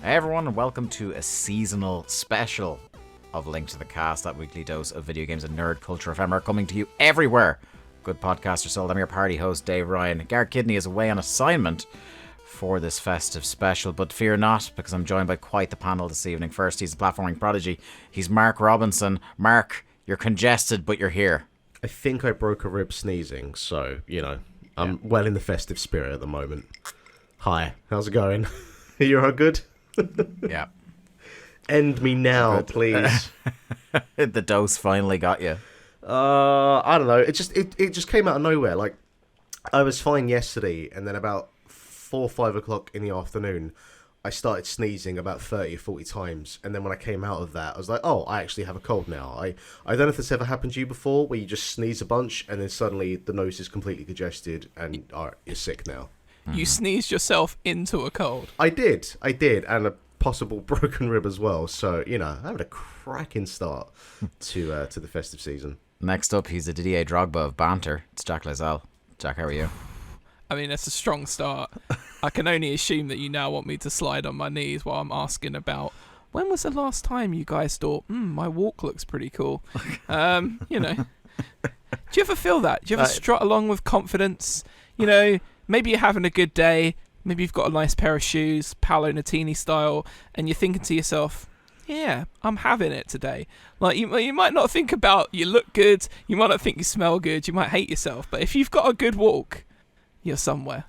Hey everyone, and welcome to a seasonal special of Link to the Cast, that weekly dose of video games and nerd culture ephemera coming to you everywhere. Good podcaster sold. I'm your party host, Dave Ryan. Garrett Kidney is away on assignment for this festive special, but fear not, because I'm joined by quite the panel this evening. First, he's a platforming prodigy. He's Mark Robinson. Mark, you're congested, but you're here. I think I broke a rib sneezing, so, I'm well in the festive spirit at the moment. Hi, how's it going? You all good? Yeah. End me now, please. The dose finally got you. I don't know. It just came out of nowhere. Like, I was fine yesterday, and then about 4 or 5 o'clock in the afternoon, I started sneezing about 30 or 40 times. And then when I came out of that, I was like, oh, I actually have a cold now. I don't know if this ever happened to you before, where you just sneeze a bunch, and then suddenly the nose is completely congested, and you're sick now. You sneezed yourself into a cold. I did, and a possible broken rib as well. So, having a cracking start to the festive season. Next up, he's the Didier Drogba of banter. It's Jack Lizelle. Jack, how are you? I mean, that's a strong start. I can only assume that you now want me to slide on my knees while I'm asking about when was the last time you guys thought, my walk looks pretty cool. Do you ever feel that? Do you ever strut along with confidence? Maybe you're having a good day. Maybe you've got a nice pair of shoes, Paolo Nutini style, and you're thinking to yourself, yeah, I'm having it today. Like, you might not think about you look good, you might not think you smell good, you might hate yourself, but if you've got a good walk, you're somewhere.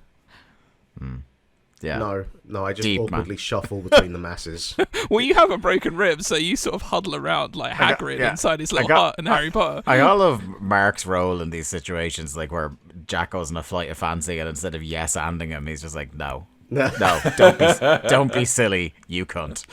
Yeah. No, I just Deep, awkwardly shuffle between the masses. Well, you have a broken rib, so you sort of huddle around like Hagrid inside his little hut in Harry Potter. I love Mark's role in these situations, like where Jack goes on a flight of fancy, and instead of yes-anding him, he's just like, no, don't be silly, you cunt.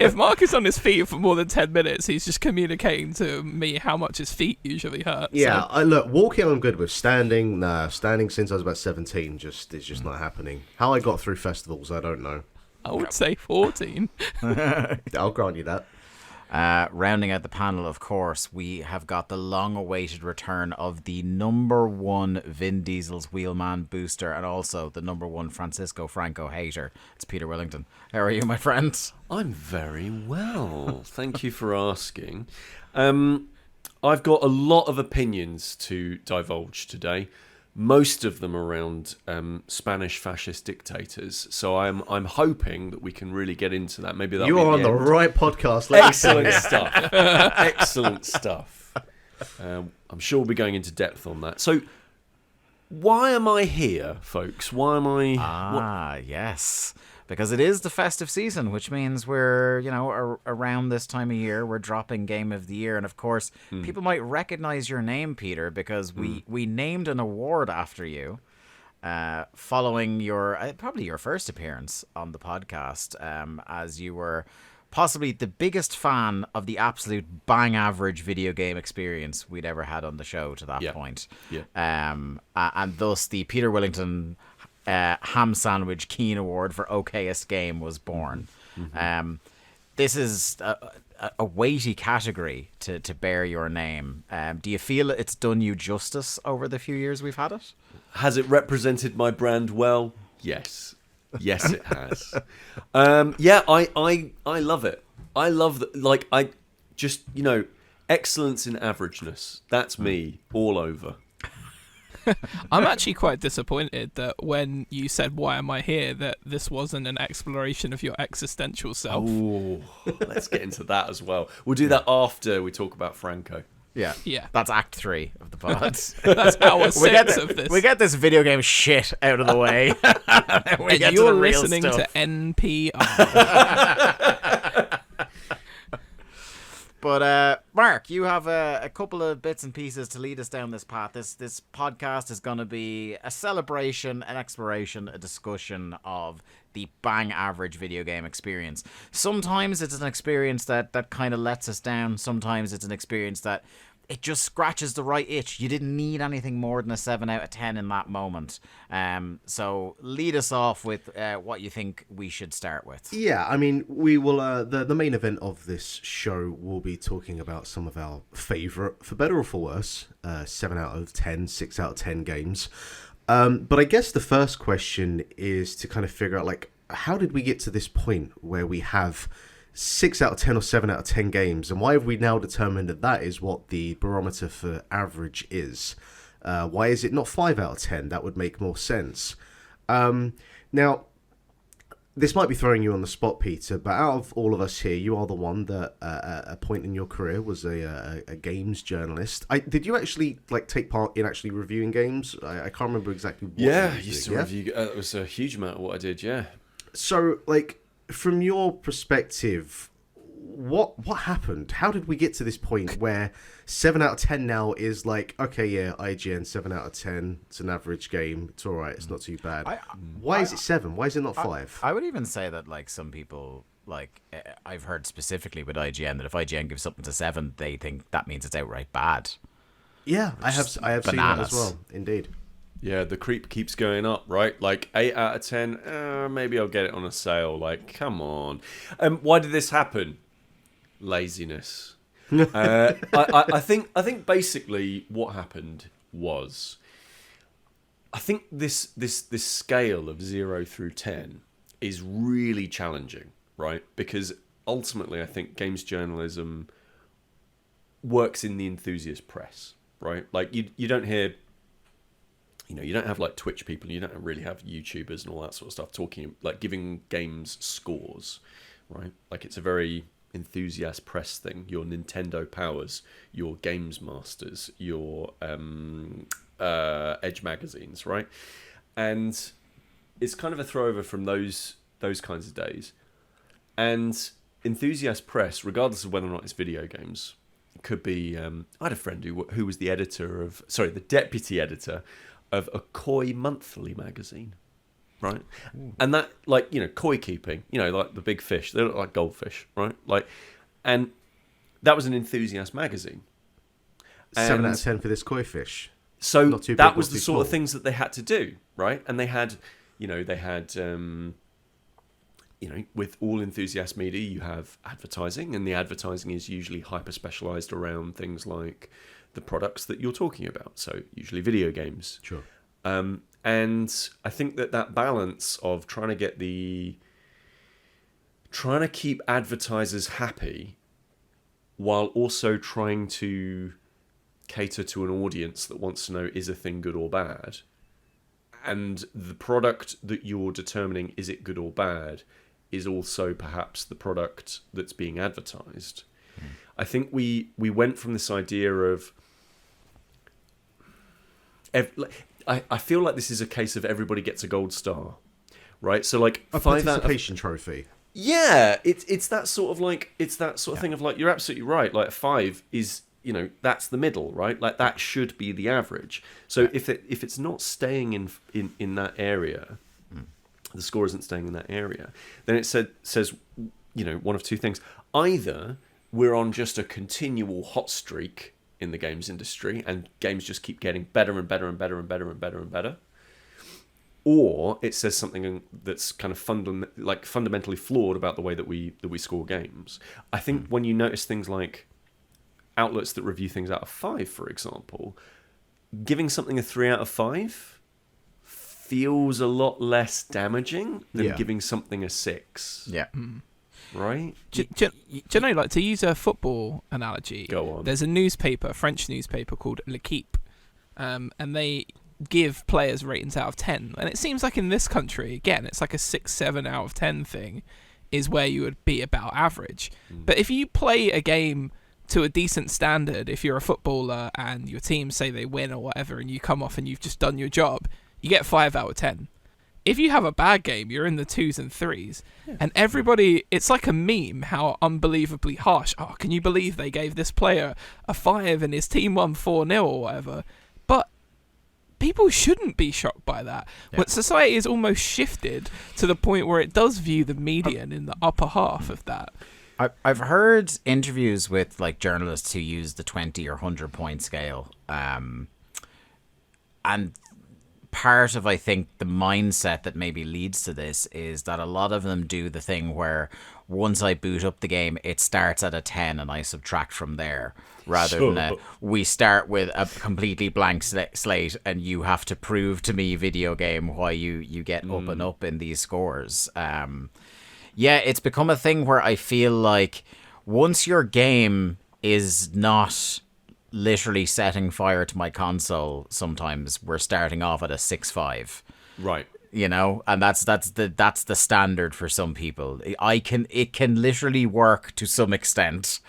If Mark is on his feet for more than 10 minutes, he's just communicating to me how much his feet usually hurt. Yeah, so. Look, walking I'm good with. Standing since I was about 17 is just not happening. How I got through festivals, I don't know. I would say 14. I'll grant you that. Rounding out the panel, of course, we have got the long-awaited return of the #1 Vin Diesel's Wheelman booster, and also the #1 Francisco Franco hater. It's Peter Willington. How are you, my friend? I'm very well. Thank you for asking. I've got a lot of opinions to divulge today. Most of them around Spanish fascist dictators. So I'm hoping that we can really get into that. Maybe you are on the right podcast. Excellent stuff. Excellent stuff. I'm sure we'll be going into depth on that. So, why am I here, folks? Why am I? Yes. Because it is the festive season, which means we're, around this time of year, we're dropping Game of the Year. And of course, people might recognize your name, Peter, because we named an award after you following probably your first appearance on the podcast, as you were possibly the biggest fan of the absolute bang average video game experience we'd ever had on the show to that point. Yeah. And thus the Peter Willington Ham Sandwich Keen Award for okayest game was born. This is a weighty category to bear your name. Do you feel it's done you justice over the few years we've had it? Has it represented my brand well? Yes. Yes, it has. I love it. I love that. Like, I just, excellence in averageness. That's me all over. I'm actually quite disappointed that when you said, why am I here, that this wasn't an exploration of your existential self. Oh, let's get into that as well. We'll do that after we talk about Franco. Yeah. That's Act 3 of the pod. That's hour 6 of this. We get this video game shit out of the way. And you're listening to NPR. But Mark, you have a couple of bits and pieces to lead us down this path. This podcast is going to be a celebration, an exploration, a discussion of the bang average video game experience. Sometimes it's an experience that kind of lets us down. Sometimes it's an experience that it just scratches the right itch. You didn't need anything more than a 7 out of 10 in that moment. So lead us off with what you think we should start with. Yeah, I mean, we will. The main event of this show will be talking about some of our favourite, for better or for worse, 7 out of 10, 6 out of 10 games. But I guess the first question is to kind of figure out, like, how did we get to this point where we have 6 out of 10 or 7 out of 10 games, and why have we now determined that that is what the barometer for average is? Why is it not 5 out of 10? That would make more sense. Now, this might be throwing you on the spot, Peter, but out of all of us here, you are the one that at a point in your career was a games journalist. Did you actually take part in actually reviewing games? I can't remember exactly what I used to review. It was a huge amount of what I did, yeah. So, from your perspective, what happened? How did we get to this point where 7 out of 10 now is okay, yeah, IGN 7 out of 10. It's an average game. It's all right. It's not too bad. Why is it 7? Why is it not 5? I would even say that some people I've heard specifically with IGN that if IGN gives something to 7, they think that means it's outright bad. Yeah, I have seen that as well. Indeed. Yeah, the creep keeps going up, right? 8 out of 10, maybe I'll get it on a sale. Come on. Why did this happen? Laziness. I think basically what happened was, I think this scale of 0 through 10 is really challenging, right? Because ultimately I think games journalism works in the enthusiast press, right? You don't hear... you don't have Twitch people, you don't really have YouTubers and all that sort of stuff talking, giving games scores, right? It's a very enthusiast press thing. Your Nintendo Powers, your Games Masters, your Edge magazines, right? And it's kind of a throwover from those kinds of days. And enthusiast press, regardless of whether or not it's video games, could be... I had a friend who was the deputy editor of a koi monthly magazine, right? Ooh. And that, koi keeping, the big fish, they look like goldfish, right? And that was an enthusiast magazine. 7 out of 10 for this koi fish. So that was the sort of things that they had to do, right? And they had, with all enthusiast media, you have advertising, and the advertising is usually hyper specialized around things like the products that you're talking about, so usually video games. Sure. And I think that balance of trying to keep advertisers happy while also trying to cater to an audience that wants to know, is a thing good or bad, and the product that you're determining, is it good or bad, is also perhaps the product that's being advertised. I think we went from this idea of... I feel like this is a case of everybody gets a gold star, right? So a participation trophy. Yeah, it's that sort of thing of you're absolutely right. 5 is, that's the middle, right? That should be the average. So if it's not staying in that area, the score isn't staying in that area, then it says one of two things: either we're on just a continual hot streak in the games industry, and games just keep getting better and better and better and better and better and better, or it says something that's kind of fundamentally flawed about the way that we score games. I think when you notice things like outlets that review things out of 5, for example, giving something a 3 out of 5 feels a lot less damaging than giving something a 6. Yeah. Right? Do you know, to use a football analogy, go on. There's a French newspaper called L'Équipe, and they give players ratings out of 10. And it seems like in this country, again, it's a 6, 7 out of 10 thing is where you would be about average. But if you play a game to a decent standard, if you're a footballer and your team say they win or whatever, and you come off and you've just done your job, you get 5 out of 10. If you have a bad game, you're in the 2s and 3s. Yeah. And everybody, it's like a meme how unbelievably harsh. Oh, can you believe they gave this player a 5 and his team won 4-0 or whatever? But people shouldn't be shocked by that. Yeah. But society has almost shifted to the point where it does view the median in the upper half of that. I've heard interviews with journalists who use the 20 or 100 point scale, and part of, I think, the mindset that maybe leads to this is that a lot of them do the thing where once I boot up the game, it starts at a 10 and I subtract from there. Rather than we start with a completely blank slate and you have to prove to me, video game, why you get up and up in these scores. Yeah, it's become a thing where I feel like once your game is not literally setting fire to my console, sometimes we're starting off at a 6.5. Right. You know, and that's the standard for some people. It can literally work to some extent.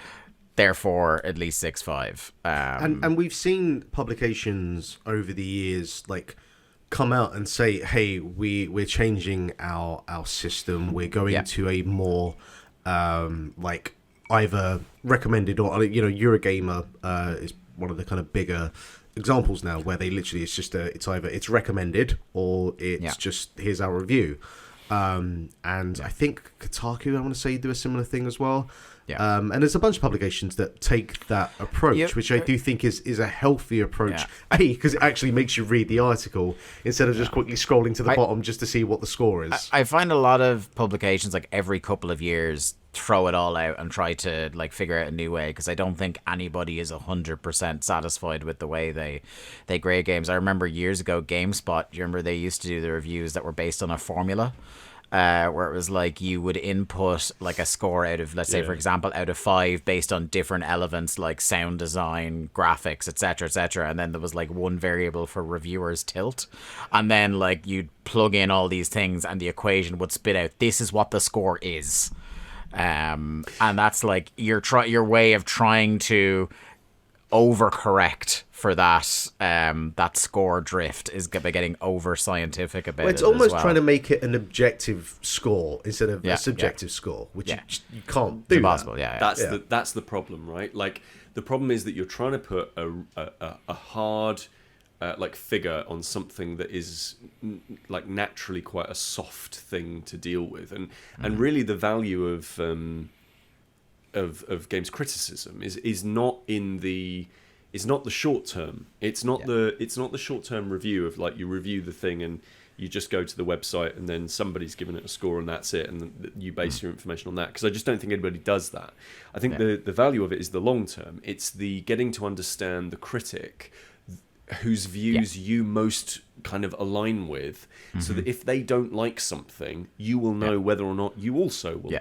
Therefore, at least 6.5. And we've seen publications over the years like come out and say, "Hey, we're changing our system. We're going to a more like either recommended or Eurogamer is one of the kind of bigger examples now where they literally it's either it's recommended or it's just here's our review." And I think Kotaku, I want to say, do a similar thing as well. Yeah. And there's a bunch of publications that take that approach, which I do think is a healthy approach. Because it actually makes you read the article instead of just quickly scrolling to the bottom just to see what the score is. I find a lot of publications, like every couple of years, throw it all out and try to like figure out a new way, because I don't think anybody is 100% satisfied with the way they grade games. I remember years ago, GameSpot, do you remember they used to do the reviews that were based on a formula? Where it was like you would input like a score out of, let's say, for example, out of 5 based on different elements like sound design, graphics, etc., and then there was like one variable for reviewers' tilt, and then like you'd plug in all these things and the equation would spit out this is what the score is, and that's like your way of trying to overcorrect for that score drift is by getting over scientific about it. It's almost trying to make it an objective score instead of a subjective score, which you can't do. It's impossible. That's the problem, right? Like the problem is that you're trying to put a hard like figure on something that is like naturally quite a soft thing to deal with, and really the value of games criticism is not the short term. It's not the short term review of like you review the thing and you just go to the website and then somebody's given it a score and that's it, and you base your information on that, because I just don't think anybody does that. I think the value of it is the long term. It's the getting to understand the critic whose views you most kind of align with, so that if they don't like something, you will know whether or not you also will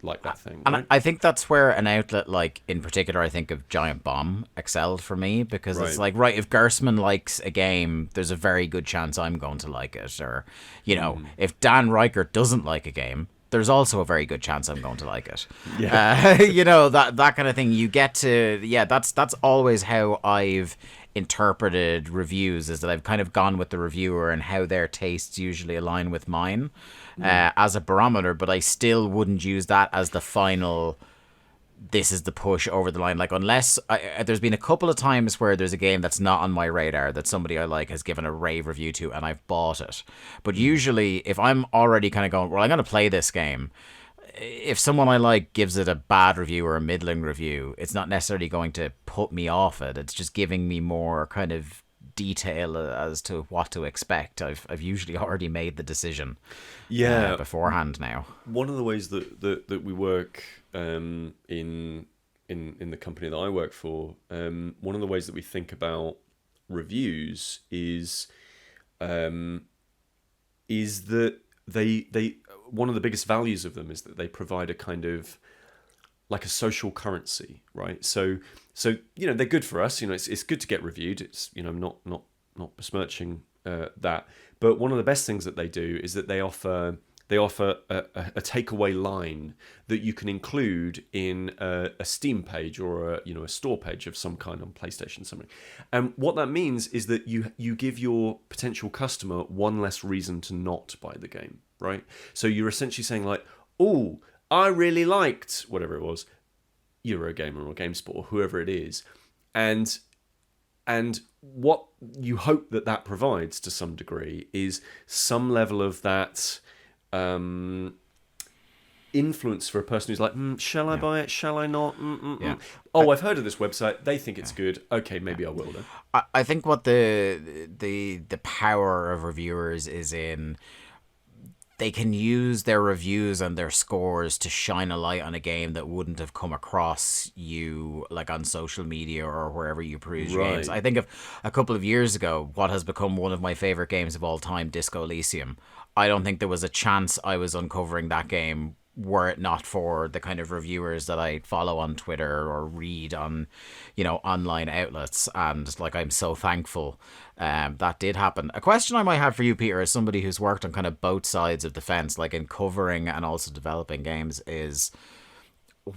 like that thing. And right? I think that's where an outlet like, in particular, I think of Giant Bomb excelled for me, because it's like, right, if Gersman likes a game, there's a very good chance I'm going to like it. Or, you know, if Dan Reichert doesn't like a game, there's also a very good chance I'm going to like it. You know, that kind of thing. You get to, that's always how I've interpreted reviews, is that I've kind of gone with the reviewer and how their tastes usually align with mine as a barometer, but I still wouldn't use that as the final, this is the push over the line. Like, unless there's been a couple of times where there's a game that's not on my radar that somebody I like has given a rave review to and I've bought it. But usually if I'm already kind of going, well, I'm going to play this game, if someone I like gives it a bad review or a middling review, it's not necessarily going to put me off it. It's just giving me more kind of detail as to what to expect. I've usually already made the decision beforehand now. One of the ways that we work in the company that I work for, one of the ways that we think about reviews is that they one of the biggest values of them is that they provide a kind of like a social currency, right? So you know, they're good for us. You know, it's good to get reviewed. It's, you know, not besmirching that, but one of the best things that they do is that they offer a takeaway line that you can include in a Steam page or a store page of some kind on PlayStation, something. And what that means is that you give your potential customer one less reason to not buy the game, right? So you're essentially saying like, oh, I really liked whatever it was, Eurogamer or GameSpot or whoever it is, and what you hope that provides to some degree is some level of that influence for a person who's like, shall I buy it? Shall I not? Yeah. Oh, I've heard of this website. They think it's good. Okay, maybe I will then. I think what the power of reviewers is in, they can use their reviews and their scores to shine a light on a game that wouldn't have come across you like on social media or wherever you peruse your games. I think of a couple of years ago, what has become one of my favorite games of all time, Disco Elysium. I don't think there was a chance I was uncovering that game were it not for the kind of reviewers that I follow on Twitter or read on, online outlets. And like, I'm so thankful that did happen. A question I might have for you, Peter, as somebody who's worked on kind of both sides of the fence, like in covering and also developing games, is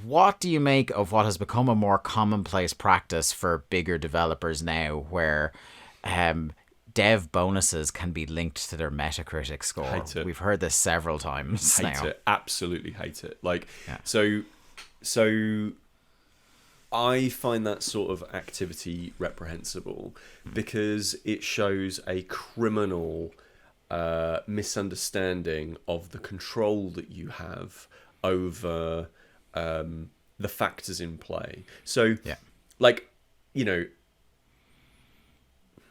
what do you make of what has become a more commonplace practice for bigger developers now, where dev bonuses can be linked to their Metacritic score? Hate it. We've heard this several times now. Hate it. Absolutely hate it. Like, Yeah. so I find that sort of activity reprehensible because it shows a criminal misunderstanding of the control that you have over the factors in play. So, like,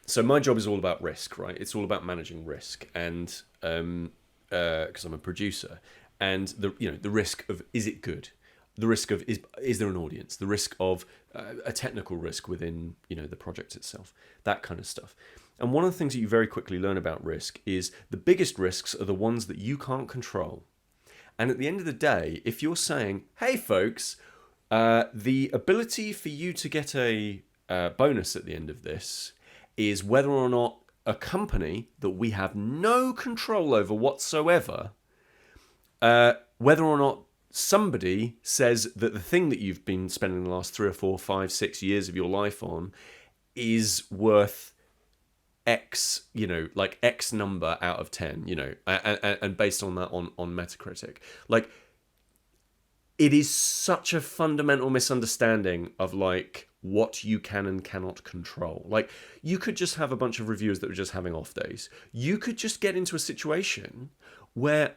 so my job is all about risk, right? It's all about managing risk, and because I'm a producer, and the risk of, is it good? The risk of, is there an audience? The risk of a technical risk within the project itself, that kind of stuff. And one of the things that you very quickly learn about risk is the biggest risks are the ones that you can't control. And at the end of the day, if you're saying, hey folks, the ability for you to get a bonus at the end of this is whether or not a company that we have no control over whatsoever, whether or not somebody says that the thing that you've been spending the last 3 or 4, 5, 6 years of your life on is worth X, like X number out of 10, and based on that on Metacritic. Like, it is such a fundamental misunderstanding of like what you can and cannot control. Like, you could just have a bunch of reviewers that were just having off days. You could just get into a situation where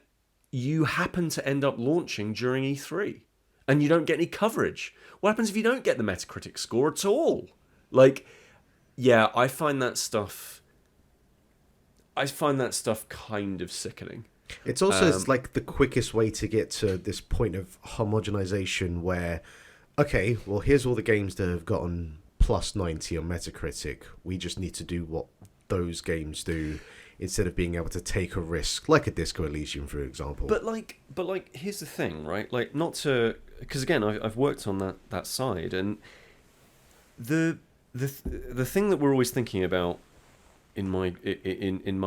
you happen to end up launching during E3 and you don't get any coverage. What happens if you don't get the Metacritic score at all? Like, yeah, I find that stuff kind of sickening. It's also it's like the quickest way to get to this point of homogenization where, okay, well, here's all the games that have gotten plus 90 on Metacritic. We just need to do what those games do instead of being able to take a risk, like a Disco Elysium, for example. But here's the thing, right? Like, not to, because again, I've worked on that side, and the thing that we're always thinking about in my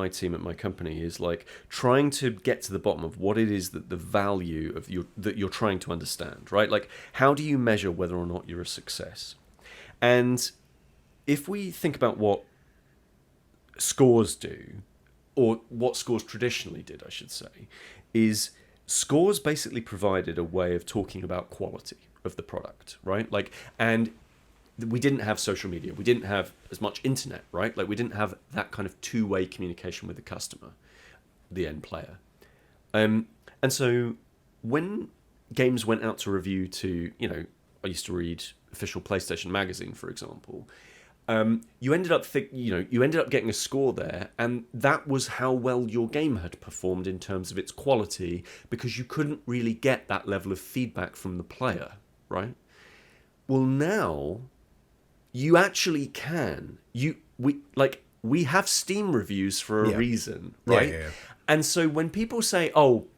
team at my company is like trying to get to the bottom of what it is that the value of that you're trying to understand, right? Like, how do you measure whether or not you're a success? And if we think about what scores do, or what scores traditionally did, I should say, is scores basically provided a way of talking about quality of the product, right? Like, and we didn't have social media, we didn't have as much internet, right? Like, we didn't have that kind of two-way communication with the customer, the end player. And so when games went out to review to, I used to read official PlayStation magazine, for example, you ended up getting a score there, and that was how well your game had performed in terms of its quality, because you couldn't really get that level of feedback from the player, right? Well, now you actually can. We have Steam reviews for a reason, right? Yeah. And so when people say, we're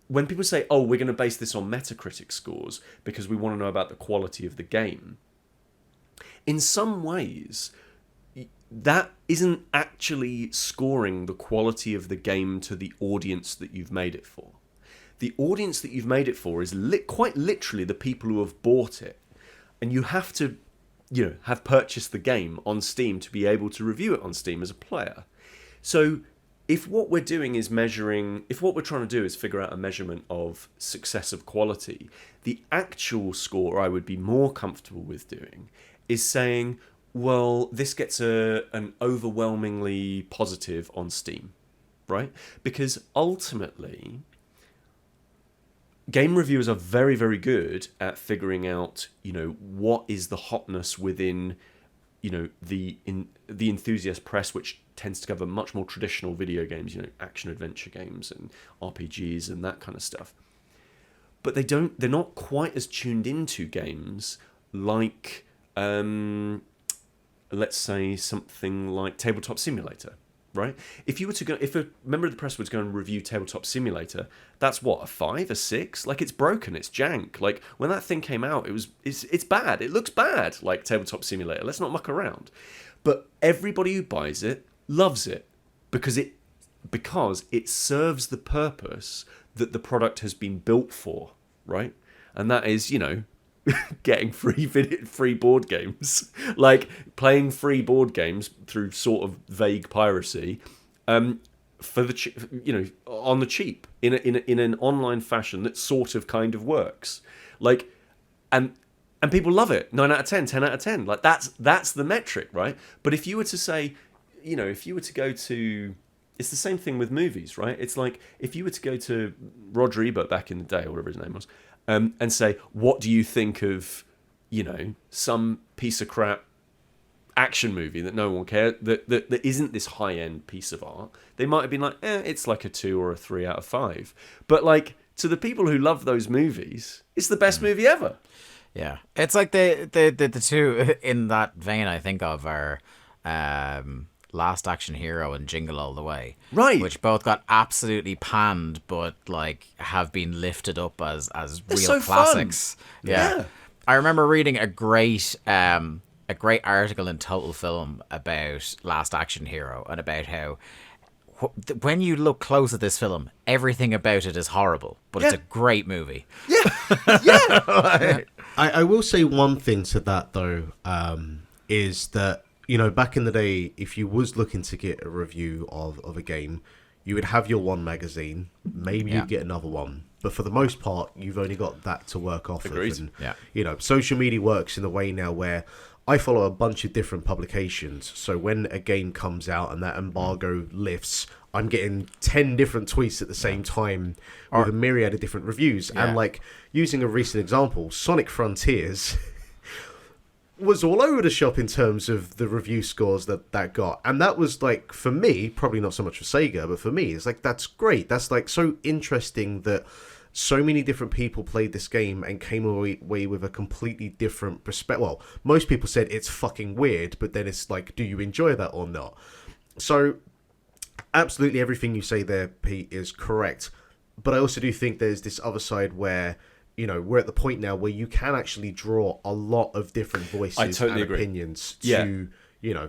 going to base this on Metacritic scores because we want to know about the quality of the game, in some ways, that isn't actually scoring the quality of the game to the audience that you've made it for. The audience that you've made it for is quite literally the people who have bought it. And you have to, have purchased the game on Steam to be able to review it on Steam as a player. So if what we're doing is if what we're trying to do is figure out a measurement of success of quality, the actual score I would be more comfortable with doing is saying, well, this gets an overwhelmingly positive on Steam, right? Because ultimately, game reviewers are very, very good at figuring out, what is the hotness within, the enthusiast press, which tends to cover much more traditional video games, action adventure games and RPGs and that kind of stuff. But they're not quite as tuned into games like, let's say something like Tabletop Simulator, right? If a member of the press were to go and review Tabletop Simulator, that's what, a 5, a 6? Like, it's broken, it's jank. Like, when that thing came out, it's bad. It looks bad, like Tabletop Simulator. Let's not muck around. But everybody who buys it loves it because it serves the purpose that the product has been built for, right? And that is, getting free board games, like playing free board games through sort of vague piracy, for the on the cheap in an online fashion that sort of kind of works, like, and people love it. 9 out of 10, 10 out of 10. Like that's the metric, right? But if you were to say, if you were to go to, it's the same thing with movies, right? It's like if you were to go to Roger Ebert back in the day, or whatever his name was, and say, what do you think of, some piece of crap action movie that no one cares, that isn't this high-end piece of art, they might have been like, it's like a 2 or a 3 out of 5. But, like, to the people who love those movies, it's the best movie ever. Yeah. It's like the two in that vein I think of are Last Action Hero and Jingle All the Way, right? Which both got absolutely panned, but like have been lifted up as They're real so classics. Fun. Yeah, I remember reading a great article in Total Film about Last Action Hero and about how when you look close at this film, everything about it is horrible, but it's a great movie. Yeah. I will say one thing to that though, is that, back in the day, if you was looking to get a review of a game, you would have your one magazine, maybe you'd get another one. But for the most part, you've only got that to work off Agreed. of. And, social media works in a way now where I follow a bunch of different publications. So when a game comes out and that embargo lifts, I'm getting 10 different tweets at the same time with a myriad of different reviews. Yeah. And, like, using a recent example, Sonic Frontiers was all over the shop in terms of the review scores that got. And that was, like, for me, probably not so much for Sega, but for me, it's like, that's great. That's, like, so interesting that so many different people played this game and came away with a completely different perspective. Well, most people said it's fucking weird, but then it's like, do you enjoy that or not? So, absolutely everything you say there, Pete, is correct. But I also do think there's this other side where, we're at the point now where you can actually draw a lot of different voices and opinions to,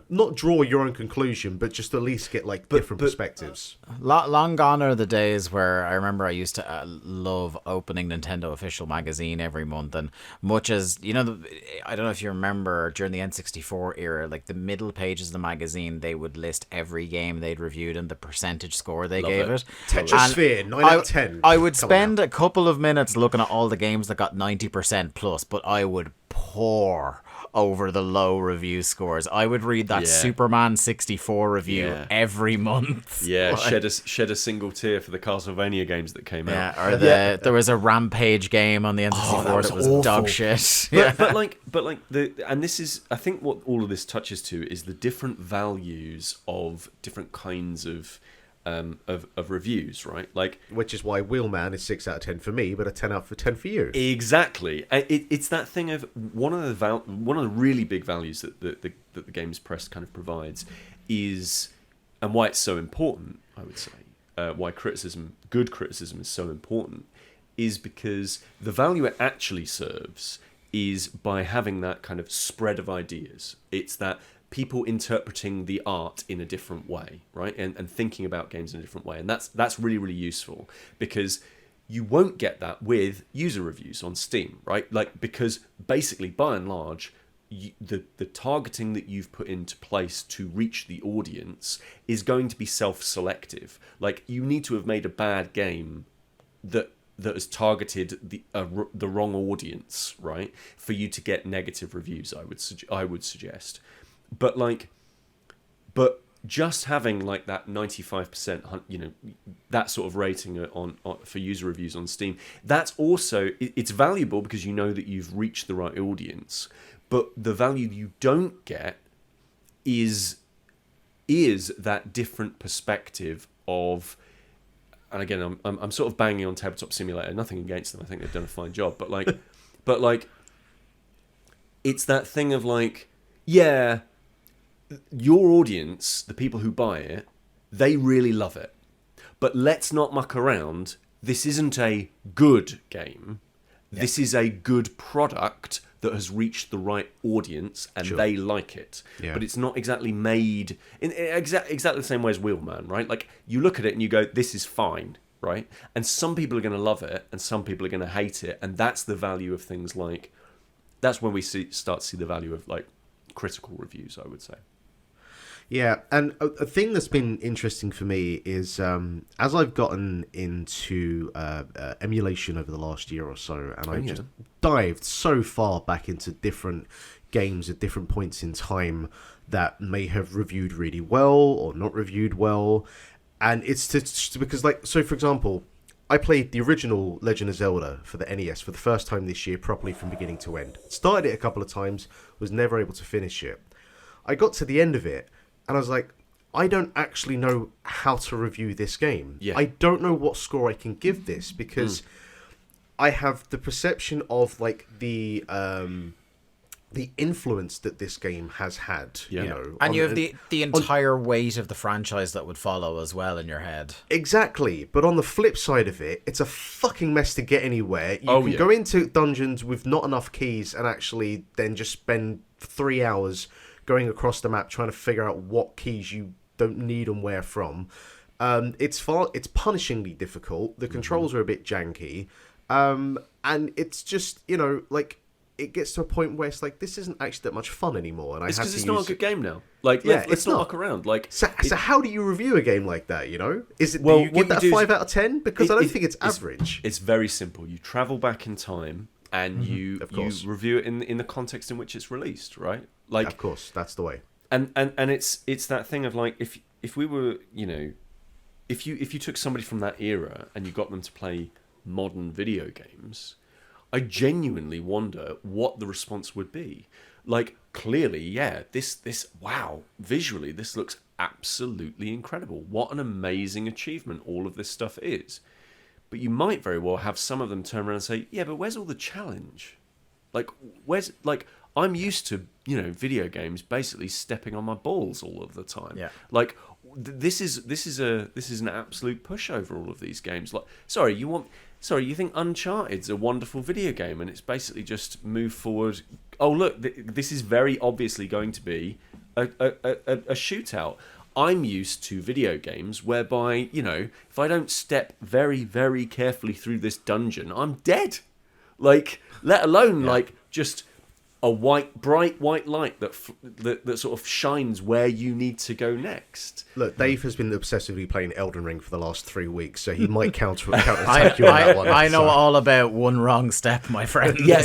not draw your own conclusion, but just at least get, like, different perspectives. Long gone are the days where I remember I used to love opening Nintendo Official Magazine every month, and much as, I don't know if you remember, during the N64 era, like, the middle pages of the magazine, they would list every game they'd reviewed and the percentage score they gave it. Tetrasphere, 9 out of 10. I would spend a couple of minutes looking at all the games that got 90% plus, but I would pour over the low review scores. I would read that Superman 64 review every month. Yeah, like, shed a single tear for the Castlevania games that came out. Or there was a Rampage game on the N64 that was dog shit. And this is, I think what all of this touches to is the different values of different kinds of reviews, right? Like, which is why Wheelman is 6 out of 10 for me, but a 10 out of 10 for you. Exactly. It's that thing of one of the really big values that the games press kind of provides is, and why it's so important, I would say, why good criticism is so important, is because the value it actually serves is by having that kind of spread of ideas. It's that people interpreting the art in a different way, right? And thinking about games in a different way. And that's really, really useful, because you won't get that with user reviews on Steam, right? Like, because basically, by and large, the targeting that you've put into place to reach the audience is going to be self-selective. Like, you need to have made a bad game that has targeted the wrong audience, right? For you to get negative reviews, I would suggest. But just having like that 95%, that sort of rating on for user reviews on Steam, that's also, it's valuable because you know that you've reached the right audience. But the value you don't get is that different perspective of, and again, I'm sort of banging on Tabletop Simulator. Nothing against them. I think they've done a fine job. But like, it's that thing of like, yeah, your audience, the people who buy it, they really love it. But let's not muck around. This isn't a good game. Yeah. This is a good product that has reached the right audience and they like it. Yeah. But it's not exactly made in exactly the same way as Wheelman, right? Like, you look at it and you go, this is fine, right? And some people are going to love it and some people are going to hate it. And that's the value of things like, that's when we start to see the value of like critical reviews, I would say. Yeah, and a thing that's been interesting for me is as I've gotten into emulation over the last year or so, and I've just dived so far back into different games at different points in time that may have reviewed really well or not reviewed well, and it's because, like, so for example, I played the original Legend of Zelda for the NES for the first time this year, properly from beginning to end. Started it a couple of times, was never able to finish it. I got to the end of it, and I was like, I don't actually know how to review this game. Yeah. I don't know what score I can give this, because I have the perception of like the influence that this game has had. You know, and you have the entire weight of the franchise that would follow as well in your head. Exactly, but on the flip side of it, it's a fucking mess to get anywhere. You can go into dungeons with not enough keys and actually then just spend 3 hours going across the map trying to figure out what keys you don't need and where from. It's punishingly difficult. The controls are a bit janky. And it's just, like, it gets to a point where it's like, this isn't actually that much fun anymore. And it's because it's not a good game now. Like, let's not muck around. Like, so how do you review a game like that, Is it, do you give that a 5 out of 10? Because I don't think it's average. It's very simple. You travel back in time and you review it in the context in which it's released, right? Like, of course, that's the way. And it's that thing of like, if we were, if you took somebody from that era and you got them to play modern video games, I genuinely wonder what the response would be. Like, clearly, this wow, visually this looks absolutely incredible. What an amazing achievement all of this stuff is. But you might very well have some of them turn around and say, yeah, but where's all the challenge? Like, I'm used to, video games basically stepping on my balls all of the time. Yeah. Like, this is an absolute pushover, all of these games. Like, you think Uncharted's a wonderful video game and it's basically just move forward. Oh, look, this is very obviously going to be a shootout. I'm used to video games whereby, if I don't step very, very carefully through this dungeon, I'm dead. Like, let alone like just a bright white light that sort of shines where you need to go next. Look, Dave has been obsessively playing Elden Ring for the last 3 weeks, so he might counterattack you on that one. I know all about one wrong step, my friend. Yeah,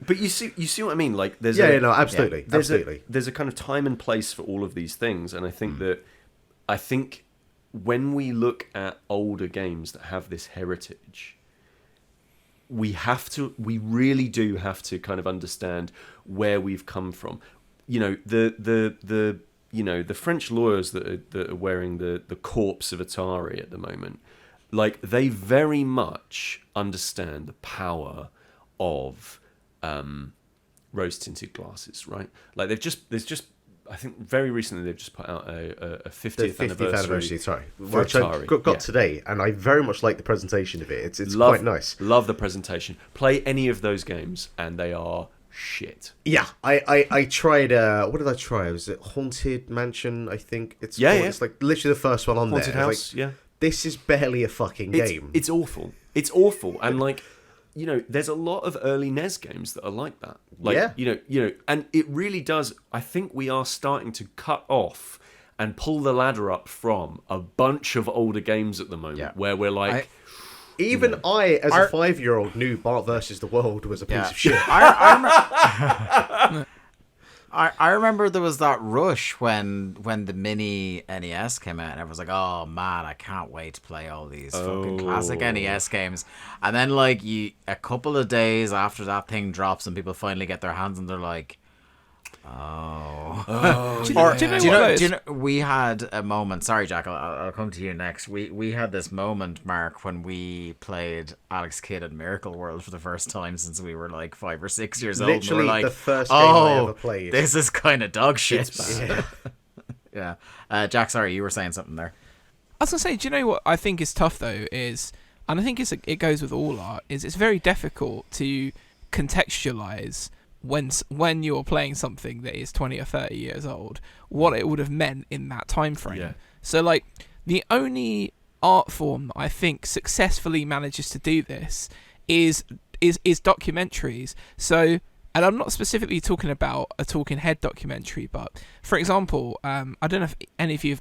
but you see what I mean? Like, there's absolutely. There's a kind of time and place for all of these things, and I think when we look at older games that have this heritage, we really do have to kind of understand where we've come from. The French lawyers that are wearing the corpse of Atari at the moment, like, they very much understand the power of rose tinted glasses, right? Like, I think very recently they've just put out a 50th anniversary. Sorry, which I got today, and I very much like the presentation of it. It's quite nice. Love the presentation. Play any of those games, and they are shit. Yeah, I tried. What did I try? Was it Haunted Mansion? I think it's called. It's like literally the first one on Haunted there. House. Like, this is barely a fucking game. It's awful. It's awful, and like, there's a lot of early NES games that are like that. Like, and it really does. I think we are starting to cut off and pull the ladder up from a bunch of older games at the moment, where we're like, Even I, as a 5-year-old, knew Bart versus the World was a piece of shit. I I remember there was that rush when the mini NES came out, and everyone's like, "Oh man, I can't wait to play all these fucking classic NES games." And then like a couple of days after that thing drops, and people finally get their hands, and they're like, Do you know we had a moment. Sorry, Jack. I'll come to you next. We had this moment, Mark, when we played Alex Kidd at Miracle World for the first time since we were like 5 or 6 years old. Literally And we're like, the first game I ever played. This is kind of dog shit. It's bad. Yeah. Jack, sorry, you were saying something there. I was gonna say, do you know what I think is tough though is, and I think it goes with all art, is it's very difficult to contextualize when you're playing something that is 20 or 30 years old, what it would have meant in that time frame. Yeah. So like the only art form I think successfully manages to do this is documentaries. So, and I'm not specifically talking about a talking head documentary, but for example, I don't know if any of you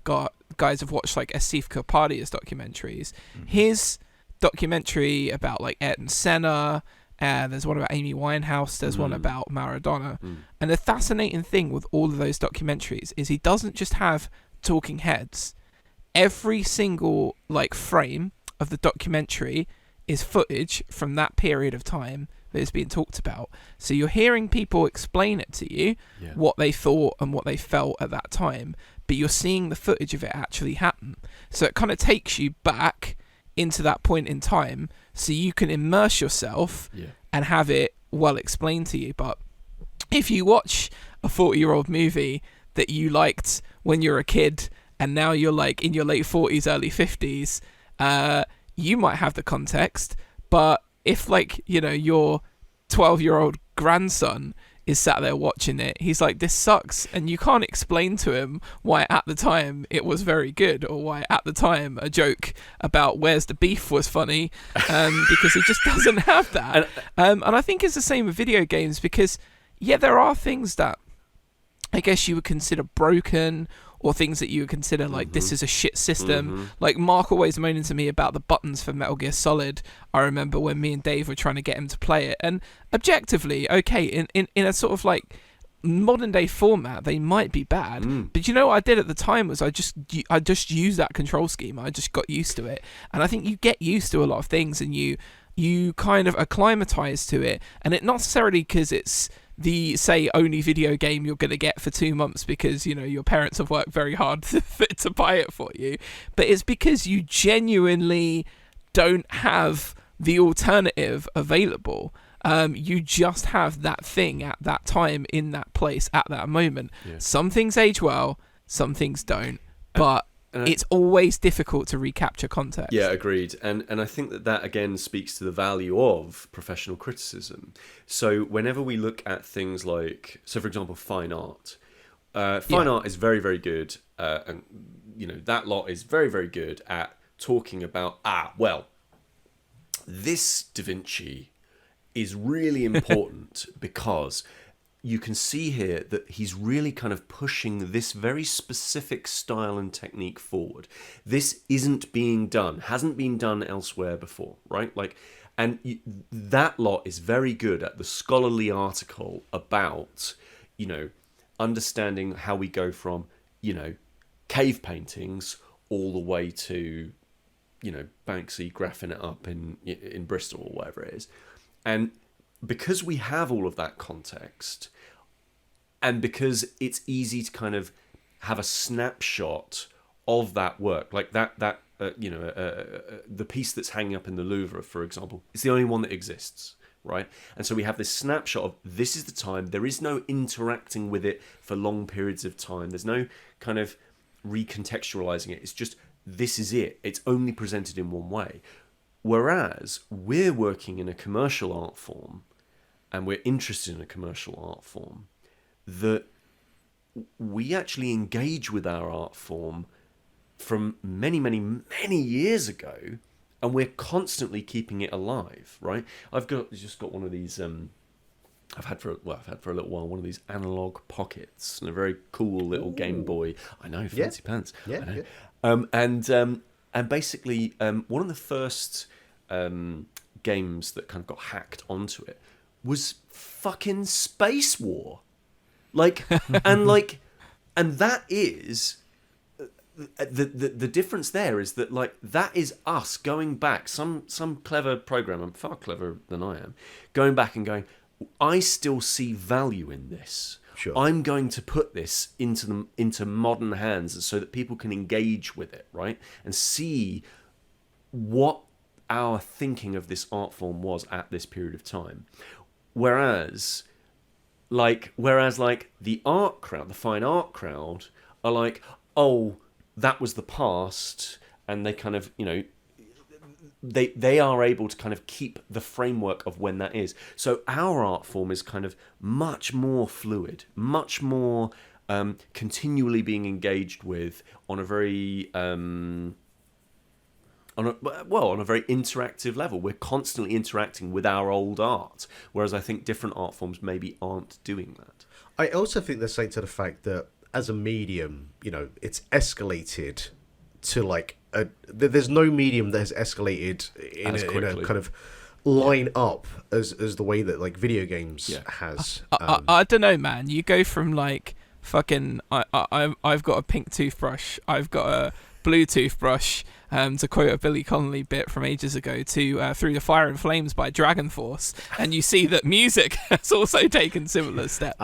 guys have watched like Asif Kapadia's documentaries. Mm-hmm. His documentary about like Ayrton Senna, there's one about Amy Winehouse, there's one about Maradona. And the fascinating thing with all of those documentaries is he doesn't just have talking heads. Every single like frame of the documentary is footage from that period of time that is being talked about. So you're hearing people explain it to you, what they thought and what they felt at that time, but you're seeing the footage of it actually happen. So it kind of takes you back into that point in time so you can immerse yourself and have it well explained to you. But if you watch a 40-year-old movie that you liked when you were a kid and now you're like in your late 40s, early 50s, you might have the context, but if like, you know, your 12-year-old grandson is sat there watching it, he's like, this sucks, and you can't explain to him why at the time it was very good, or why at the time a joke about where's the beef was funny, because he just doesn't have that. And I think it's the same with video games, because there are things that I guess you would consider broken, or things that you would consider like this is a shit system. Like Mark always moaning to me about the buttons for Metal Gear Solid. I remember when me and Dave were trying to get him to play it, and objectively, okay, in a sort of like modern day format, they might be bad. But you know what I did at the time was I just used that control scheme. I just got used to it, and I think you get used to a lot of things, and you kind of acclimatize to it, and it not necessarily because it's the only video game you're going to get for 2 months because you know your parents have worked very hard to buy it for you, but it's because you genuinely don't have the alternative available. You just have that thing at that time in that place at that moment. Some things age well, some things don't, but it's always difficult to recapture context. Yeah, agreed. And I think that again speaks to the value of professional criticism. So whenever we look at things like, so for example, fine art. Fine art is very, very good. And, you know, that lot is very, very good at talking about, this Da Vinci is really important because you can see here that he's really kind of pushing this very specific style and technique forward. This isn't being done, hasn't been done elsewhere before, right? Like, and that lot is very good at the scholarly article about, you know, understanding how we go from, you know, cave paintings all the way to, you know, Banksy graphing it up in Bristol or whatever it is. And because we have all of that context, and because it's easy to kind of have a snapshot of that work, like the piece that's hanging up in the Louvre, for example, it's the only one that exists, right? And so we have this snapshot of this is the time. There is no interacting with it for long periods of time. There's no kind of recontextualizing it. It's just this is it. It's only presented in one way. Whereas we're working in a commercial art form, and we're interested in a commercial art form, that we actually engage with our art form from many, many, many years ago, and we're constantly keeping it alive, right? I've just got one of these. I've had for a little while one of these analog pockets and a very cool little Game Boy. I know, fancy pants. Yeah. I know. And basically, one of the first games that kind of got hacked onto it was fucking Space War. Like, and that is the difference. There is that, like, that is us going back, some clever programmer, far cleverer than I am, going back and going, I still see value in this. Sure. I'm going to put this into modern hands so that people can engage with it, right, and see what our thinking of this art form was at this period of time. Whereas the art crowd, the fine art crowd, are like, oh, that was the past, and they kind of, you know, they are able to kind of keep the framework of when that is. So our art form is kind of much more fluid, much more continually being engaged with on a very on a very interactive level. We're constantly interacting with our old art, whereas I think different art forms maybe aren't doing that. I also think there's something to the fact that as a medium, you know, it's escalated to like there's no medium that has escalated in a kind of line up as the way that like video games has. I don't know, man. You go from like fucking I've got a pink toothbrush, I've got a blue toothbrush, to quote a Billy Connolly bit from ages ago, to Through the Fire and Flames by Dragon Force, and you see that music has also taken similar steps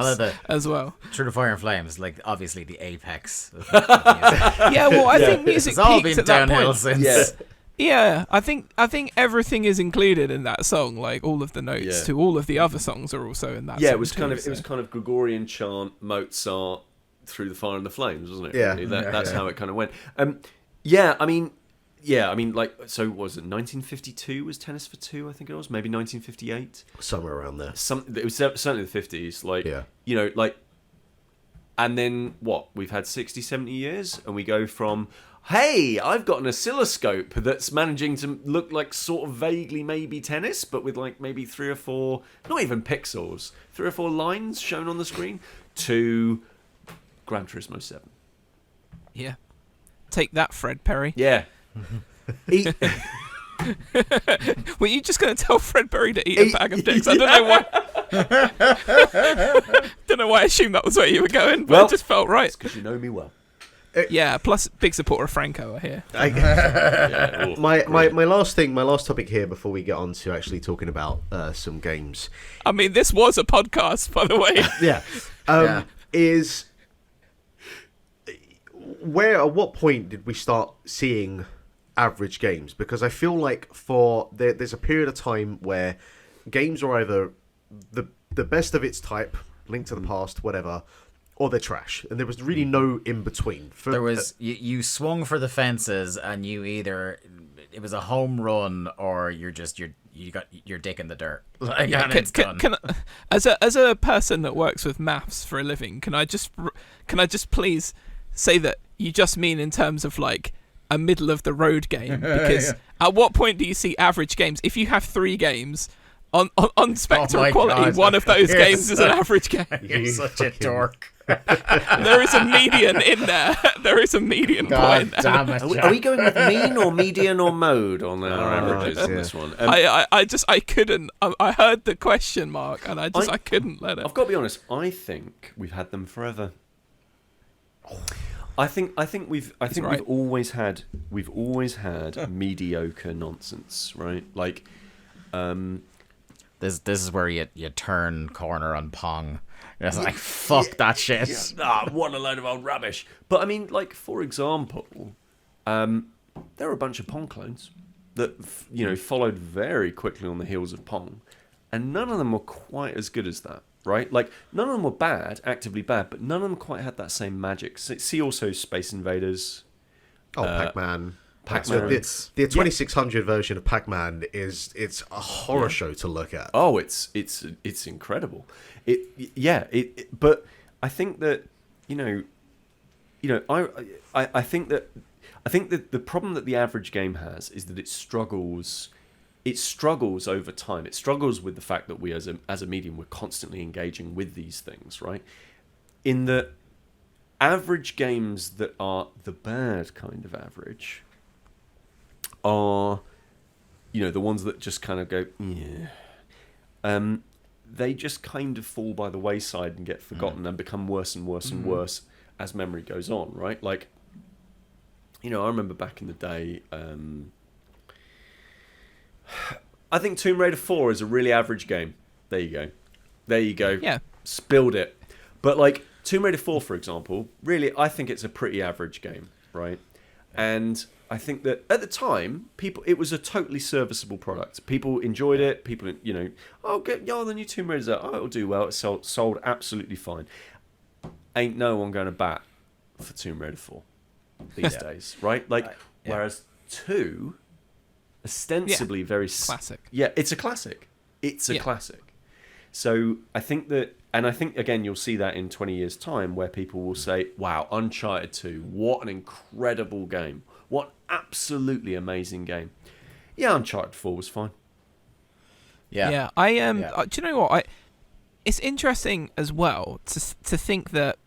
as well. Through the Fire and Flames, like obviously the apex. Of Yeah, well, I think music it's all peaked been at that downhill point. since. Yeah, I think everything is included in that song. Like all of the notes to all of the other songs are also in that. Yeah, song it was too, kind of so. it was kind of Gregorian chant, Mozart, Through the Fire and the Flames, wasn't it? Yeah. Really? That's how it kind of went. I mean, like, so what was it 1952 was Tennis for Two, I think it was, maybe 1958, somewhere around there. It was certainly the 50s, like, you know, like, and then what, we've had 60, 70 years, and we go from, hey, I've got an oscilloscope that's managing to look like sort of vaguely maybe tennis, but with like maybe 3 or 4, not even pixels, 3 or 4 lines shown on the screen, to Gran Turismo 7. Yeah. Take that, Fred Perry. Yeah. Were you just going to tell Fred Perry to eat a bag of dicks? I don't know why. Don't know why I assumed that was where you were going, but it just felt right. It's because you know me well. Yeah, plus big supporter of Franco are here. My last topic here before we get on to actually talking about some games. I mean, this was a podcast, by the way. Is where at what point did we start seeing average games? Because I feel like there's a period of time where games are either the best of its type, Link to the Past, whatever, or they're trash, and there was really no in between. There was you swung for the fences, and it was a home run, or you got your dick in the dirt. Like, and it's done. As a person that works with maths for a living, can I just please say that you just mean in terms of like a middle of the road game? Because at what point do you see average games? If you have 3 games on spectrum of quality, God. one of those games is an average game. You're such a dork. There is a median in there. There is a median point. Damn it, Are we going with mean or median or mode on our averages on this one? I couldn't. I heard the question mark, and I couldn't let it. I've got to be honest. I think we've had them forever. I think we've always had mediocre nonsense, right? Like, this is where you turn corner on Pong. It's like, fuck that shit. What a load of old rubbish. But I mean, like, for example, there are a bunch of Pong clones that followed very quickly on the heels of Pong, and none of them were quite as good as that. Right, like none of them were bad, actively bad, but none of them quite had that same magic. See also Space Invaders. Pac-Man. Pac-Man. The 2600 version of Pac-Man it's a horror show to look at. Oh, it's incredible. But I think that I think that the problem that the average game has is that it struggles over time. It struggles with the fact that we as a medium, we're constantly engaging with these things, right? In the average games that are the bad kind of average are, the ones that just kind of go, yeah. they just kind of fall by the wayside and get forgotten and become worse and worse and worse as memory goes on, right? Like, you know, I remember back in the day, I think Tomb Raider 4 is a really average game. There you go. Yeah. Spilled it. But like Tomb Raider 4, for example, really, I think it's a pretty average game, right? And I think that at the time, it was a totally serviceable product. People enjoyed it. People, you know, the new Tomb Raider's out. Oh, it'll do well. It sold absolutely fine. Ain't no one going to bat for Tomb Raider 4 these days, right? Like, whereas 2, ostensibly very classic. Yeah, it's a classic. It's a classic. So I think that, and I think again you'll see that in 20 years' time, where people will say, "Wow, Uncharted 2, what an incredible game! What absolutely amazing game!" Yeah, Uncharted 4 was fine. Yeah. I do you know what? It's interesting as well to think that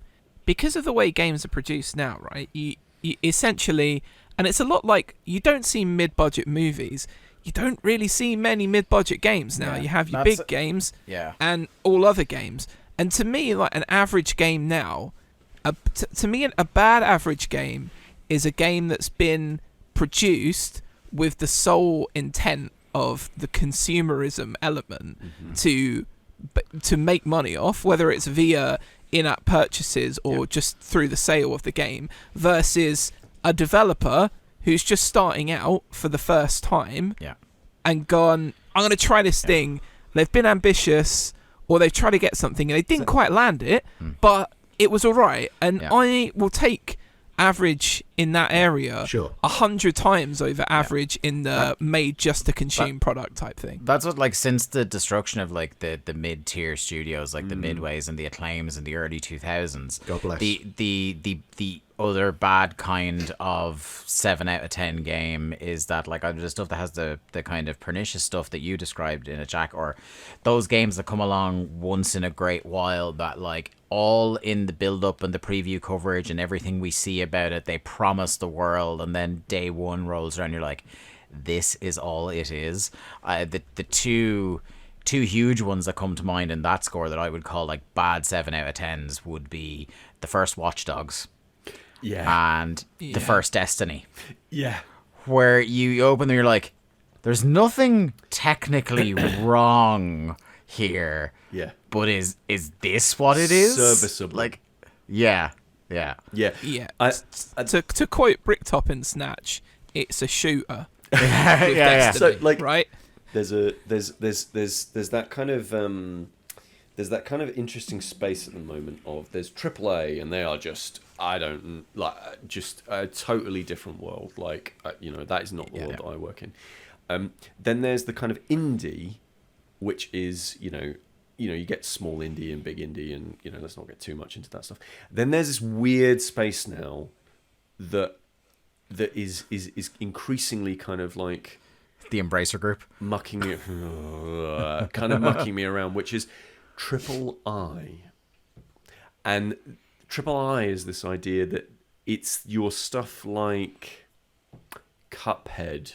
because of the way games are produced now, right? You essentially, and it's a lot like you don't see mid-budget movies. You don't really see many mid-budget games now. You have your big games and all other games. And to me, like an average game now, to me, a bad average game is a game that's been produced with the sole intent of the consumerism element to make money off, whether it's via in-app purchases or just through the sale of the game, versus a developer who's just starting out for the first time and gone, I'm going to try this thing. They've been ambitious, or they've tried to get something and they didn't quite land it, but it was all right. And I will take average in that area 100 times over average in the made just to consume product type thing. That's what, like, since the destruction of like the mid-tier studios, like the Midways and the Acclaims in the early 2000s, God bless. the other bad kind of 7 out of 10 game is that, like, the stuff that has the kind of pernicious stuff that you described in it, Jack, or those games that come along once in a great while that, like, all in the build-up and the preview coverage and everything we see about it, they promise the world, and then day one rolls around, you're like, this is all it is. The two huge ones that come to mind in that score that I would call like bad 7 out of 10s would be the first Watch Dogs and the first Destiny, where you open and you're like, there's nothing technically wrong here, but is this what it is? Serviceable. Like, To quote Bricktop in Snatch, it's a shooter. So, like, right? There's that kind of there's that kind of interesting space at the moment of there's AAA, and they are just just a totally different world. Like, you know, that is not the world that I work in. Then there's the kind of indie, which is, you know, you get small indie and big indie, and, you know, let's not get too much into that stuff. Then there's this weird space now that is increasingly kind of like the Embracer Group mucking me around, which is triple I. And triple I is this idea that it's your stuff like Cuphead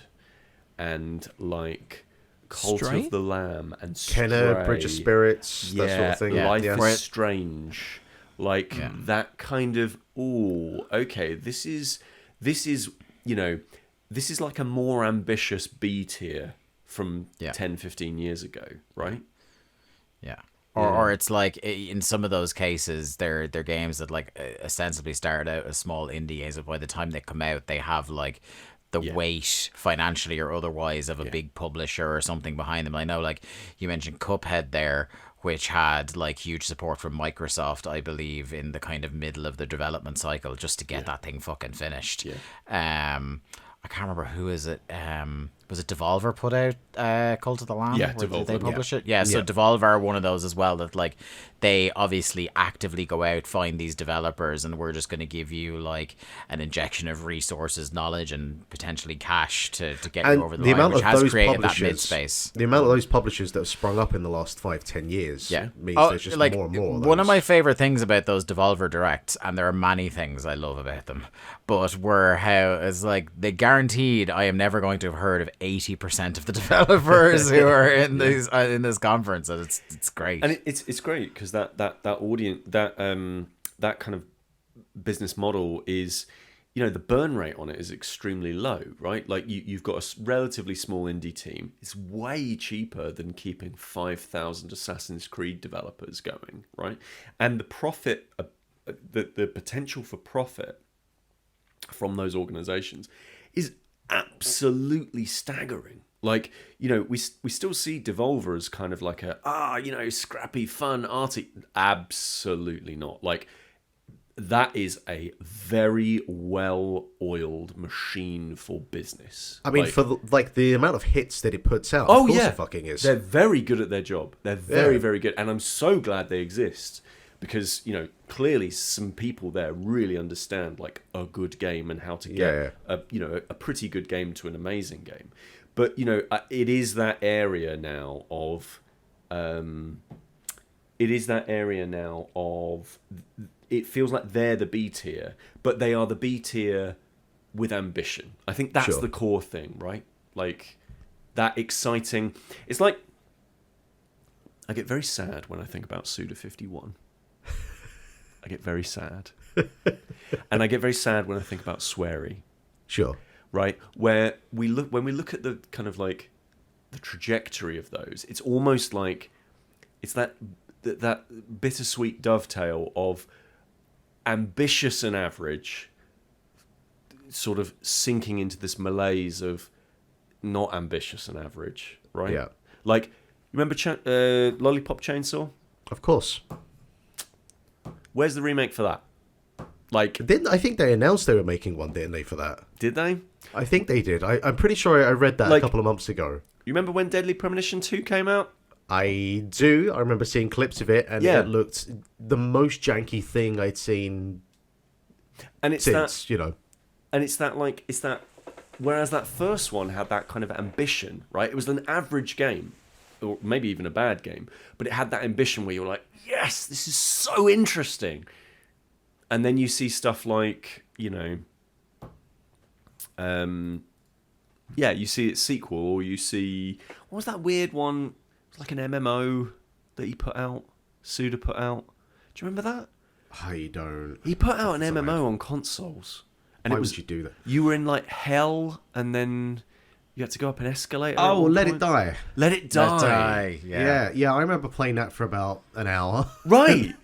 and like Cult of the Lamb and Stray, Kenner, Bridge of Spirits, that sort of thing. Life is Strange, like that kind of. This is you know, this is like a more ambitious B tier from 10, 15 years ago, right? Or it's like, in some of those cases, they're games that, like, ostensibly started out as small indies, but by the time they come out, they have, like, the weight financially or otherwise of a big publisher or something behind them. I know, like, you mentioned Cuphead there, which had, like, huge support from Microsoft, I believe, in the kind of middle of the development cycle, just to get that thing fucking finished. I can't remember who is it. Was it Devolver put out Cult of the Lamb? Yeah, Devolver. Did they publish it? Yeah, so Devolver are one of those as well that, like, they obviously actively go out, find these developers, and we're just going to give you, like, an injection of resources, knowledge, and potentially cash to get you over the line, which has created that mid-space. The amount of those publishers that have sprung up in the last 5-10 years means there's just more and more of those. One of my favourite things about those Devolver Directs, and there are many things I love about them, but it's like they guaranteed I am never going to have heard of 80% of the developers who are in these in this conference, and it's great. And it's great because that audience, that kind of business model is, the burn rate on it is extremely low, right? Like you've got a relatively small indie team. It's way cheaper than keeping 5,000 Assassin's Creed developers going, right? And the profit, the potential for profit from those organizations is absolutely staggering. Like, we still see Devolver as kind of like scrappy, fun, arty. Absolutely not. Like, that is a very well-oiled machine for business. I mean, for the amount of hits that it puts out, oh of course yeah, it fucking is. They're very good at their job. They're very, very good, and I'm so glad they exist because clearly some people there really understand like a good game and how to get a pretty good game to an amazing game. But it is that area now of it feels like they're the B tier, but they are the B tier with ambition. I think that's the core thing, right? Like that exciting. It's like I get very sad when I think about Suda 51. I get very sad. And I get very sad when I think about Swery. Sure. Right? When we look at the kind of like the trajectory of those, it's almost like it's that bittersweet dovetail of ambitious and average sort of sinking into this malaise of not ambitious and average, right? Yeah. Like, you remember Lollipop Chainsaw? Of course. Where's the remake for that? Like, I think they announced they were making one, didn't they, for that? Did they? I think they did. I'm pretty sure I read that a couple of months ago. You remember when Deadly Premonition 2 came out? I do. I remember seeing clips of it, and it looked the most janky thing I'd seen. And it's since, And it's that whereas that first one had that kind of ambition, right? It was an average game, or maybe even a bad game, but it had that ambition where you're like, yes, this is so interesting. And then you see stuff like, you see its sequel, or you see, what was that weird one? It was like an MMO that he put out, Suda put out. Do you remember that? I don't. He put out an MMO on consoles. And Why would you do that? You were in like hell, and then you had to go up an escalator. Oh, Let It Die. Let It Die. Yeah. I remember playing that for about an hour. Right.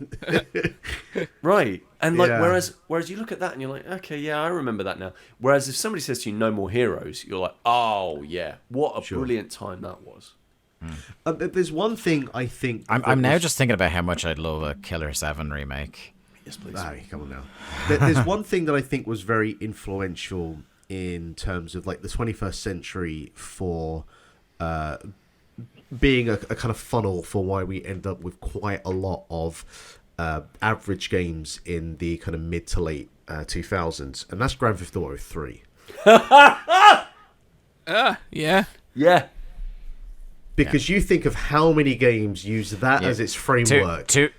Right. And like, Yeah. whereas you look at that and you're like, okay, yeah, I remember that now. Whereas if somebody says to you, No More Heroes, you're like, oh yeah, what a brilliant time that was. There's one thing I think. I'm now just thinking about how much I'd love a Killer 7 remake. Yes, please. Come on now. There's one thing that I think was very influential in terms of like the 21st century for being a kind of funnel for why we end up with quite a lot of average games in the kind of mid to late 2000s, and that's Grand Theft Auto 3. Yeah. Yeah. Because you think of how many games use that as its framework. Two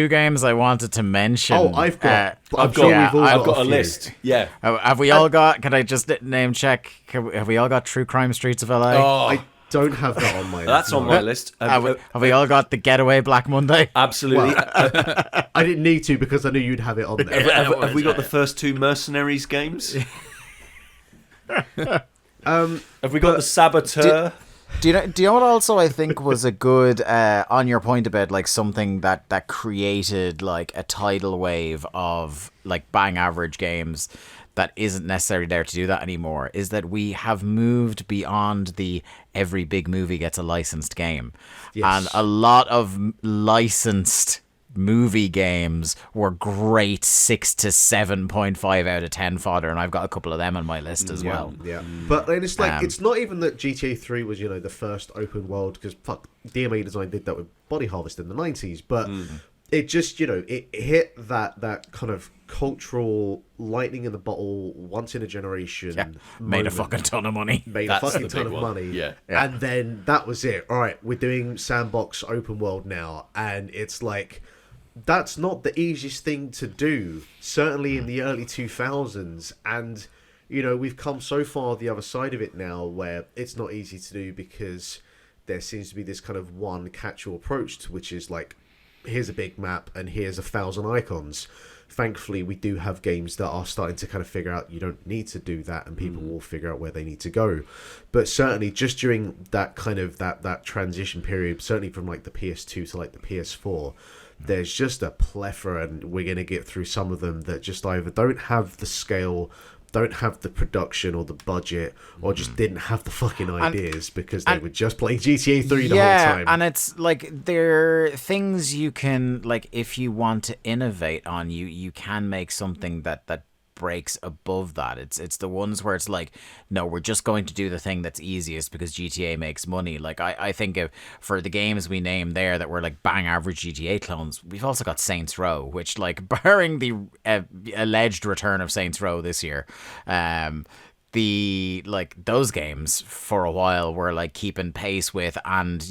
games I wanted to mention. Oh, I've got a list. Yeah. Have we all got? Can I just name check? Have we all got True Crime Streets of LA? Oh, I don't have that on my list. That's on my list. Have we all got The Getaway Black Monday? Absolutely. I didn't need to because I knew you'd have it on there. Have we got the first two Mercenaries games? Have we got the Saboteur? Do you know what also I think was a good on your point about like something that created like a tidal wave of like bang average games that isn't necessarily there to do that anymore, is that we have moved beyond the every big movie gets a licensed game. Yes. And a lot of licensed movie games were great 6 to 7.5 out of 10 fodder, and I've got a couple of them on my list as well. Yeah, but then it's like it's not even that GTA 3 was the first open world, because DMA Design did that with Body Harvest in the 90s, but it just it hit that kind of cultural lightning in the bottle, once in a generation. Made a fucking ton of money. Yeah. And then that was it. All right, we're doing sandbox open world now, and it's like, that's not the easiest thing to do, certainly in the early 2000s. And, we've come so far the other side of it now where it's not easy to do because there seems to be this kind of one catch-all approach, which is like, here's a big map and here's 1,000 icons. Thankfully, we do have games that are starting to kind of figure out you don't need to do that, and people will figure out where they need to go. But certainly, just during that kind of that transition period, certainly from like the PS2 to like the PS4, there's just a plethora, and we're going to get through some of them that just either don't have the scale, don't have the production or the budget, or just didn't have the fucking ideas because they were just playing GTA 3 the whole time. Yeah, and it's like there are things you can, like, if you want to innovate on, you can make something that breaks above that. It's the ones where it's like, no, we're just going to do the thing that's easiest because GTA makes money. Like, I think for the games we named there that were like bang average GTA clones, we've also got Saints Row, which, like, barring the alleged return of Saints Row this year, those games for a while were like keeping pace with, and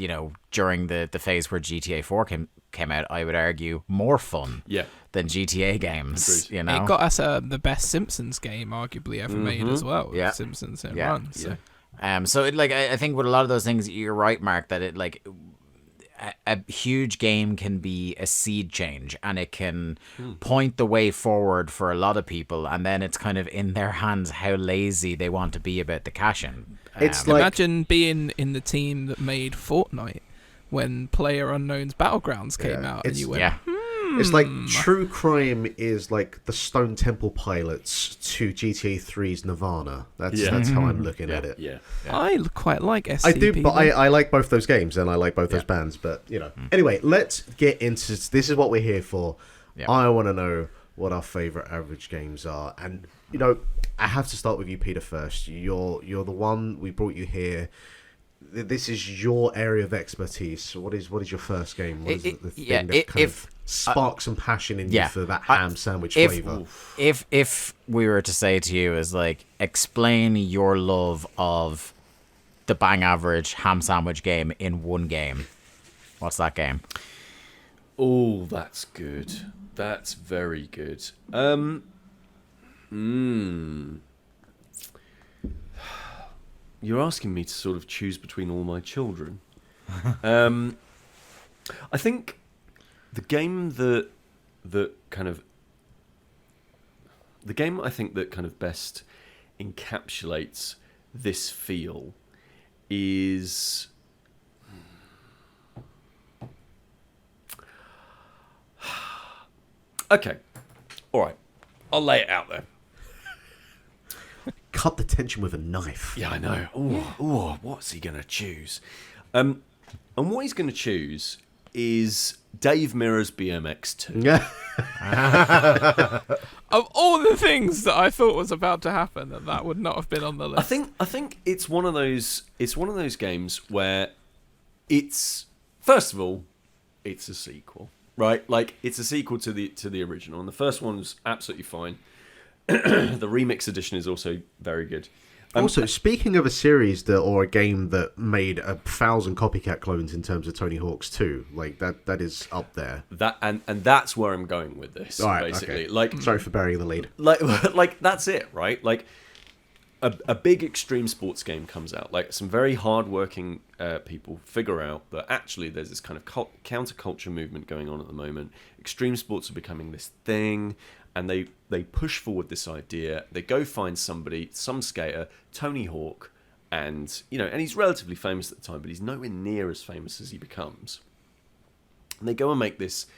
during the phase where GTA 4 came out, I would argue more fun than GTA games. It got us the best Simpsons game arguably ever made as well. Yeah. Simpsons Hit Run. So. So it, like, I think with a lot of those things, you're right, Mark, that it, like, a huge game can be a seed change, and it can point the way forward for a lot of people, and then it's kind of in their hands how lazy they want to be about the cash-in. It's like, imagine being in the team that made Fortnite when PlayerUnknown's Battlegrounds came out, and you went, it's like True Crime is like the Stone Temple Pilots to GTA 3's Nirvana. That's how I'm looking at it. Yeah. I quite like SCP. I do, but I like both those games and I like both those bands. But anyway, let's get into this. Is what we're here for. I want to know what our favorite average games are, and I have to start with you, Peter. First, you're the one, we brought you here. This is your area of expertise. So what is your first game? What is the thing that kind of sparks some passion in you for that ham sandwich flavour? If we were to say to you, is like, explain your love of the bang average ham sandwich game in one game, what's that game? Oh, that's good. That's very good. You're asking me to sort of choose between all my children. I think the game that kind of best encapsulates this feel is okay. All right. I'll lay it out there. Cut the tension with a knife. Yeah, I know. Oh, what's he going to choose? And what he's going to choose is Dave Mirra's BMX 2. Yeah. Of all the things that I thought was about to happen, that would not have been on the list. I think it's one of those games where it's, first of all, it's a sequel, right? Like, it's a sequel to the original, and the first one's absolutely fine. The remix edition is also very good. Also, speaking of a series or a game that made 1,000 copycat clones in terms of Tony Hawk's 2, like that is up there. That and that's where I'm going with this. All right, basically, okay. like, sorry for burying the lead. Like that's it, right? Like a big extreme sports game comes out. Like, some very hardworking people figure out that actually there's this kind of counterculture movement going on at the moment. Extreme sports are becoming this thing. And they push forward this idea. They go find somebody, some skater, Tony Hawk, and and he's relatively famous at the time, but he's nowhere near as famous as he becomes. And they go and make this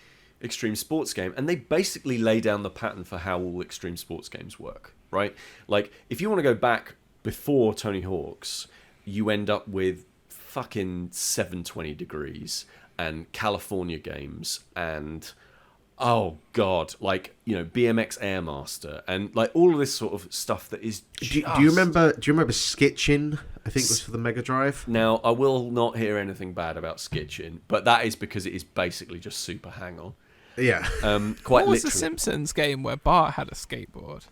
extreme sports game, and they basically lay down the pattern for how all extreme sports games work, right? Like, if you want to go back before Tony Hawk's, you end up with fucking 720 Degrees and California Games and, oh god, like, BMX Airmaster and like all of this sort of stuff that is do you remember Skitchin? I think it was for the Mega Drive. Now, I will not hear anything bad about Skitchin, but that is because it is basically just super hang on. Yeah. Quite what was literally. the Simpsons game where Bart had a skateboard?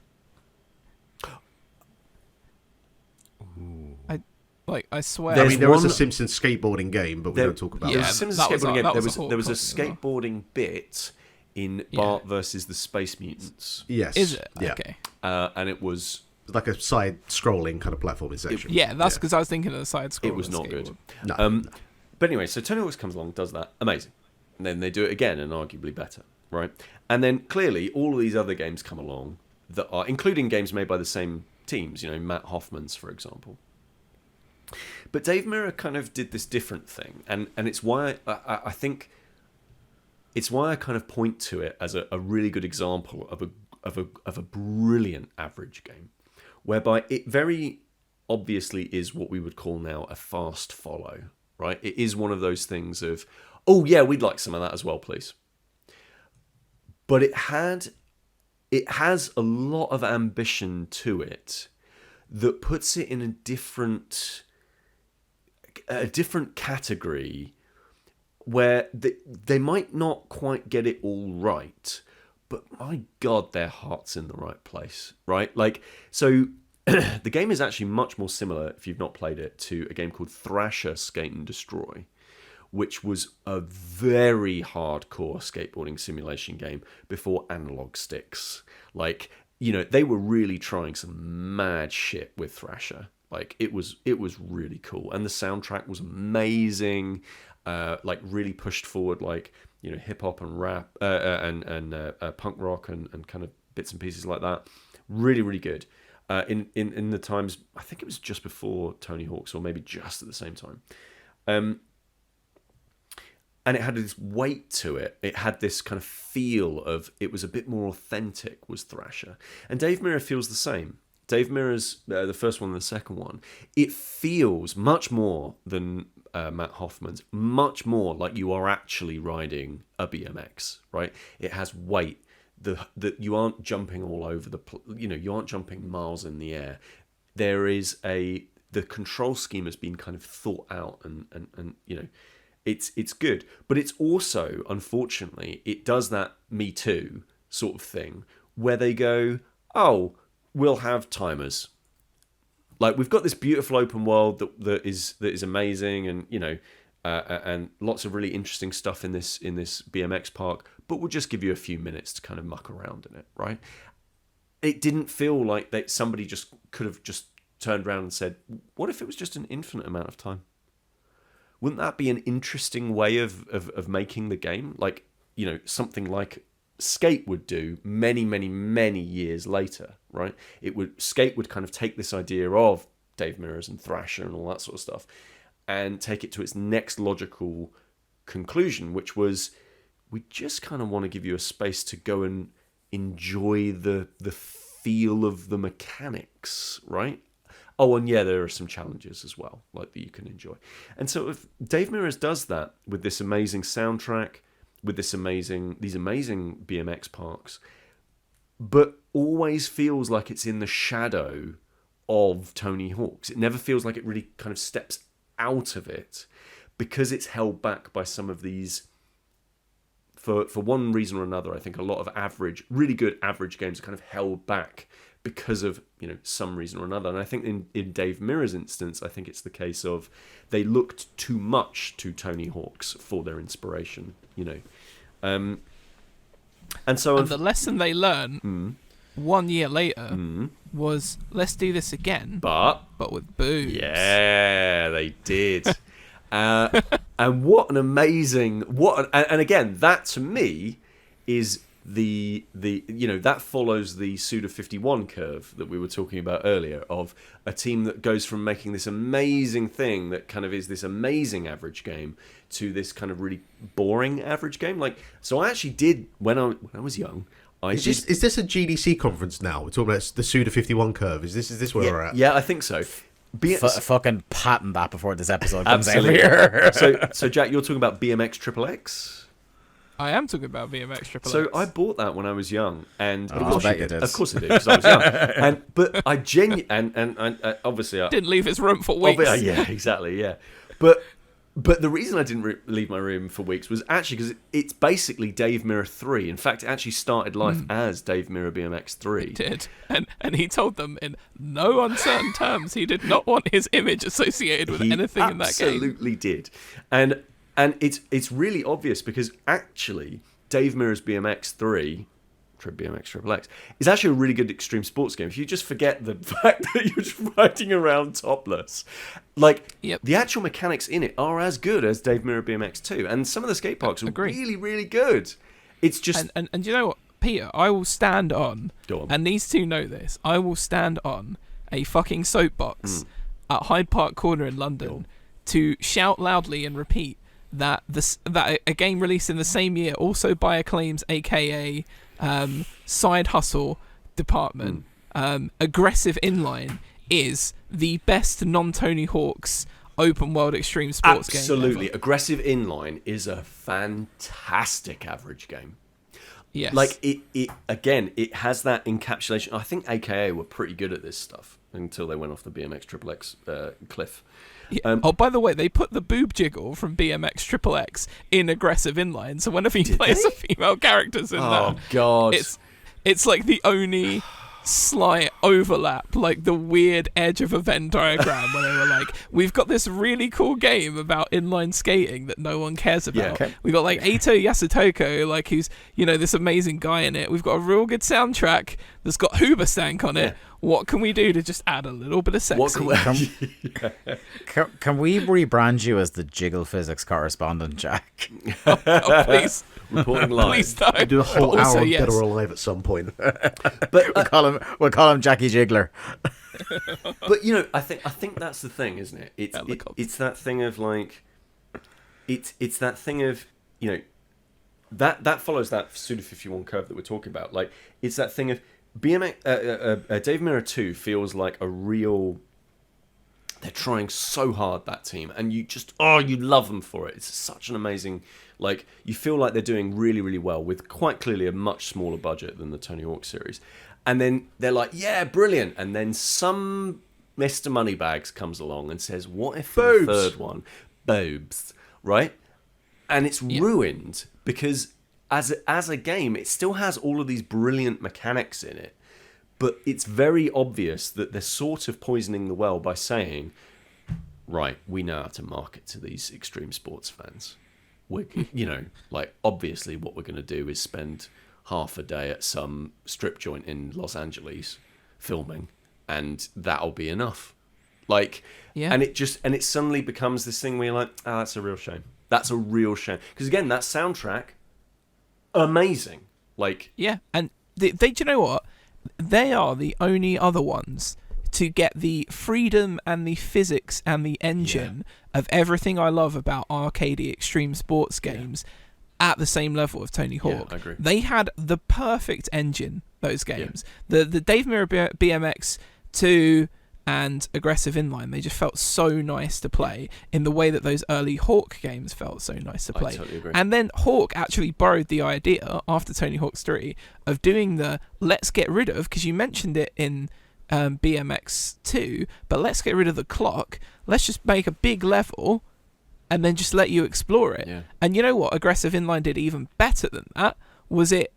I swear. There was a Simpsons skateboarding game, but we don't talk about There that. was a Simpsons that was skateboarding game. that There was a was a whole skateboarding bit in Bart versus the Space Mutants. Yes. Is it? Yeah. Okay. And it was Like a side-scrolling kind of platforming section. Yeah, that's because I was thinking of the side scroll. it was not good. No. But anyway, so Tony Hawk's comes along, does that, amazing. And then they do it again and arguably better, right? And then clearly all of these other games come along that are, including games made by the same teams, Matt Hoffman's, for example. But Dave Mirra kind of did this different thing, and it's why I think it's why I kind of point to it as a really good example of a brilliant average game, whereby it very obviously is what we would call now a fast follow, right? It is one of those things of, oh yeah, we'd like some of that as well, please. But it has a lot of ambition to it that puts it in a different category where they might not quite get it all right, but my God, their heart's in the right place, right? Like, so the game is actually much more similar, if you've not played it, to a game called Thrasher Skate and Destroy, which was a very hardcore skateboarding simulation game before analog sticks. Like, they were really trying some mad shit with Thrasher. Like, it was really cool, and the soundtrack was amazing. Like, really pushed forward, like, hip hop and rap and punk rock and kind of bits and pieces like that. Really, really good. In the times, I think it was just before Tony Hawk's, or maybe just at the same time. And it had this weight to it. It had this kind of feel of, it was a bit more authentic, was Thrasher. And Dave Mirra feels the same. Dave Mirra's, the first one and the second one, it feels much more than Matt Hoffman's, much more like you are actually riding a BMX, right? It has weight. You aren't jumping all over you aren't jumping miles in the air. There is the control scheme has been kind of thought out and it's good. But it's also, unfortunately, it does that Me Too sort of thing where they go, oh, we'll have timers. Like, we've got this beautiful open world that is amazing, and and lots of really interesting stuff in this BMX park, but we'll just give you a few minutes to kind of muck around in it, right? It didn't feel like that somebody just could have just turned around and said, what if it was just an infinite amount of time? Wouldn't that be an interesting way of making the game? Like, something like Skate would do many, many, many years later, right? Skate would kind of take this idea of Dave Mirra's and Thrasher and all that sort of stuff and take it to its next logical conclusion, which was, we just kind of want to give you a space to go and enjoy the feel of the mechanics, right? Oh, and yeah, there are some challenges as well, like, that you can enjoy. And so if Dave Mirra does that with this amazing soundtrack, with these amazing BMX parks, but always feels like it's in the shadow of Tony Hawk's. It never feels like it really kind of steps out of it, because it's held back by some of these, for one reason or another. I think a lot of really good average games are kind of held back because of some reason or another. And I think in Dave Mirra's instance, I think it's the case of they looked too much to Tony Hawk's for their inspiration, and so the lesson they learned 1 year later was, let's do this again, but with boobs. Yeah, they did. And what an amazing and again, that to me is the that follows the Suda 51 curve that we were talking about earlier, of a team that goes from making this amazing thing that kind of is this amazing average game to this kind of really boring average game. Like, so I actually did, when I was young, is this a GDC conference now? We're talking about the Suda 51 curve. Is this where we're at? Yeah, I think so. Fucking patent that before this episode comes out Absolutely. here. So Jack, you're talking about BMX XXX? I am talking about BMX XXX. So I bought that when I was young, and of course I did. Of course I did, because I was young. But I and obviously I didn't leave his room for weeks. Yeah, exactly. Yeah, but the reason I didn't leave my room for weeks was actually because it's basically Dave Mirra 3. In fact, it actually started life as Dave Mirra BMX 3. He did, and he told them in no uncertain terms he did not want his image associated with anything in that game. He absolutely did, and it's really obvious, because actually Dave Mirra's BMX 3, BMX Triple X, is actually a really good extreme sports game. If you just forget the fact that you're just riding around topless, like the actual mechanics in it are as good as Dave Mirra BMX 2, and some of the skate parks are really, really good. It's just and you know what, Peter, I will stand on, Go on. and these two know this, I will stand on a fucking soapbox at Hyde Park Corner in London to shout loudly and repeat that a game released in the same year, also by Acclaim's aka Side Hustle department, Aggressive Inline, is the best non-Tony Hawk's open world extreme sports game. Absolutely. Aggressive Inline is a fantastic average game. Yes. Like it has that encapsulation. I think AKA were pretty good at this stuff until they went off the BMX Triple X cliff. Yeah. By the way, they put the boob jiggle from BMX Triple X in Aggressive Inline, so whenever you play as a female characters in that, God, it's like the only slight overlap, like the weird edge of a Venn diagram where they were like, we've got this really cool game about inline skating that no one cares about. Yeah, okay. We got like Eito Yasutoko, like who's, you know, this amazing guy in it. We've got a real good soundtrack that's got Hoobastank on it. Yeah. What can we do to just add a little bit of sexy? Can we rebrand you as the jiggle physics correspondent, Jack? Oh, please. Reporting live. Please don't. We'll do a whole Also, hour of yes. Dead or Alive at some point. But We'll call him Jackie Jiggler. But you know, I think that's the thing, isn't it? It's that thing of like, it's that thing of, you know, that follows that Suda 51 curve that we're talking about. Like, it's that thing of BMX. Dave Mirra 2 feels like a real. They're trying so hard, that team, and you just you love them for it. It's such an amazing, like, you feel like they're doing really, really well with quite clearly a much smaller budget than the Tony Hawk series. And then they're like, yeah, brilliant. And then some Mr. Moneybags comes along and says, what if the third one, Boobs, right? And it's ruined because as a game, it still has all of these brilliant mechanics in it. But it's very obvious that they're sort of poisoning the well by saying, right, we know how to market to these extreme sports fans. We're, you know, like, obviously what we're going to do is spend half a day at some strip joint in Los Angeles filming, and that'll be enough. Like, and it suddenly becomes this thing where you're like, that's a real shame. That's a real shame. Because again, that soundtrack, amazing. Like, yeah, and do you know what? They are the only other ones to get the freedom and the physics and the engine of everything I love about arcadey extreme sports games at the same level of Tony Hawk. Yeah, I agree. They had the perfect engine, those games. The Dave Mirra BMX 2 and Aggressive Inline, they just felt so nice to play in the way that those early Hawk games felt so nice to play. I totally agree. And then Hawk actually borrowed the idea after Tony Hawk's 3 of doing the let's get rid of, because you mentioned it in BMX 2, but let's get rid of the clock. Let's just make a big level and then just let you explore it. Yeah. And you know what Aggressive Inline did even better than that was it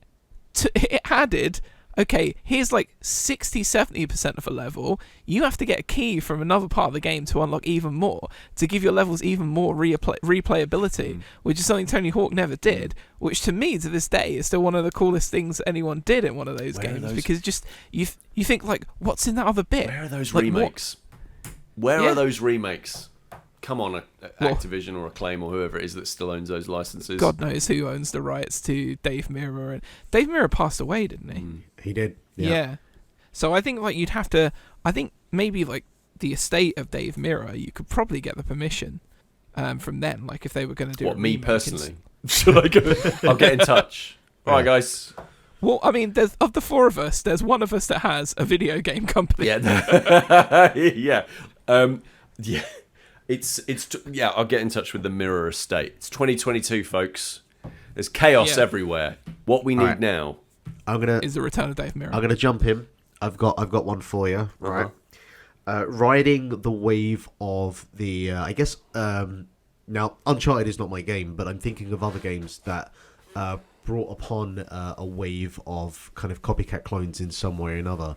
added, okay, here's like 60-70% of a level. You have to get a key from another part of the game to unlock even more, to give your levels even more replayability, which is something Tony Hawk never did, which to me, to this day, is still one of the coolest things anyone did in one of those games. Because just, you think, like, what's in that other bit? Where are those like, remakes? Where are those remakes? Come on, Activision or Acclaim or whoever it is that still owns those licenses. God knows who owns the rights to Dave Mirra. And Dave Mirra passed away, didn't he? He did. Yeah. So I think like you'd have to. I think maybe like the estate of Dave Mirra, you could probably get the permission from them. Like if they were going to do. What, me personally? Should I go? I'll get in touch. All right, guys. Well, I mean, there's of the four of us, there's one of us that has a video game company. Yeah. Yeah. Yeah. I'll get in touch with the Mirror estate. It's 2022, folks. There's chaos everywhere. What we need now is the return of Dave Mirra. I'm gonna jump in. I've got one for you. Right. Riding the wave of the I guess now Uncharted is not my game, but I'm thinking of other games that brought upon a wave of kind of copycat clones in some way or another,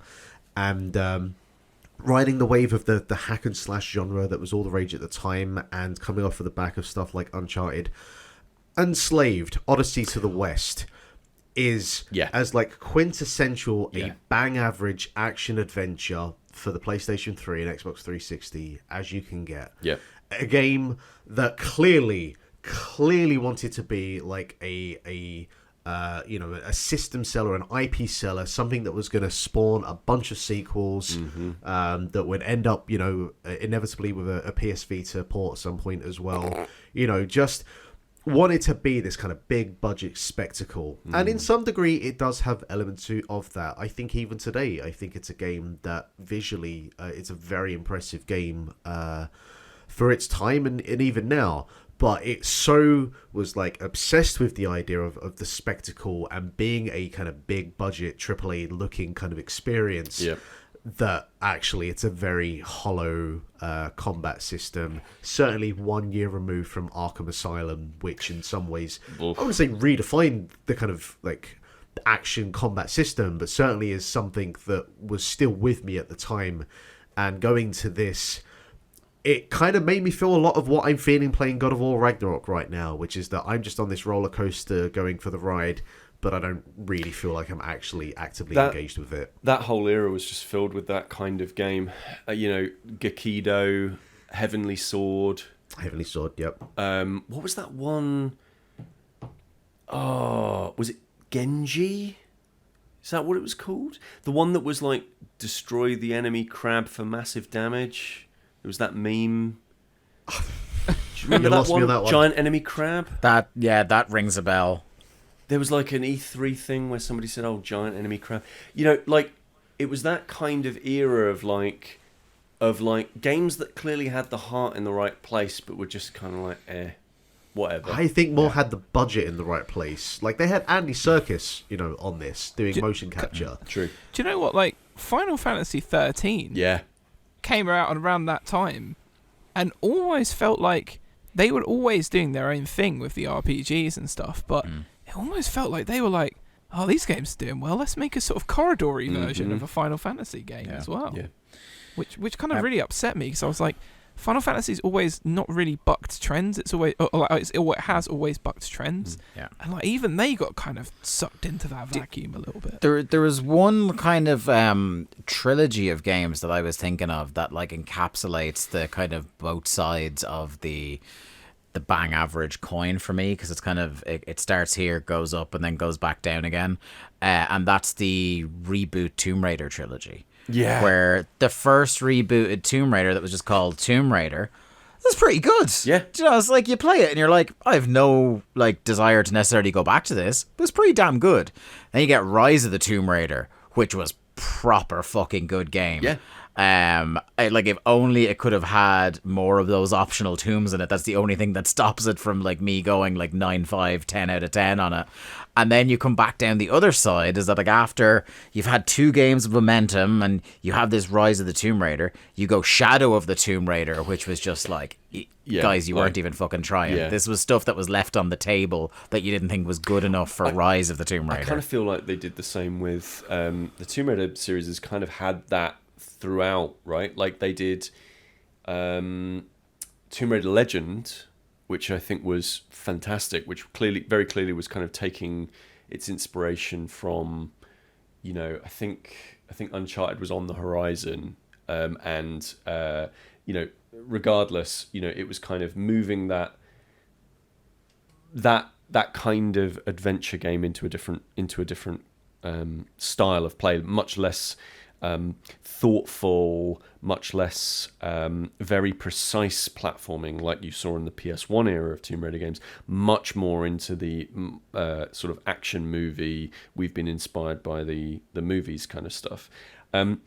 and riding the wave of the hack and slash genre that was all the rage at the time, and coming off of the back of stuff like Uncharted, Unslaved, Odyssey to the West is as like quintessential a bang average action adventure for the PlayStation 3 and Xbox 360 as you can get. Yeah. A game that clearly wanted to be like a system seller, an IP seller, something that was going to spawn a bunch of sequels that would end up, inevitably with a PS Vita port at some point as well. Just wanted to be this kind of big budget spectacle. And in some degree, it does have elements of that. I think even today, I think it's a game that visually, it's a very impressive game for its time and even now. But it so was like obsessed with the idea of the spectacle and being a kind of big budget AAA looking kind of experience that actually it's a very hollow combat system. Certainly 1 year removed from Arkham Asylum, which in some ways I wouldn't say redefined the kind of like action combat system, but certainly is something that was still with me at the time. And going to this, it kind of made me feel a lot of what I'm feeling playing God of War Ragnarok right now, which is that I'm just on this roller coaster going for the ride, but I don't really feel like I'm actually actively engaged with it. That whole era was just filled with that kind of game. Gekido, Heavenly Sword. Heavenly Sword, yep. What was that one? Oh, was it Genji? Is that what it was called? The one that was like destroy the enemy crab for massive damage. There was that meme. Do you remember that one? Giant enemy crab? That rings a bell. There was like an E3 thing where somebody said, "Oh, giant enemy crab." Like it was that kind of era of like games that clearly had the heart in the right place, but were just kind of like, whatever. I think more had the budget in the right place. Like they had Andy Serkis, on this doing motion capture. True. Do you know what? Like Final Fantasy 13. Yeah. Came out around that time, and always felt like they were always doing their own thing with the RPGs and stuff. But it almost felt like they were like, "Oh, these games are doing well. Let's make a sort of corridor-y version of a Final Fantasy game as well." Yeah. Which kind of really upset me because I was like, Final Fantasy's always not really bucked trends. It has always bucked trends. And like even they got kind of sucked into that vacuum a little bit. There was one kind of trilogy of games that I was thinking of that like encapsulates the kind of both sides of the bang average coin for me, because it's kind of it starts here, goes up, and then goes back down again, and that's the reboot Tomb Raider trilogy. Yeah. Where the first rebooted Tomb Raider that was just called Tomb Raider was pretty good. Yeah. It's like you play it and you're like, I have no like desire to necessarily go back to this, but it's pretty damn good. Then you get Rise of the Tomb Raider, which was proper fucking good game. Yeah. If only it could have had more of those optional tombs in it. That's the only thing that stops it from like me going like 9/5, 10 out of 10 on it. And then you come back down the other side, is that like after you've had 2 games of momentum and you have this Rise of the Tomb Raider, you go Shadow of the Tomb Raider, which was just like, guys, you weren't even fucking trying. Yeah. This was stuff that was left on the table that you didn't think was good enough for Rise of the Tomb Raider. I kind of feel like they did the same with the Tomb Raider series has kind of had that throughout, right? Like they did Tomb Raider Legend, which I think was fantastic, which very clearly was kind of taking its inspiration from, I think Uncharted was on the horizon, and regardless, it was kind of moving that kind of adventure game into a different style of play, much less thoughtful, much less very precise platforming like you saw in the PS1 era of Tomb Raider games, much more into the sort of action movie, we've been inspired by the movies kind of stuff. And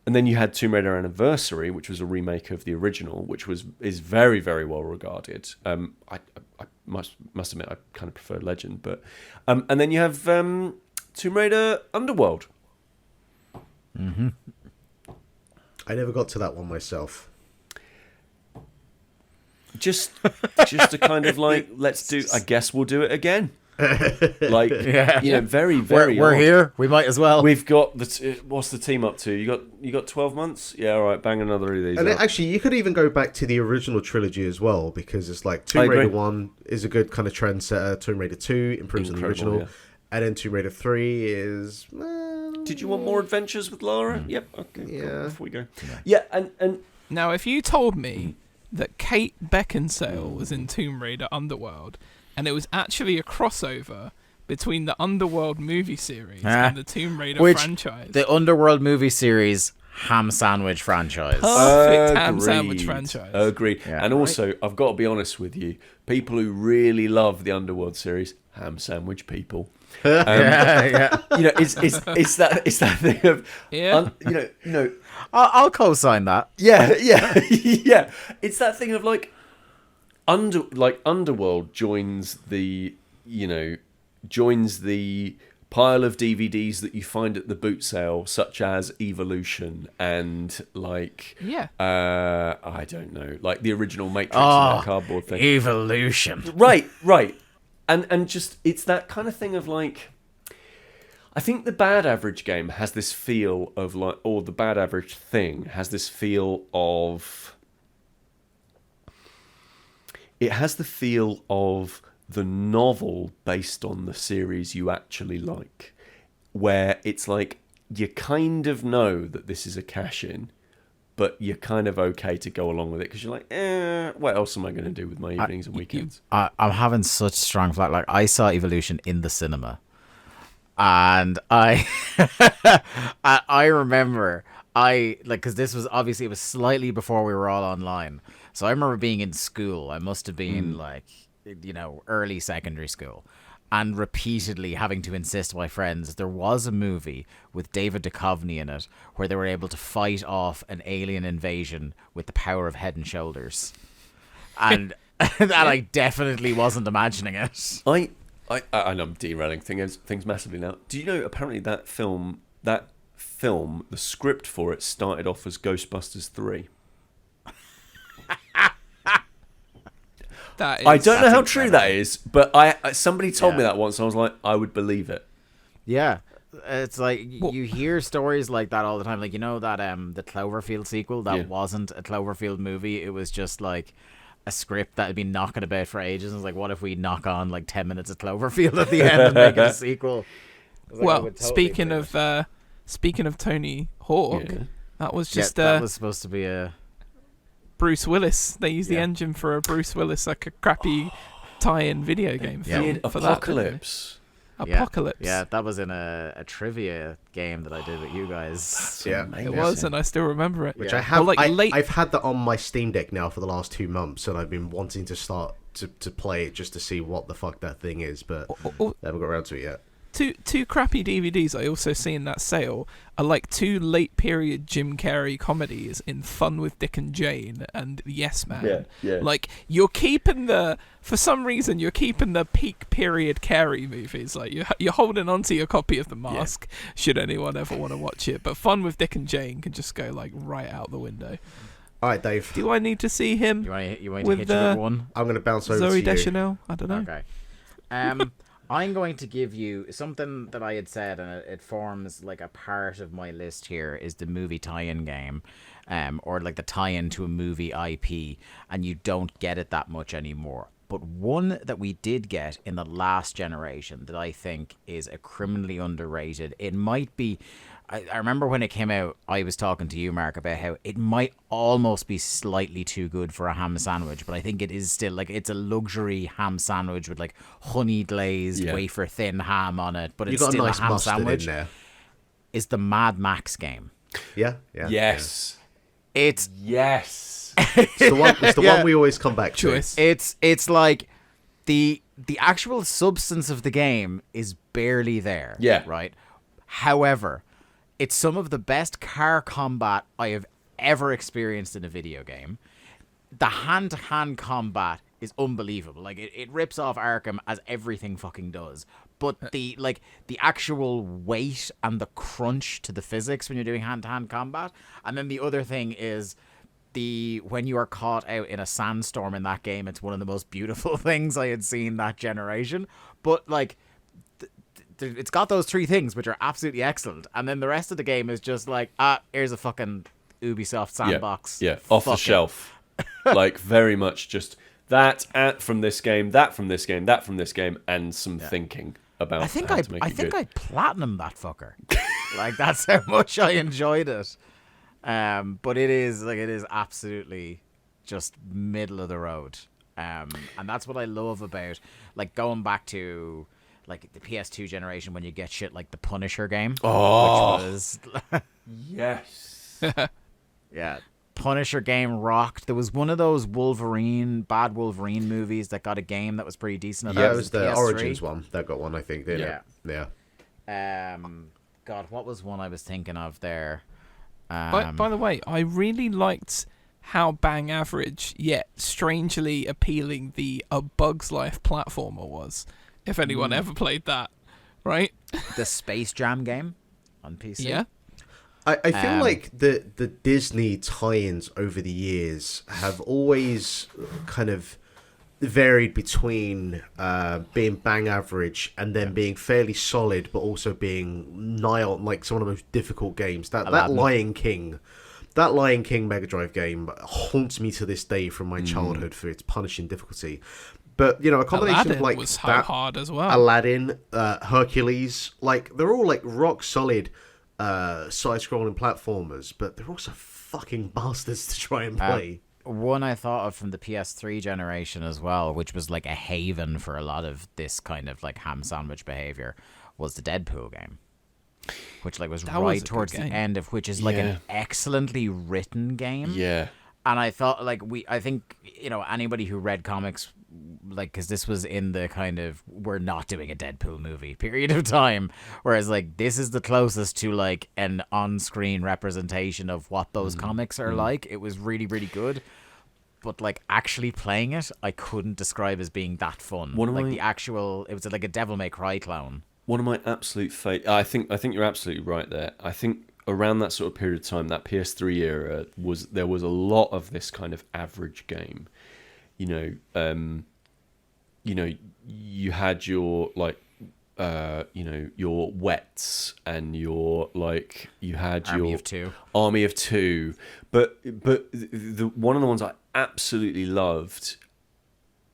then you had Tomb Raider Anniversary, which was a remake of the original, which is very, very well regarded. I must admit I kind of prefer Legend, but and then you have Tomb Raider Underworld. Mm-hmm. I never got to that one myself. Just to kind of like, I guess we'll do it again. Like, very, very. We're odd. here. We might as well. We've got what's the team up to? You got 12 months? Yeah, all right. Bang another of these. And up. actually, you could even go back to the original trilogy as well, because it's like Tomb Raider 1 is a good kind of trendsetter. Tomb Raider 2 improves on the original, yeah. and then Tomb Raider 3 is. Did you want more adventures with Lara? Yep. Okay. Yeah. Cool. Off we go. Yeah, and Now, if you told me that Kate Beckinsale was in Tomb Raider Underworld, and it was actually a crossover between the Underworld movie series and the Tomb Raider franchise. The Underworld movie series ham sandwich franchise. Perfect ham sandwich franchise. Agreed. Yeah. And also, I've got to be honest with you, people who really love the Underworld series, ham sandwich people. Yeah. You know, it's that thing of I'll co-sign that. yeah. It's that thing of like Underworld joins the pile of DVDs that you find at the boot sale, such as Evolution and I don't know, like the original Matrix and that cardboard thing. Evolution. Right. And just it's that kind of thing of like, I think the Bad Average game has this feel of like, or the Bad Average thing has this feel of, it has the feel of the novel based on the series you actually like, where it's like you kind of know that this is a cash-in, but you're kind of okay to go along with it because you're like, what else am I going to do with my evenings and weekends? I'm having such strong flag. Like, I saw Evolution in the cinema, and I remember because this was obviously, it was slightly before we were all online, so I remember being in school. I must have been early secondary school, and repeatedly having to insist to my friends there was a movie with David Duchovny in it where they were able to fight off an alien invasion with the power of Head and Shoulders, and I definitely wasn't imagining it. I know I'm derailing things massively now. Do you know apparently that film, the script for it started off as Ghostbusters 3? I don't know how true that is, but somebody told me that once, and I was like, I would believe it. Yeah, it's like you hear stories like that all the time. Like, that the Cloverfield sequel that wasn't a Cloverfield movie. It was just like a script that had been knocking about for ages. And it's like, what if we knock on like 10 minutes of Cloverfield at the end and make it a sequel? Well, speaking of Tony Hawk, that was just that was supposed to be a Bruce Willis. They used the engine for a Bruce Willis, like a crappy tie-in video game film for Apocalypse. Apocalypse. Yeah, that was in a trivia game that I did with you guys. It was, and I still remember it. Which I have. I've had that on my Steam Deck now for the last 2 months, and I've been wanting to start to play it just to see what the fuck that thing is, but never got around to it yet. Two crappy DVDs I also see in that sale are like 2 late period Jim Carrey comedies in Fun with Dick and Jane and Yes Man. Yeah. Like, for some reason you're keeping the peak period Carey movies. Like, you're holding on to your copy of The Mask should anyone ever want to watch it. But Fun with Dick and Jane can just go like right out the window. All right, Dave. Do I need to see him? You want to hit you with one? I'm going to bounce over to Zooey you. Deschanel? I don't know. Okay. I'm going to give you something that I had said, and it forms like a part of my list here, is the movie tie-in game, or like the tie-in to a movie IP, and you don't get it that much anymore. But one that we did get in the last generation that I think is a criminally underrated. It might be... I remember when it came out, I was talking to you, Mark, about how it might almost be slightly too good for a ham sandwich, but I think it is still, like, it's a luxury ham sandwich with, like, honey glazed wafer thin ham on it, but it's still a ham sandwich. In there. Is the Mad Max game. Yeah. Yes. Yeah. It's the one we always come back to. It's like the actual substance of the game is barely there. Yeah. Right? However, it's some of the best car combat I have ever experienced in a video game. The hand-to-hand combat is unbelievable. Like, it rips off Arkham, as everything fucking does. But the actual weight and the crunch to the physics when you're doing hand-to-hand combat. And then the other thing is when you are caught out in a sandstorm in that game, it's one of the most beautiful things I had seen that generation. But like, it's got those three things which are absolutely excellent, and then the rest of the game is just like, here's a fucking Ubisoft sandbox. Yeah, off the shelf. Like, very much just that from this game, that from this game, that from this game, and some thinking about. I think how to make it good. I platinumed that fucker. Like, that's how much I enjoyed it. But it is absolutely just middle of the road. And that's what I love about, like, going back to like the PS2 generation when you get shit like the Punisher game. Oh, which was yes. Yeah. Punisher game rocked. There was one of those bad Wolverine movies that got a game that was pretty decent. Yeah, it was the PS3. Origins one that got one, I think. Yeah. Yeah. God, what was one I was thinking of there? By the way, I really liked how bang average yet strangely appealing the A Bug's Life platformer was. If anyone ever played that, right? The Space Jam game on PC. Yeah. I feel like the Disney tie-ins over the years have always kind of varied between being bang average and then being fairly solid, but also being nigh on like some of the most difficult games. That Lion King Mega Drive game haunts me to this day from my childhood for its punishing difficulty. But you know, a combination Aladdin of like was that, hard as well. Aladdin, Hercules, like they're all like rock solid side-scrolling platformers, but they're also fucking bastards to try and play. One I thought of from the PS3 generation as well, which was like a haven for a lot of this kind of like ham sandwich behavior, was the Deadpool game, which like was right towards the end of which is like an excellently written game. Yeah. And I thought like I think, you know, anybody who read comics, like, because this was in the kind of we're not doing a Deadpool movie period of time, whereas like this is the closest to like an on-screen representation of what those comics are like. It was really, really good, but like actually playing it, I couldn't describe as being that fun. It was like a Devil May Cry clone. One of my absolute I think you're absolutely right there. I think around that sort of period of time, that PS3 era, there was a lot of this kind of average game. You had your like, your Wets and you had your Army of Two, but the one of the ones I absolutely loved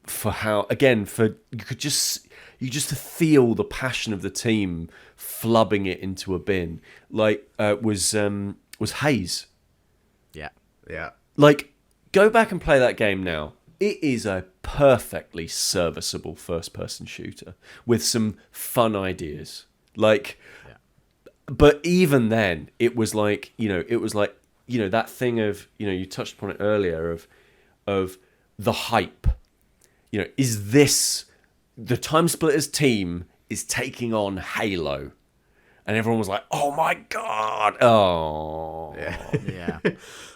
for how you just feel the passion of the team flubbing it into a bin, like was Haze. Yeah. Like, go back and play that game now. It is a perfectly serviceable first-person shooter with some fun ideas. Like, but even then, it was like, that thing of, you touched upon it earlier of the hype. Is this the Time Splitters team is taking on Halo? And everyone was like, "Oh my god!" Oh, Yeah.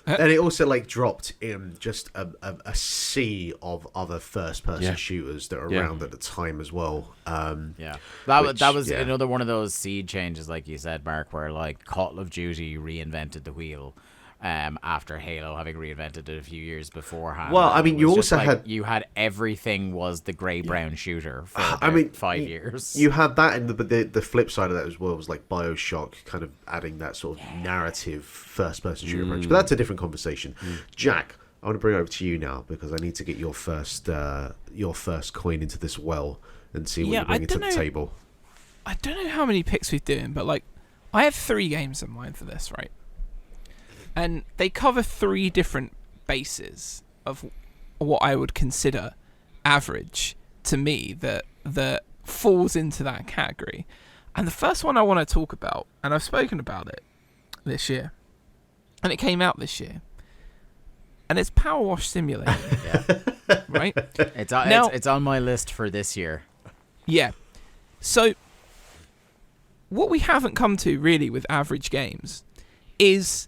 And it also like dropped in just a sea of other first-person shooters that were around at the time as well. That was another one of those seed changes, like you said, Mark, where like Call of Duty reinvented the wheel. After Halo having reinvented it a few years beforehand. Well, I mean, you also had everything was the grey-brown shooter for 5 years. You had that, and the flip side of that as well was like BioShock, kind of adding that sort of narrative first-person shooter approach. But that's a different conversation. Jack, I want to bring it over to you now because I need to get your first coin into this well and see what you bring to the table. I don't know how many picks we're doing, but like, I have 3 games in mind for this, right? And they cover 3 different bases of what I would consider average to me that falls into that category. And the first one I want to talk about, and I've spoken about it this year, and it came out this year, and it's Power Wash Simulator. Right? It's on my list for this year. Yeah. So what we haven't come to really with average games is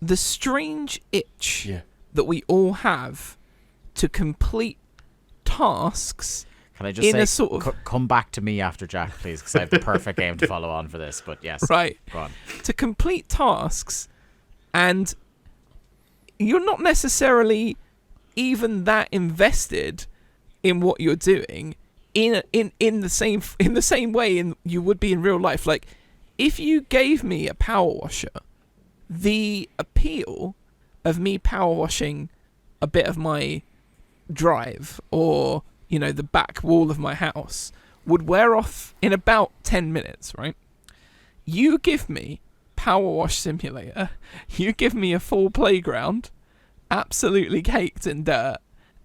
the strange itch that we all have to complete tasks. Can I just say, come back to me after Jack, please, because I have the perfect game to follow on for this. But yes, right, go on. To complete tasks, and you're not necessarily even that invested in what you're doing in the same way you would be in real life. Like, if you gave me a power washer, the appeal of me power washing a bit of my drive or, you know, the back wall of my house would wear off in about 10 minutes, right? You give me Power Wash Simulator, you give me a full playground, absolutely caked in dirt,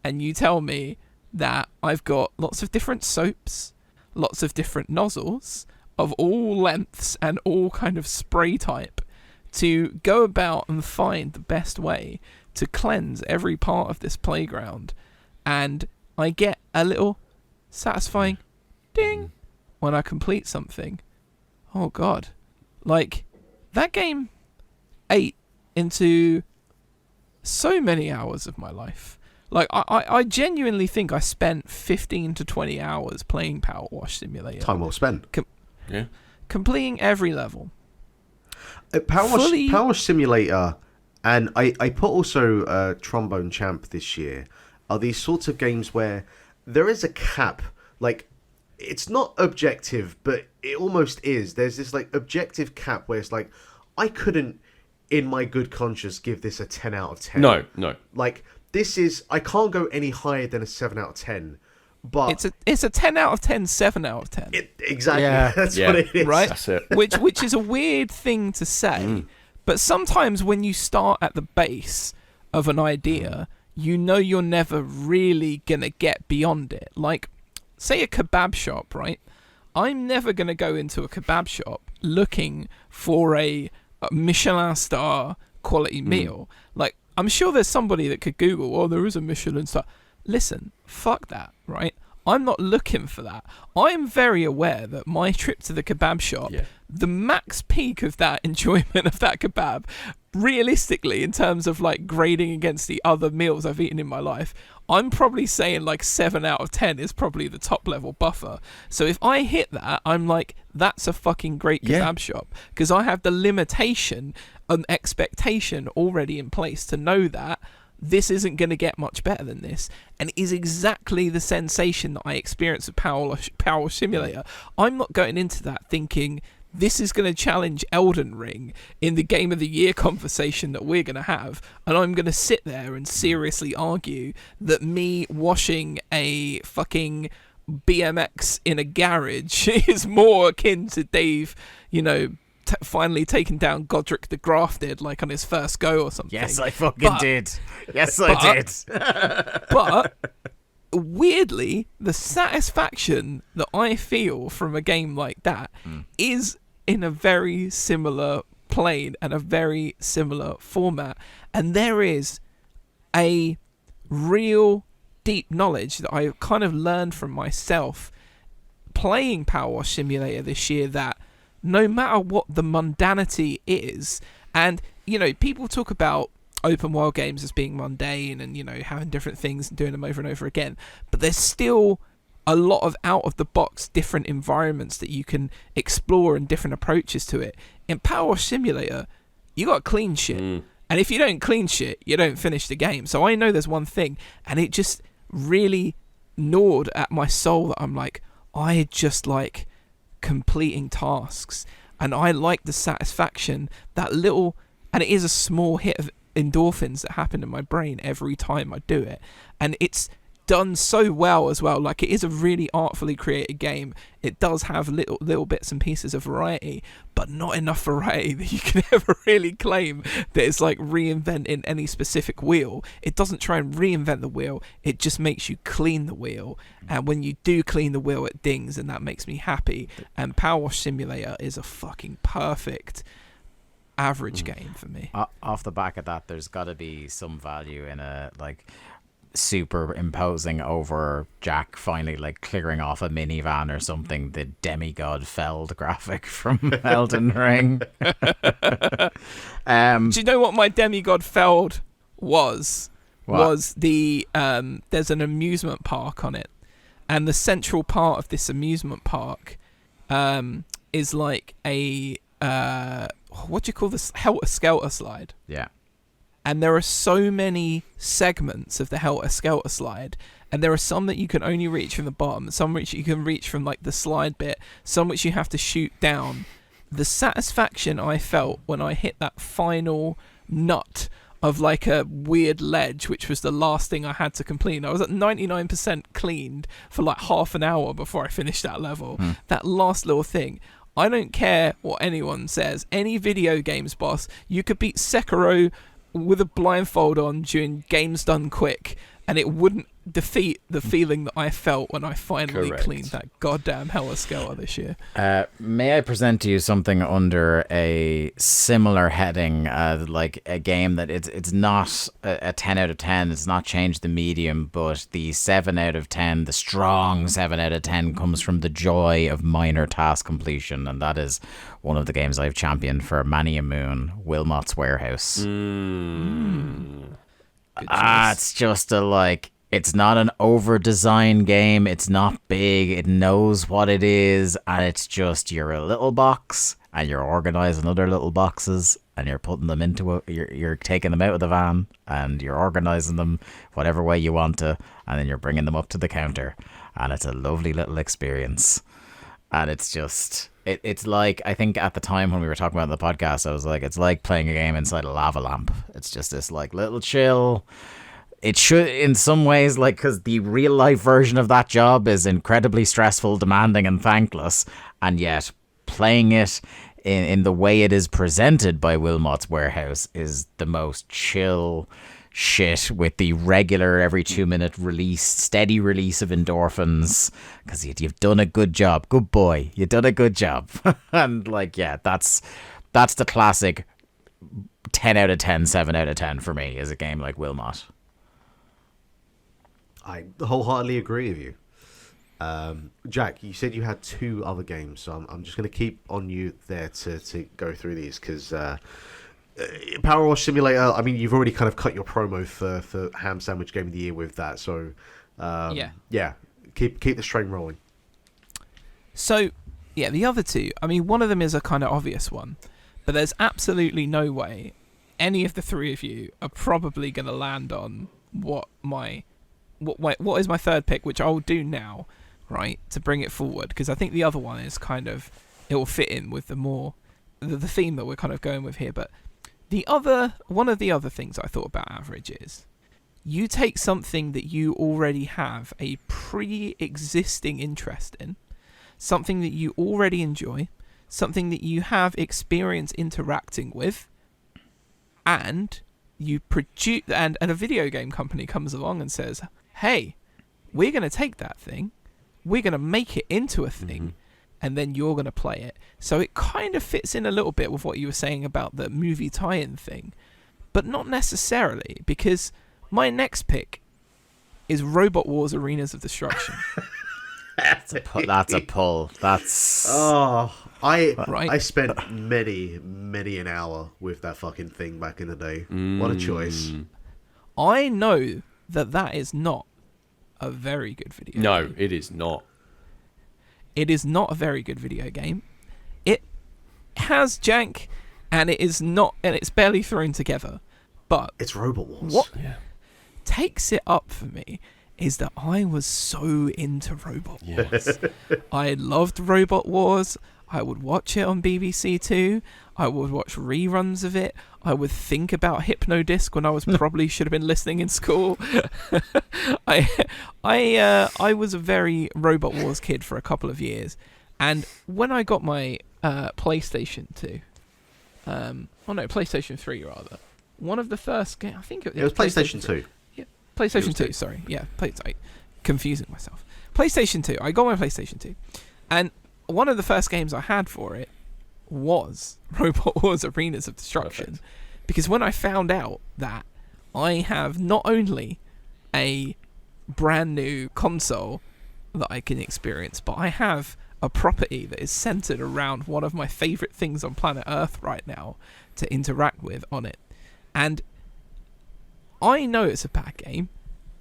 and you tell me that I've got lots of different soaps, lots of different nozzles of all lengths and all kind of spray type to go about and find the best way to cleanse every part of this playground, and I get a little satisfying ding when I complete something. Oh god, like, that game ate into so many hours of my life. Like, I genuinely think I spent 15 to 20 hours playing Power Wash Simulator. Time well spent. Completing every level. Power Wash Simulator, and I put also Trombone Champ this year, are these sorts of games where there is a cap. Like, it's not objective, but it almost is. There's this, like, objective cap where it's like, I couldn't, in my good conscience, give this a 10 out of 10. No. Like, this is, I can't go any higher than a 7 out of 10. But it's a 10 out of 10, 7 out of 10. Exactly. Yeah. That's what it is. Right? That's it. Which is a weird thing to say, but sometimes when you start at the base of an idea, you know you're never really going to get beyond it. Like, say a kebab shop, right? I'm never going to go into a kebab shop looking for a Michelin star quality meal. Like, I'm sure there's somebody that could Google, oh, there is a Michelin star. Listen, fuck that, right? I'm not looking for that. I'm very aware that my trip to the kebab shop, the max peak of that enjoyment of that kebab, realistically, in terms of like grading against the other meals I've eaten in my life, I'm probably saying like 7 out of 10 is probably the top level buffer. So if I hit that, I'm like, that's a fucking great kebab shop, because I have the limitation and expectation already in place to know that this isn't going to get much better than this, and it is exactly the sensation that I experienced with Power Simulator. I'm not going into that thinking this is going to challenge Elden Ring in the Game of the Year conversation that we're going to have, and I'm going to sit there and seriously argue that me washing a fucking BMX in a garage is more akin to Dave, you know, finally taking down Godric the Grafted, like on his first go or something. Yes, I fucking did. Yes, I did. But weirdly, the satisfaction that I feel from a game like that is in a very similar plane and a very similar format. And there is a real deep knowledge that I kind of learned from myself playing Power Wash Simulator this year, that no matter what the mundanity is, and, you know, people talk about open world games as being mundane and, you know, having different things and doing them over and over again, but there's still a lot of out of the box different environments that you can explore and different approaches to it. In Power Wash Simulator, you got to clean shit, and if you don't clean shit, you don't finish the game. So I know there's one thing, and it just really gnawed at my soul that I'm like, I just like completing tasks, and I like the satisfaction, that little, and it is a small hit of endorphins that happen in my brain every time I do it, and it's done so well as well. Like, it is a really artfully created game. It does have little bits and pieces of variety, but not enough variety that you can ever really claim that it's like reinventing any specific wheel. It doesn't try and reinvent the wheel, it just makes you clean the wheel, and when you do clean the wheel, it dings, and that makes me happy. And Power Wash Simulator is a fucking perfect average game for me. Off the back of that, there's got to be some value in a, like, superimposing over Jack finally, like, clearing off a minivan or something, the demigod felled graphic from Elden Ring. Do you know what my demigod felled was? What? Was the there's an amusement park on it, and the central part of this amusement park is like a what do you call this, helter skelter slide. Yeah. And there are so many segments of the Helter Skelter slide, and there are some that you can only reach from the bottom, some which you can reach from like the slide bit, some which you have to shoot down. The satisfaction I felt when I hit that final nut of like a weird ledge, which was the last thing I had to complete. I was at 99% cleaned for like half an hour before I finished that level. That last little thing. I don't care what anyone says. Any video games boss, you could beat Sekiro with a blindfold on during games done quick, and it wouldn't defeat the feeling that I felt when I finally cleaned that goddamn Helter Skelter this year. May I present to you something under a similar heading, like a game that it's not a 10 out of 10, it's not changed the medium, but the 7 out of 10, the strong 7 out of 10 comes from the joy of minor task completion, and that is one of the games I've championed for many a moon, Wilmot's Warehouse. It's just it's not an over-designed game. It's not big. It knows what it is, and it's just you're a little box, and you're organising other little boxes, and you're putting them into you're taking them out of the van, and you're organising them whatever way you want to, and then you're bringing them up to the counter, and it's a lovely little experience. And it's just it's like, I think at the time when we were talking about it in the podcast, I was like, it's like playing a game inside a lava lamp. It's just this like little chill. It should, in some ways, like, because the real life version of that job is incredibly stressful, demanding, and thankless, and yet playing it in the way it is presented by Wilmot's Warehouse is the most chill shit, with the regular every 2-minute release, steady release of endorphins, because you've done a good job. Good boy, you've done a good job. And like, yeah, that's the classic 10 out of 10, 7 out of 10 for me, is a game like Wilmot. I wholeheartedly agree with you. Jack, you said you had 2 other games, so I'm just going to keep on you there to go through these, because Power Wash Simulator, I mean, you've already kind of cut your promo for Hamsammich Game of the Year with that, so yeah, keep the train rolling. So, yeah, the other 2, I mean, one of them is a kind of obvious one, but there's absolutely no way any of the 3 of you are probably going to land on what is my third pick, which I'll do now, right, to bring it forward, because I think the other one is kind of, it will fit in with the theme that we're kind of going with here. But one of the other things I thought about average is, you take something that you already have a pre-existing interest in, something that you already enjoy, something that you have experience interacting with, and you produce, and a video game company comes along and says, hey, we're going to take that thing, we're going to make it into a thing, and then you're going to play it. So it kind of fits in a little bit with what you were saying about the movie tie-in thing, but not necessarily, because my next pick is Robot Wars Arenas of Destruction. That's a pull. That's... I spent many an hour with that fucking thing back in the day. What a choice. I know that is not a very good video game. No, it is not. It is not a very good video game. It has jank, and it is not, and it's barely thrown together. But it's Robot Wars. What takes it up for me is that I was so into Robot Wars. I loved Robot Wars. I would watch it on BBC Two. I would watch reruns of it. I would think about Hypnodisc when I was probably should have been listening in school. I was a very Robot Wars kid for a couple of years, and when I got my PlayStation 2, PlayStation 3 rather, one of the first games, I think it was PlayStation 2. Yeah, PlayStation 2. Sorry, yeah, confusing myself. PlayStation 2. I got my PlayStation 2, and one of the first games I had for it was Robot Wars Arenas of Destruction. Perfect. Because when I found out that I have not only a brand new console that I can experience, but I have a property that is centered around one of my favorite things on planet Earth right now to interact with on it. And I know it's a bad game,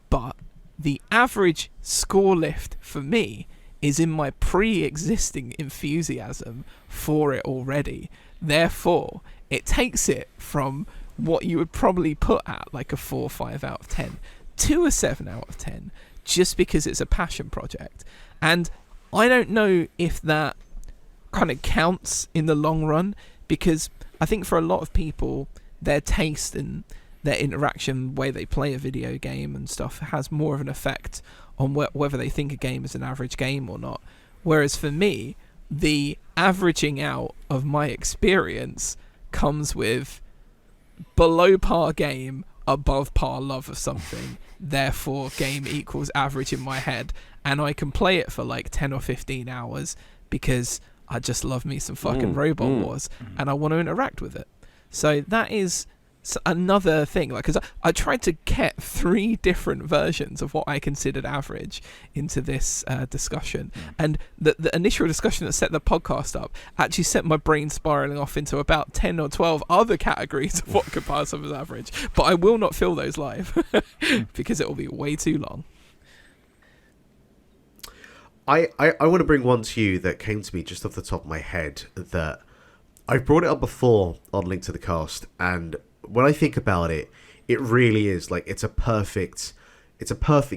but the average score lift for me is in my pre-existing enthusiasm for it already. Therefore, it takes it from what you would probably put at like a 4 or 5 out of 10 to a 7 out of 10, just because it's a passion project. And I don't know if that kind of counts in the long run, because I think for a lot of people, their taste and their interaction, the way they play a video game and stuff, has more of an effect on whether they think a game is an average game or not. Whereas for me, the averaging out of my experience comes with below par game, above par love of something. Therefore, game equals average in my head. And I can play it for like 10 or 15 hours because I just love me some fucking Robot Wars and I want to interact with it. So that is another thing, like, because I tried to get 3 different versions of what I considered average into this discussion, and the initial discussion that set the podcast up actually set my brain spiraling off into about 10 or 12 other categories of what could pass as average, but I will not fill those live because it will be way too long. I want to bring one to you that came to me just off the top of my head, that I've brought it up before on Link to the Cast, and when I think about it, it really is like it's a perfect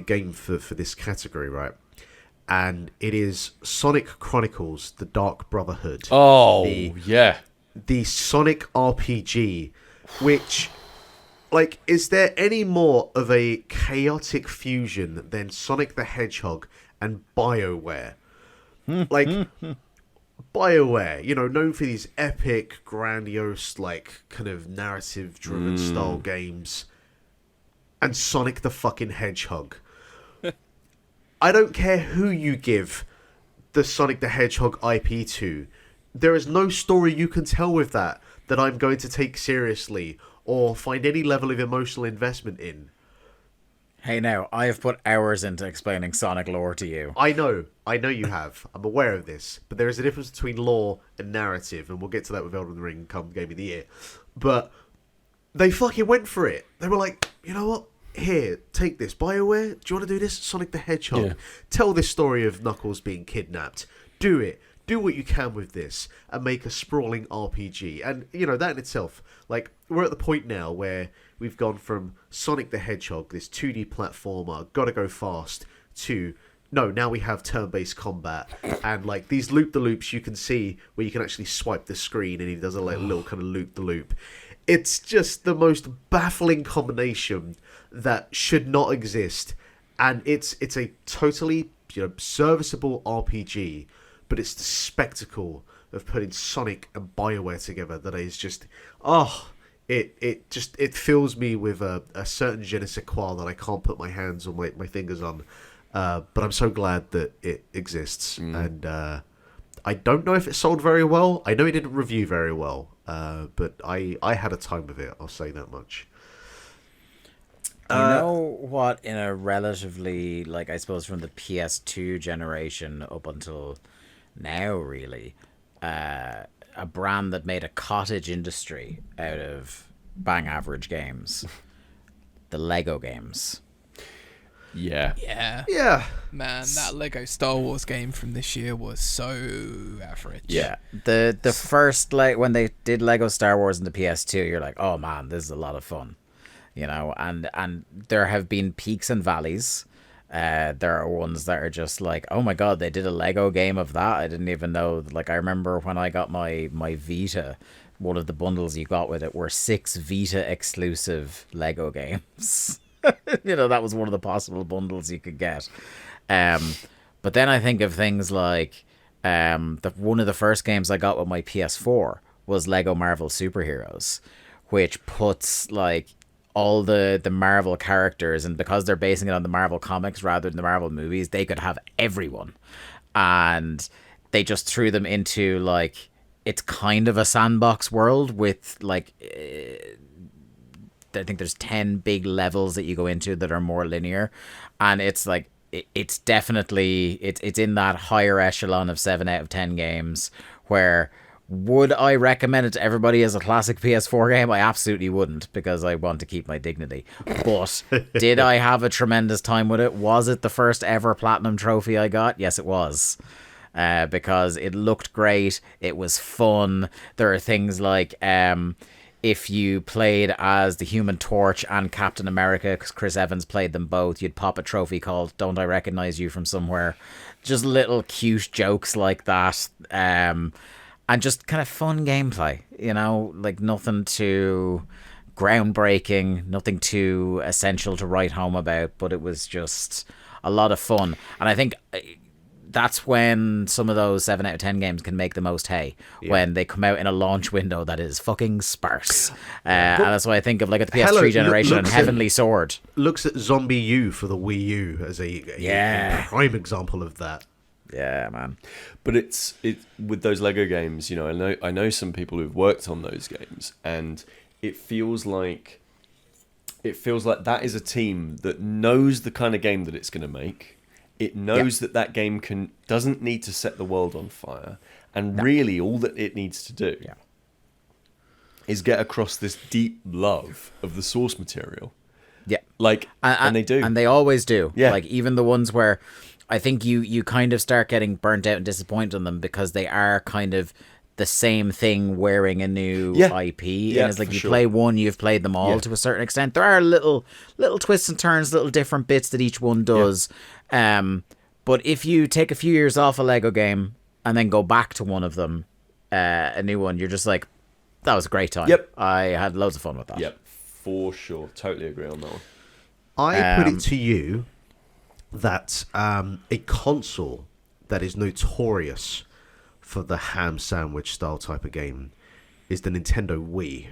game for this category, right? And it is Sonic Chronicles: The Dark Brotherhood. Oh, yeah. The Sonic RPG, which, like, is there any more of a chaotic fusion than Sonic the Hedgehog and BioWare? Like, BioWare, you know, known for these epic, grandiose, like, kind of narrative-driven style games. And Sonic the fucking Hedgehog. I don't care who you give the Sonic the Hedgehog IP to. There is no story you can tell with that I'm going to take seriously or find any level of emotional investment in. Hey, now, I have put hours into explaining Sonic lore to you. I know you have. I'm aware of this. But there is a difference between lore and narrative, and we'll get to that with Elden Ring come Game of the Year. But they fucking went for it. They were like, you know what? Here, take this. BioWare, do you want to do this? Sonic the Hedgehog. Yeah. Tell this story of Knuckles being kidnapped. Do it. Do what you can with this and make a sprawling RPG. And, you know, that in itself, like, we're at the point now where we've gone from Sonic the Hedgehog, this 2D platformer, gotta go fast, to, no, now we have turn-based combat. And, like, these loop-the-loops you can see where you can actually swipe the screen and he does a like, little kind of loop-the-loop. It's just the most baffling combination that should not exist. And it's a totally, you know, serviceable RPG, but it's the spectacle of putting Sonic and BioWare together that is just, it fills me with a certain je ne sais quoi that I can't put my hands or my fingers on. But I'm so glad that it exists. And I don't know if it sold very well. I know it didn't review very well. But I had a time with it, I'll say that much. You know what, in a relatively, like, I suppose from the PS2 generation up until now, really, a brand that made a cottage industry out of bang average games, the Lego games. Yeah. Man, that Lego Star Wars game from this year was so average. Yeah. The first, like, when they did Lego Star Wars in the PS2, you're like, oh man, this is a lot of fun. You know, and there have been peaks and valleys. There are ones that are just like, oh my god, they did a Lego game of that. I didn't even know. Like, I remember when I got my Vita, one of the bundles you got with it were 6 Vita exclusive Lego games. You know, that was one of the possible bundles you could get. But then I think of things like one of the first games I got with my PS4 was Lego Marvel Superheroes, which puts like all the Marvel characters, and because they're basing it on the Marvel comics rather than the Marvel movies, they could have everyone. And they just threw them into, like, it's kind of a sandbox world with, like, I think there's 10 big levels that you go into that are more linear. And it's like, it's definitely, it's in that higher echelon of 7 out of 10 games where... Would I recommend it to everybody as a classic PS4 game? I absolutely wouldn't, because I want to keep my dignity. But did I have a tremendous time with it? Was it the first ever platinum trophy I got? Yes, it was. Because it looked great. It was fun. There are things like if you played as the Human Torch and Captain America, because Chris Evans played them both, you'd pop a trophy called "Don't I Recognize You from Somewhere." Just little cute jokes like that, and just kind of fun gameplay. You know, like nothing too groundbreaking, nothing too essential to write home about, but it was just a lot of fun. And I think that's when some of those 7 out of 10 games can make the most hay, when they come out in a launch window that is fucking sparse. And that's why I think of like at the PS3 generation and Heavenly Sword. Looks at Zombie U for the Wii U as a prime example of that. Yeah, man. But it with those Lego games, you know, I know some people who've worked on those games, and it feels like that is a team that knows the kind of game that it's going to make. It knows that game doesn't need to set the world on fire, and really all that it needs to do is get across this deep love of the source material. Yeah, like and they do, and they always do. Yeah, like even the ones where I think you kind of start getting burnt out and disappointed on them because they are kind of the same thing wearing a new IP. Yeah, and it's like you play one, you've played them all to a certain extent. There are little twists and turns, little different bits that each one does. But if you take a few years off a Lego game and then go back to one of them, a new one, you're just like, that was a great time. Yep. I had loads of fun with that. Yep, for sure. Totally agree on that one. I put it to you that a console that is notorious for the ham sandwich style type of game is the Nintendo Wii.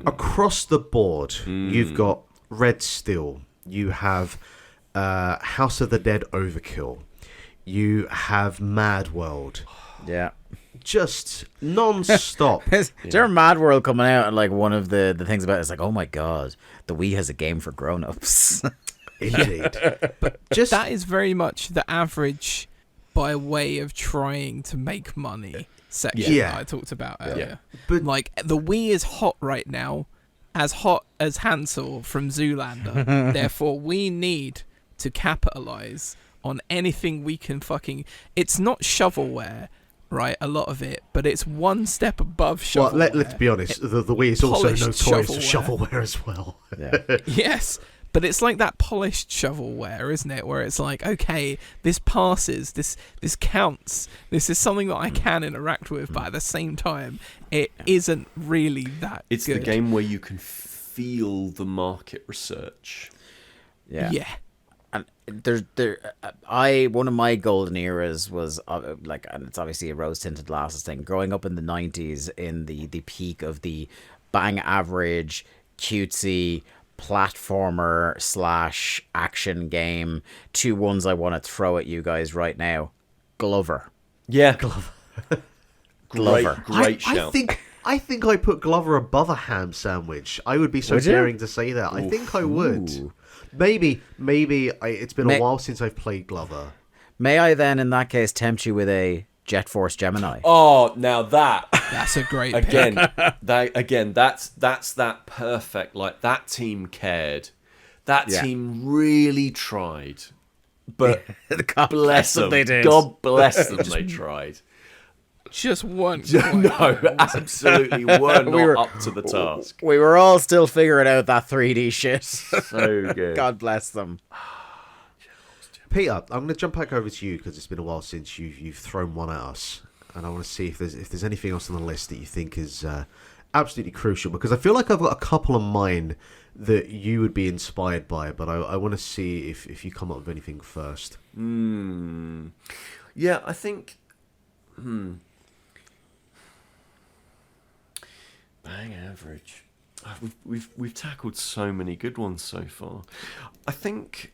Across the board, you've got Red Steel, you have House of the Dead Overkill, you have Mad World. Yeah. Just non-stop. Is there Mad World coming out, and like one of the things about it is like, oh my god, the Wii has a game for grown-ups. Indeed. But that is very much the average by way of trying to make money section that I talked about earlier. But like the Wii is hot right now, as hot as Hansel from Zoolander. Therefore, we need to capitalize on anything we can fucking... It's not shovelware, right? A lot of it, but it's one step above shovelware. Well, let's be honest. The Wii is also notorious for shovelware as well. Yeah. Yes. But it's like that polished shovelware, isn't it? Where it's like, okay, this passes, this counts, this is something that I can interact with, but at the same time, it isn't really that It's good. the game where you can feel the market research. Yeah. And one of my golden eras was like, and it's obviously a rose-tinted glasses thing. Growing up in the 90s, in the peak of the bang average, cutesy platformer / action game. 2 ones I want to throw at you guys right now. Glover. Yeah. Glover. Great shout. I think I put Glover above a ham sandwich. I would be so daring to say that. I think I would. Maybe it's been a while since I've played Glover. May I then, in that case, tempt you with a Jet Force Gemini? Oh, now that's a great again. pick. That's that perfect. Like that team cared. That team really tried. But God bless them, they did. God bless them, they tried. Just one. No, absolutely were not up to the task. We were all still figuring out that 3D shit. So good. God bless them. Peter, I'm going to jump back over to you because it's been a while since you've thrown one at us, and I want to see if there's anything else on the list that you think is absolutely crucial. Because I feel like I've got a couple of mine that you would be inspired by, but I want to see if you come up with anything first. Yeah, I think. Bang average. We've tackled so many good ones so far. I think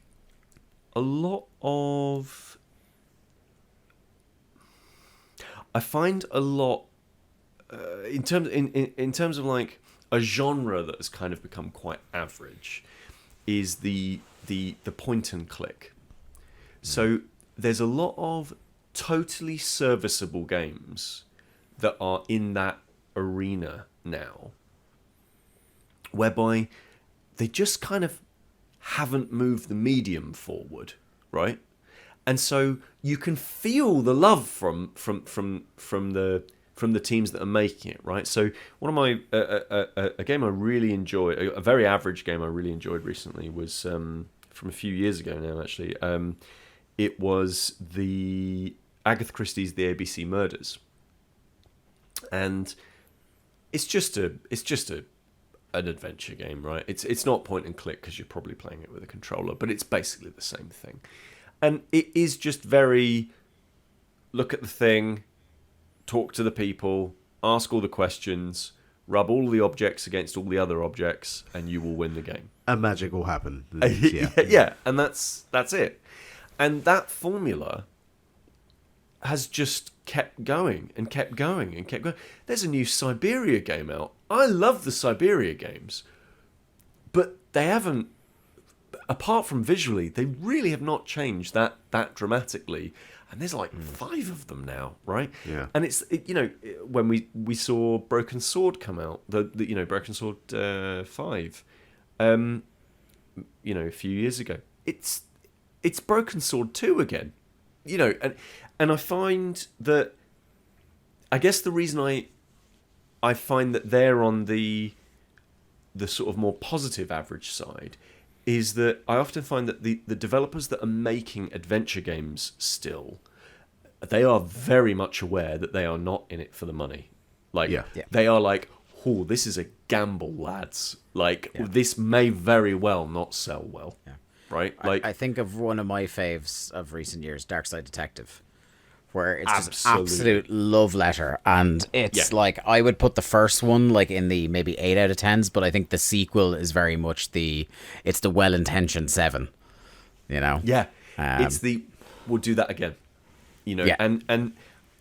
a lot of... I find a lot in terms of like a genre that has kind of become quite average is the point and click. So there's a lot of totally serviceable games that are in that arena now, whereby they just kind of haven't moved the medium forward, right? And so you can feel the love from from the teams that are making it, right? So one of my a game I really enjoyed, a very average game I really enjoyed recently was from a few years ago now, actually. It was the Agatha Christie's The ABC Murders, and it's just an adventure game, right? It's not point and click because you're probably playing it with a controller, but it's basically the same thing, and it is just very look at the thing, talk to the people, ask all the questions, rub all the objects against all the other objects, and you will win the game. And magic will happen. Yeah, and that's it. And that formula has just kept going and kept going and kept going. There's a new Syberia game out. I love the Syberia games, but they haven't, apart from visually, they really have not changed that dramatically. And there's like 5 of them now, right? Yeah. And when we saw Broken Sword come out, the Broken Sword 5, a few years ago, it's Broken Sword 2 again, and I find that, I guess the reason I find that they're on the sort of more positive average side is that I often find that the developers that are making adventure games still, they are very much aware that they are not in it for the money. Like, they are like, oh, this is a gamble, lads. Like, this may very well not sell well. Yeah. Right? Like, I think of one of my faves of recent years, Dark Side Detective, where it's just absolute love letter, and it's like, I would put the first one like in the maybe 8 out of 10s, but I think the sequel is very much it's the well-intentioned 7, it's we'll do that again, and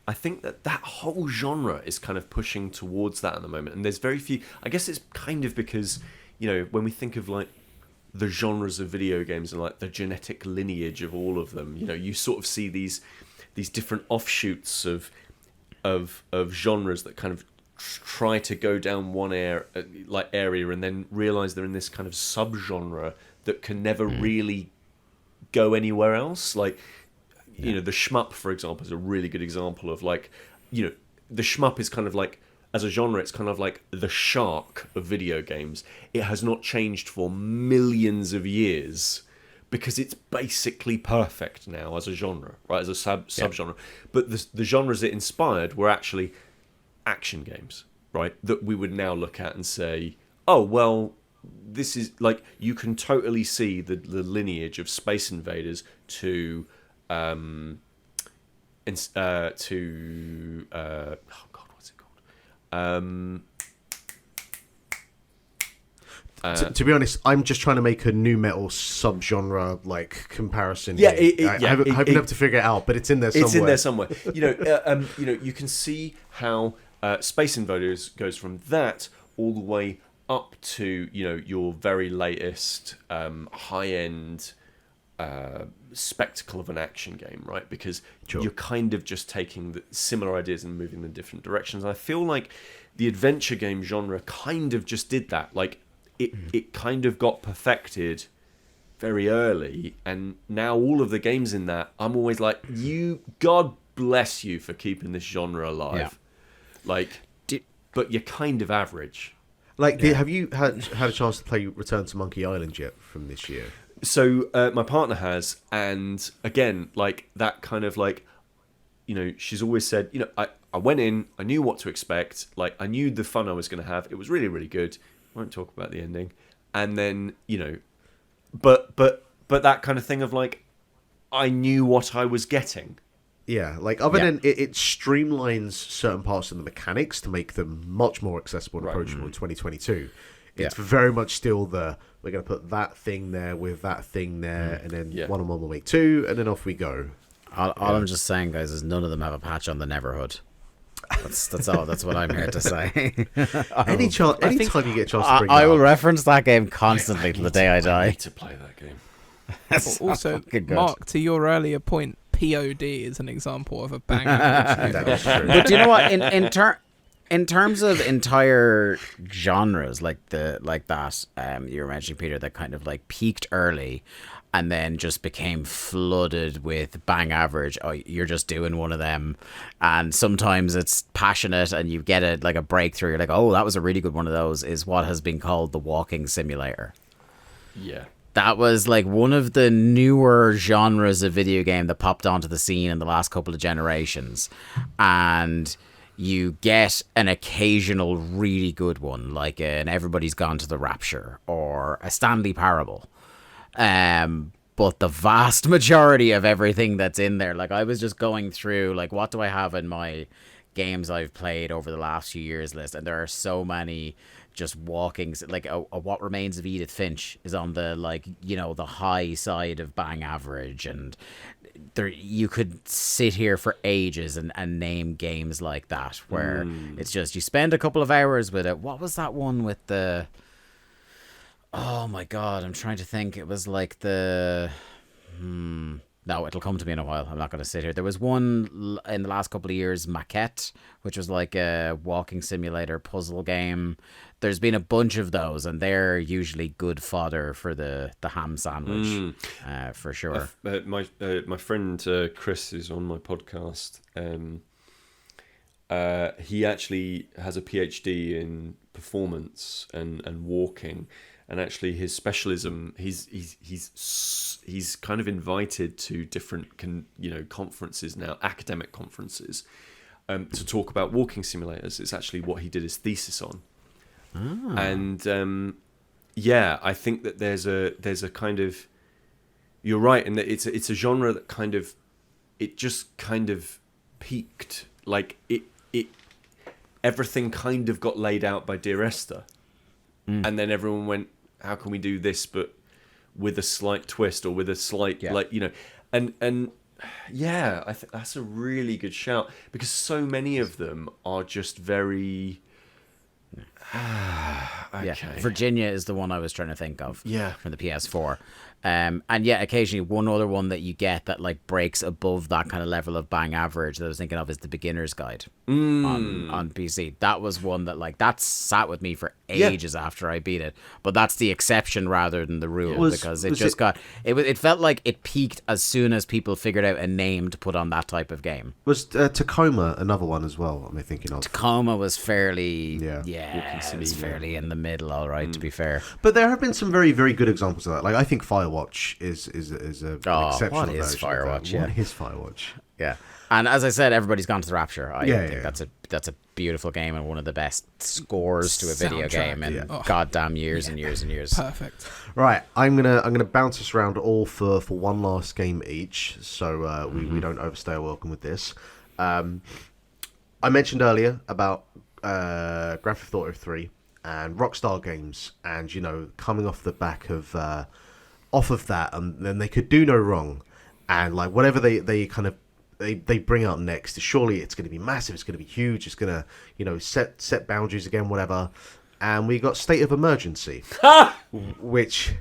I think that whole genre is kind of pushing towards that at the moment, and there's very few. I guess it's kind of because when we think of like the genres of video games and like the genetic lineage of all of them, you sort of see these different offshoots of genres that kind of try to go down one area and then realize they're in this kind of subgenre that can never really go anywhere else. Like, the shmup, for example, is a really good example of like, the shmup is kind of like, as a genre, it's kind of like the shark of video games. It has not changed for millions of years, because it's basically perfect now as a genre, right? As a subgenre. But the genres it inspired were actually action games, right? That we would now look at and say, oh, well, this is like, you can totally see the lineage of Space Invaders to oh God, what's it called? To be honest, I'm just trying to make a new metal subgenre like comparison. I haven't been able to figure it out, but it's in there somewhere. It's in there somewhere. You can see how Space Invaders goes from that all the way up to your very latest high-end spectacle of an action game, right? Because you're kind of just taking the similar ideas and moving them in different directions. I feel like the adventure game genre kind of just did that. Like, it kind of got perfected very early, and now all of the games in that, I'm always like, God bless you for keeping this genre alive. Like, but you're kind of average. Like, have you had a chance to play Return to Monkey Island yet from this year? So my partner has, and again, like, that kind of like, she's always said, I went in, I knew what to expect, like, I knew the fun I was going to have. It was really, really good. Won't talk about the ending. And then, but that kind of thing of like, I knew what I was getting. Yeah, like, other than it streamlines certain parts of the mechanics to make them much more accessible and approachable in 2022. It's very much still we're going to put that thing there with that thing there, and then one-on-one will make 2, and then off we go. All I'm just saying, guys, is none of them have a patch on the Neverhood. That's all. That's what I'm here to say. Anytime you get a chance to bring I will reference that game constantly till the day I die. I need to play that game. Also, Mark, to your earlier point, POD is an example of a bang average. That is true. But do you know what? In terms of entire genres like that, you were mentioning, Peter, that kind of like peaked early, and then just became flooded with bang average. Oh, you're just doing one of them. And sometimes it's passionate and you get a breakthrough. You're like, oh, that was a really good one of those, is what has been called the walking simulator. Yeah. That was like one of the newer genres of video game that popped onto the scene in the last couple of generations. And you get an occasional really good one, like an Everybody's Gone to the Rapture or a Stanley Parable. But the vast majority of everything that's in there, like I was just going through, like, what do I have in my games I've played over the last few years list? And there are so many just walkings, like a What Remains of Edith Finch is on the, like, you know, the high side of bang average. And there, you could sit here for ages and name games like that where it's just, you spend a couple of hours with it. What was that one with the... Oh my god, I'm trying to think. It was like the... No, it'll come to me in a while. I'm not going to sit here. There was one in the last couple of years, Maquette, which was like a walking simulator puzzle game. There's been a bunch of those, and they're usually good fodder for the ham sandwich, for sure. My friend Chris is on my podcast. He actually has a PhD in performance and walking. And actually, his specialism, he's kind of invited to different conferences now, academic conferences, to talk about walking simulators. It's actually what he did his thesis on. And I think that there's a kind of, you're right, and that it's a genre that just kind of peaked, like it everything kind of got laid out by Dear Esther, and then everyone went, how can we do this but with a slight twist or with a slight I think that's a really good shout, because so many of them are just very okay. Virginia is the one I was trying to think of. Yeah, from the PS4. And occasionally one other one that you get that like breaks above that kind of level of bang average that I was thinking of is the Beginner's Guide on PC. That was one that like that sat with me for ages after I beat it, but that's the exception rather than the rule, because it felt like it peaked as soon as people figured out a name to put on that type of game. Was Tacoma another one as well? Am I thinking of? Tacoma was fairly it was fairly in the middle, all right, to be fair. But there have been some very, very good examples of that. Like I think Firewatch is an exceptional what is version Firewatch? of that. What is Firewatch? Yeah. And as I said, Everybody's Gone to the Rapture. I think that's a beautiful game and one of the best scores to a video game in goddamn years and years and years. Perfect. Right, I'm gonna bounce us around all for one last game each, so we don't overstay our welcome with this. I mentioned earlier about Grand Theft Auto 3 and Rockstar Games, and coming off the back of that, and then they could do no wrong, and like whatever they bring out next, surely it's going to be massive, it's going to be huge, it's going to set boundaries again, whatever. And we got State of Emergency, which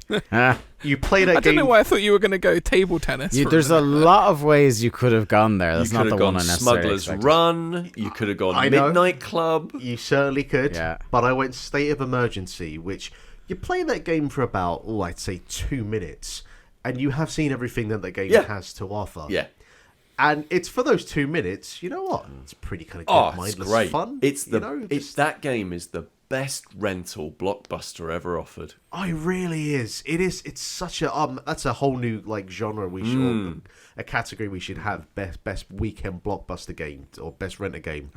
you play that game. I don't know why I thought you were going to go table tennis. There's a lot of ways you could have gone there. That's not the one I necessarily Smuggler's expected. Run. You could have gone Midnight Club. You certainly could. Yeah. But I went State of Emergency, which you play that game for about, I'd say 2 minutes, and you have seen everything that the game has to offer. Yeah. And it's for those 2 minutes. You know what? It's pretty kind of good, mindless great. fun. That game is the best rental blockbuster ever offered. Oh, it really is. It is. It's such a that's a whole new like genre we should a category we should have, best weekend blockbuster game or best renter game.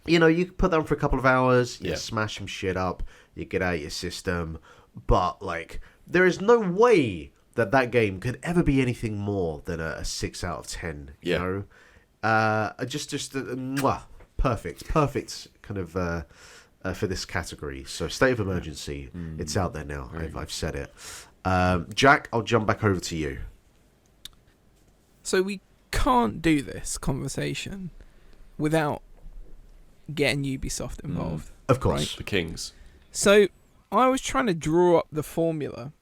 You put that on for a couple of hours, you smash some shit up, you get out your system, but like there is no way that game could ever be anything more than a 6 out of 10. You know, perfect kind of for this category. So State of Emergency, it's out there now. I've said it. Jack, I'll jump back over to you. So we can't do this conversation without getting Ubisoft involved. Of course. Right? The Kings. So I was trying to draw up the formula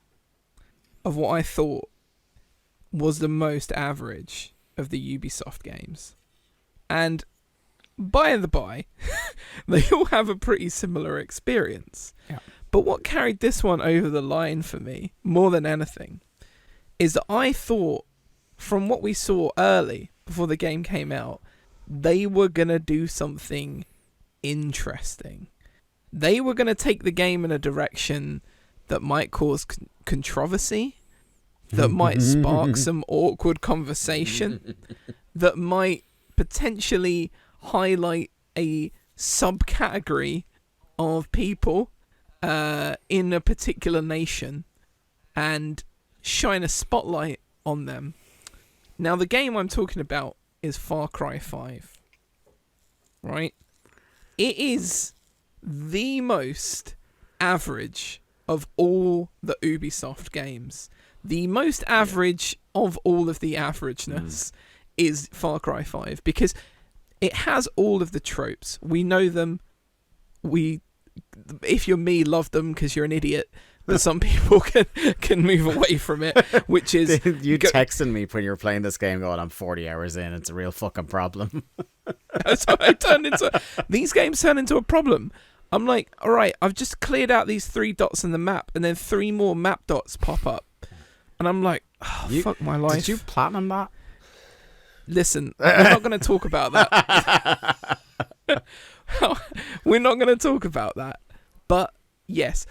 of what I thought was the most average of the Ubisoft games. And by the by, they all have a pretty similar experience. Yeah. But what carried this one over the line for me, more than anything, is that I thought, from what we saw early before the game came out, they were going to do something interesting. They were going to take the game in a direction that might cause controversy, that might spark some awkward conversation, that might potentially highlight a subcategory of people in a particular nation and shine a spotlight on them. Now, the game I'm talking about is Far Cry 5. Right? It is the most average of all the Ubisoft games. The most average of all of the averageness is Far Cry 5, because it has all of the tropes. We know them. If you're me, love them because you're an idiot. But some people can move away from it, which is... You texting me when you were playing this game going, I'm 40 hours in, it's a real fucking problem. So these games turn into a problem. I'm like, all right, I've just cleared out these 3 dots in the map, and then 3 more map dots pop up. And I'm like, oh, fuck my life. Did you platinum that? Listen, we're not going to talk about that. We're not going to talk about that. But, yes.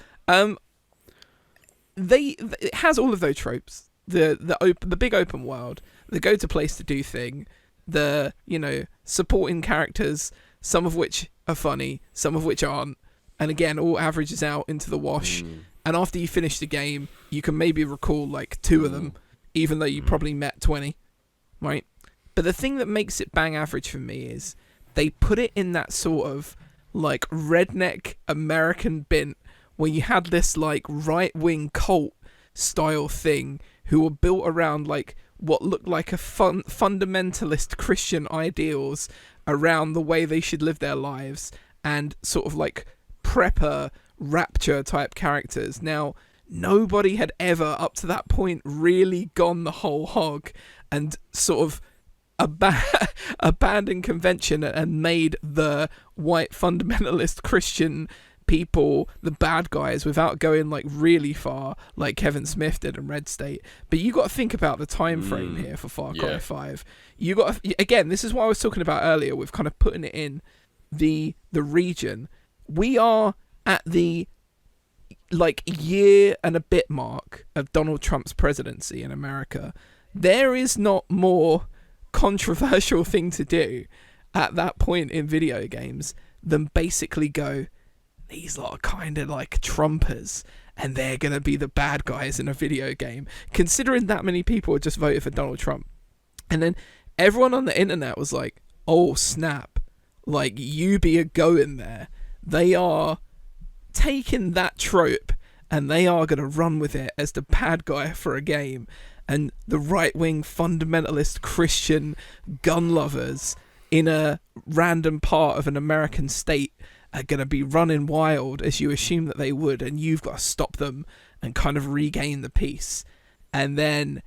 It has all of those tropes. The big open world, the go to place to do thing, the supporting characters, some of which are funny, some of which aren't, and again all averages out into the wash. And after you finish the game, you can maybe recall like 2 of them, even though you probably met 20, right? But the thing that makes it bang average for me is they put it in that sort of like redneck American bint where you had this like right-wing cult style thing who were built around like what looked like a fundamentalist Christian ideals around the way they should live their lives, and sort of like prepper rapture type characters. Now, nobody had ever up to that point really gone the whole hog and sort of abandoned convention and made the white fundamentalist Christian people the bad guys without going like really far like Kevin Smith did in Red State. But you got to think about the time frame here for Far Cry 5. You got to, again, this is what I was talking about earlier with kind of putting it in the region. We are at the like year and a bit mark of Donald Trump's presidency in America. There is not more controversial thing to do at that point in video games than basically go, these lot are kind of like Trumpers, and they're going to be the bad guys in a video game, considering that many people had just voted for Donald Trump. And then everyone on the internet was like, oh snap, like you be a going there. They are taking that trope and they are going to run with it as the bad guy for a game. And the right-wing fundamentalist Christian gun lovers in a random part of an American state are going to be running wild as you assume that they would, and you've got to stop them and kind of regain the peace. And then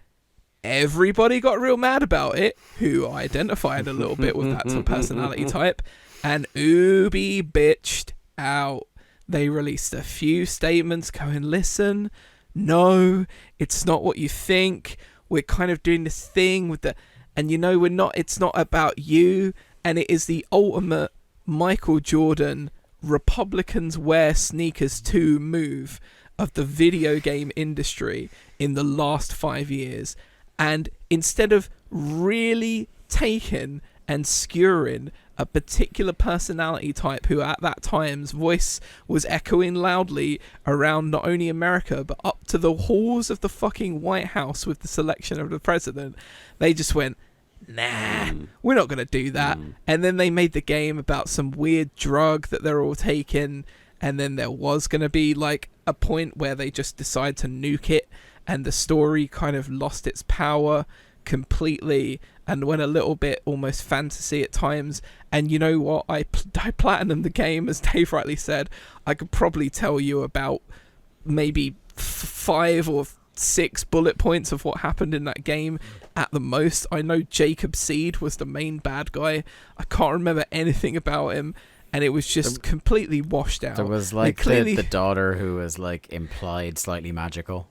everybody got real mad about it, who identified a little bit with that sort of personality type, and Ubi bitched out. They released a few statements going, listen, no, it's not what you think. We're kind of doing this thing with the, and it's not about you, and it is the ultimate Michael Jordan Republicans wear sneakers too move of the video game industry in the last 5 years. And instead of really taking and skewering a particular personality type who at that time's voice was echoing loudly around not only America but up to the halls of the fucking White House with the selection of the president, they just went, nah, we're not going to do that. And then they made the game about some weird drug that they're all taking, and then there was going to be like a point where they just decide to nuke it, and the story kind of lost its power completely and went a little bit almost fantasy at times. And you know what, I platinumed the game, as Dave rightly said. I could probably tell you about maybe 5 or 6 bullet points of what happened in that game at the most. I know Jacob Seed was the main bad guy. I can't remember anything about him, and it was just completely washed out. There was like the daughter who was like implied slightly magical.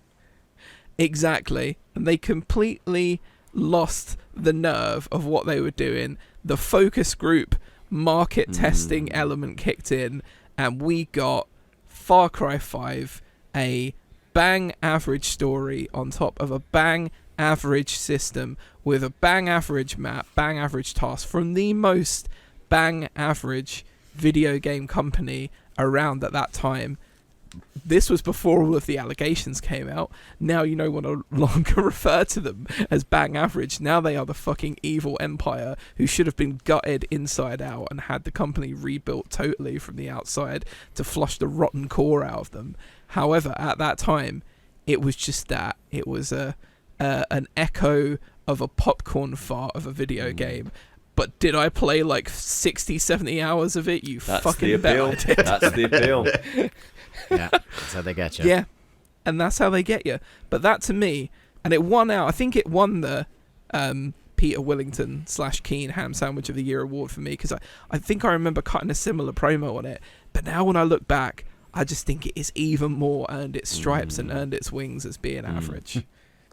Exactly. And they completely lost the nerve of what they were doing. The focus group market testing element kicked in, and we got Far Cry 5, a bang average story on top of a bang average system with a bang average map, bang average task from the most bang average video game company around at that time. This was before all of the allegations came out. Now you no longer refer to them as bang average. Now they are the fucking evil empire who should have been gutted inside out and had the company rebuilt totally from the outside to flush the rotten core out of them. However, at that time, it was just that. It was an echo of a popcorn fart of a video game. But did I play like 60, 70 hours of it? That's fucking the bet appeal. I did. That's the appeal. Yeah, that's how they get you. Yeah, and that's how they get you. But that to me, and it won out. I think it won the Peter Willington / Keen Ham Sandwich of the Year award for me, because I think I remember cutting a similar promo on it. But now when I look back, I just think it is even more earned its stripes and earned its wings as being average.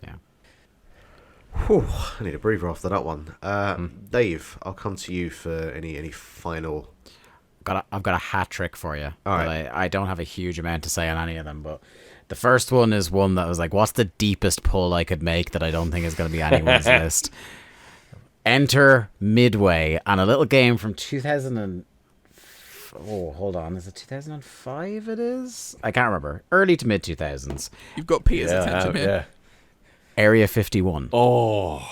Yeah. Whew, I need a breather after that one. Dave, I'll come to you for any final. I've got a hat trick for you. All but right. I don't have a huge amount to say on any of them, but the first one is one that was like, what's the deepest pull I could make that I don't think is going to be anyone's list? Enter Midway, and a little game from 2000 oh, hold on, is it 2005 it is? I can't remember. Early to mid 2000s. You've got Peter's attention here. Yeah. Area 51. Oh.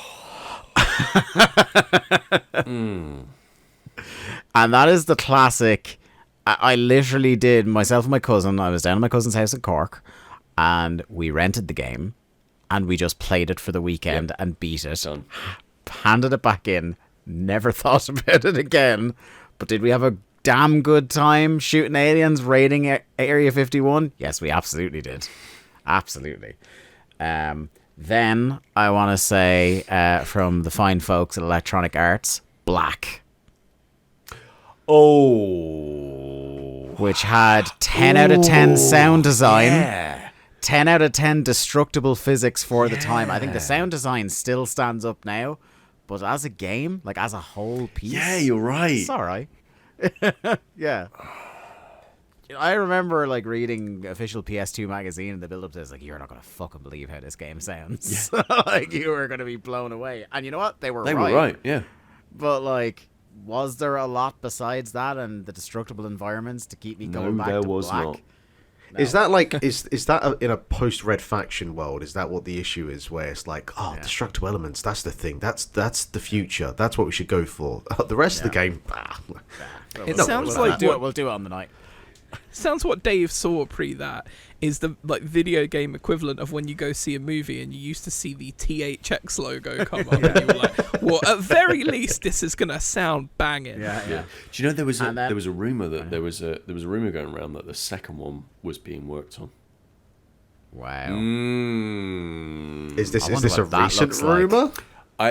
And that is the classic. I literally did, myself and my cousin, I was down at my cousin's house in Cork, and we rented the game, and we just played it for the weekend and beat it. Done. Handed it back in, never thought about it again. But did we have a damn good time shooting aliens, raiding Area 51? Yes, we absolutely did. Absolutely. Then I want to say from the fine folks at Electronic Arts, Black. Oh. Which had 10 out of 10 sound design. Yeah. 10 out of 10 destructible physics for the time. I think the sound design still stands up now, but as a game, like as a whole piece, Yeah, you're right. it's alright. Yeah. I remember like reading official PS2 magazine in the build up to this, like, you're not gonna fucking believe how this game sounds. Yeah. Like, you were gonna be blown away. And you know what? They were right. Yeah. But like, was there a lot besides that and the destructible environments to keep me going back there to was Black? not. No. Is that like is that in a post Red Faction world? Is that what the issue is? Where it's like, destructible elements. That's the thing. That's the future. That's what we should go for. The rest of the game. It sounds like we'll do it on the night. Sounds what Dave saw pre that is the like video game equivalent of when you go see a movie and you used to see the THX logo come up and you were like, well, at very least this is gonna sound banging. Yeah. Do you know there was a rumor that there was a rumor going around that the second one was being worked on. Wow. Is this a what that recent looks like. rumor?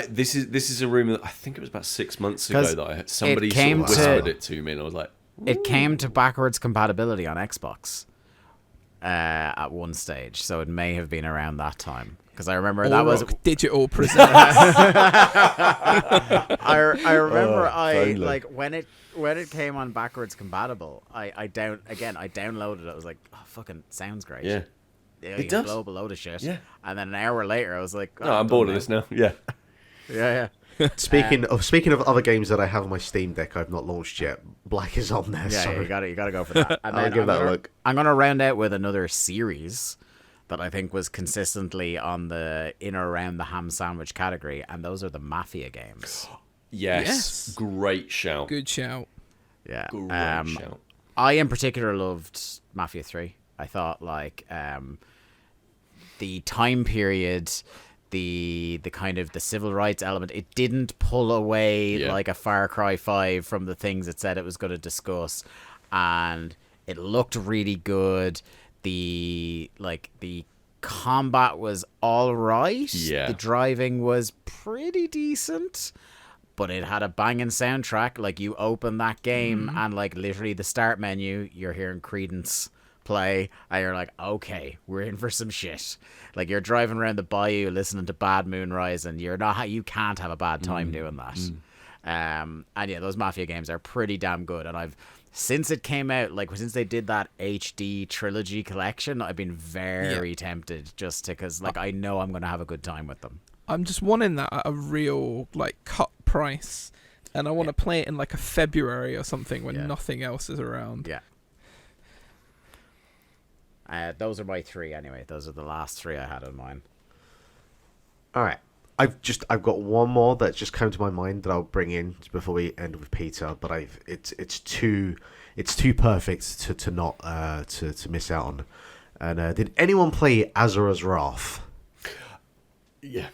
This is a rumor. I think it was about 6 months ago 'Cause that somebody it sort came of to- whispered it to me, and I was like, It came to backwards compatibility on Xbox at one stage, so it may have been around that time. Because I remember that was digital present. I remember finally. like when it came on backwards compatible, I downloaded it. I was like, oh, fucking sounds great. yeah. Yeah, It you does. blow up a load of shit. Yeah. And then an hour later, I was like, No, I'm bored of this now. Yeah. Yeah. Speaking of other games that I have on my Steam Deck I've not launched yet, Black is on there. Yeah, so you gotta go for that. And I'll then give that a look. I'm gonna round out with another series that I think was consistently on the in or around the ham sandwich category, and those are the Mafia games. Yes. Great shout. Good shout. Yeah. Great shout. I in particular loved Mafia 3. I thought like the time period, the kind of the civil rights element, it didn't pull away like a Far Cry 5 from the things it said it was going to discuss, and it looked really good. The combat was all right. Yeah. The driving was pretty decent, but it had a banging soundtrack. Like, you open that game and like literally the start menu, you're hearing Creedence play, and you're like, okay, we're in for some shit. Like, you're driving around the bayou listening to Bad Moon Rising. You can't have a bad time doing that. And yeah, those Mafia games are pretty damn good. And since it came out, like since they did that HD trilogy collection, I've been very tempted just to, because like I know I'm going to have a good time with them. I'm just wanting that at a real like cut price, and I want to play it in like a February or something when nothing else is around. Yeah. Those are my three anyway. Those are the last three I had in mind. All right. I've got one more that's just come to my mind that I'll bring in before we end with Peter, but it's too perfect to not to miss out on. And did anyone play Azura's Wrath? Yeah.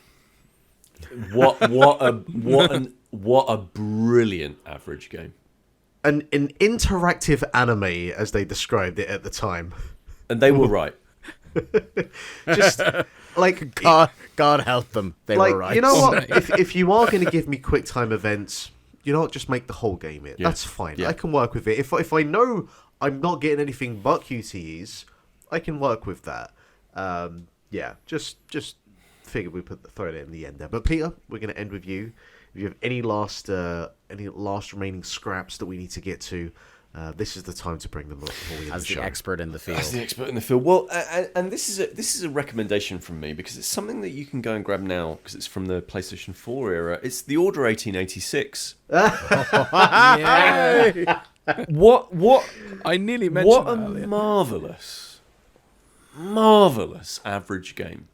What a brilliant average game. An interactive anime, as they described it at the time. And they were right. Just like God help them. They were right. You know what? if you are going to give me quick time events, you know what? Just make the whole game it. Yeah. That's fine. Yeah. I can work with it. If I know I'm not getting anything but QTEs, I can work with that. Just figured we throw it in the end there. But Peter, we're going to end with you. If you have any last remaining scraps that we need to get to, this is the time to bring them up. As the expert in the field. As the expert in the field. Well, and this is a recommendation from me because it's something that you can go and grab now because it's from the PlayStation 4 era. It's the Order 1886. Yeah. What? I nearly mentioned that earlier. Marvelous average game.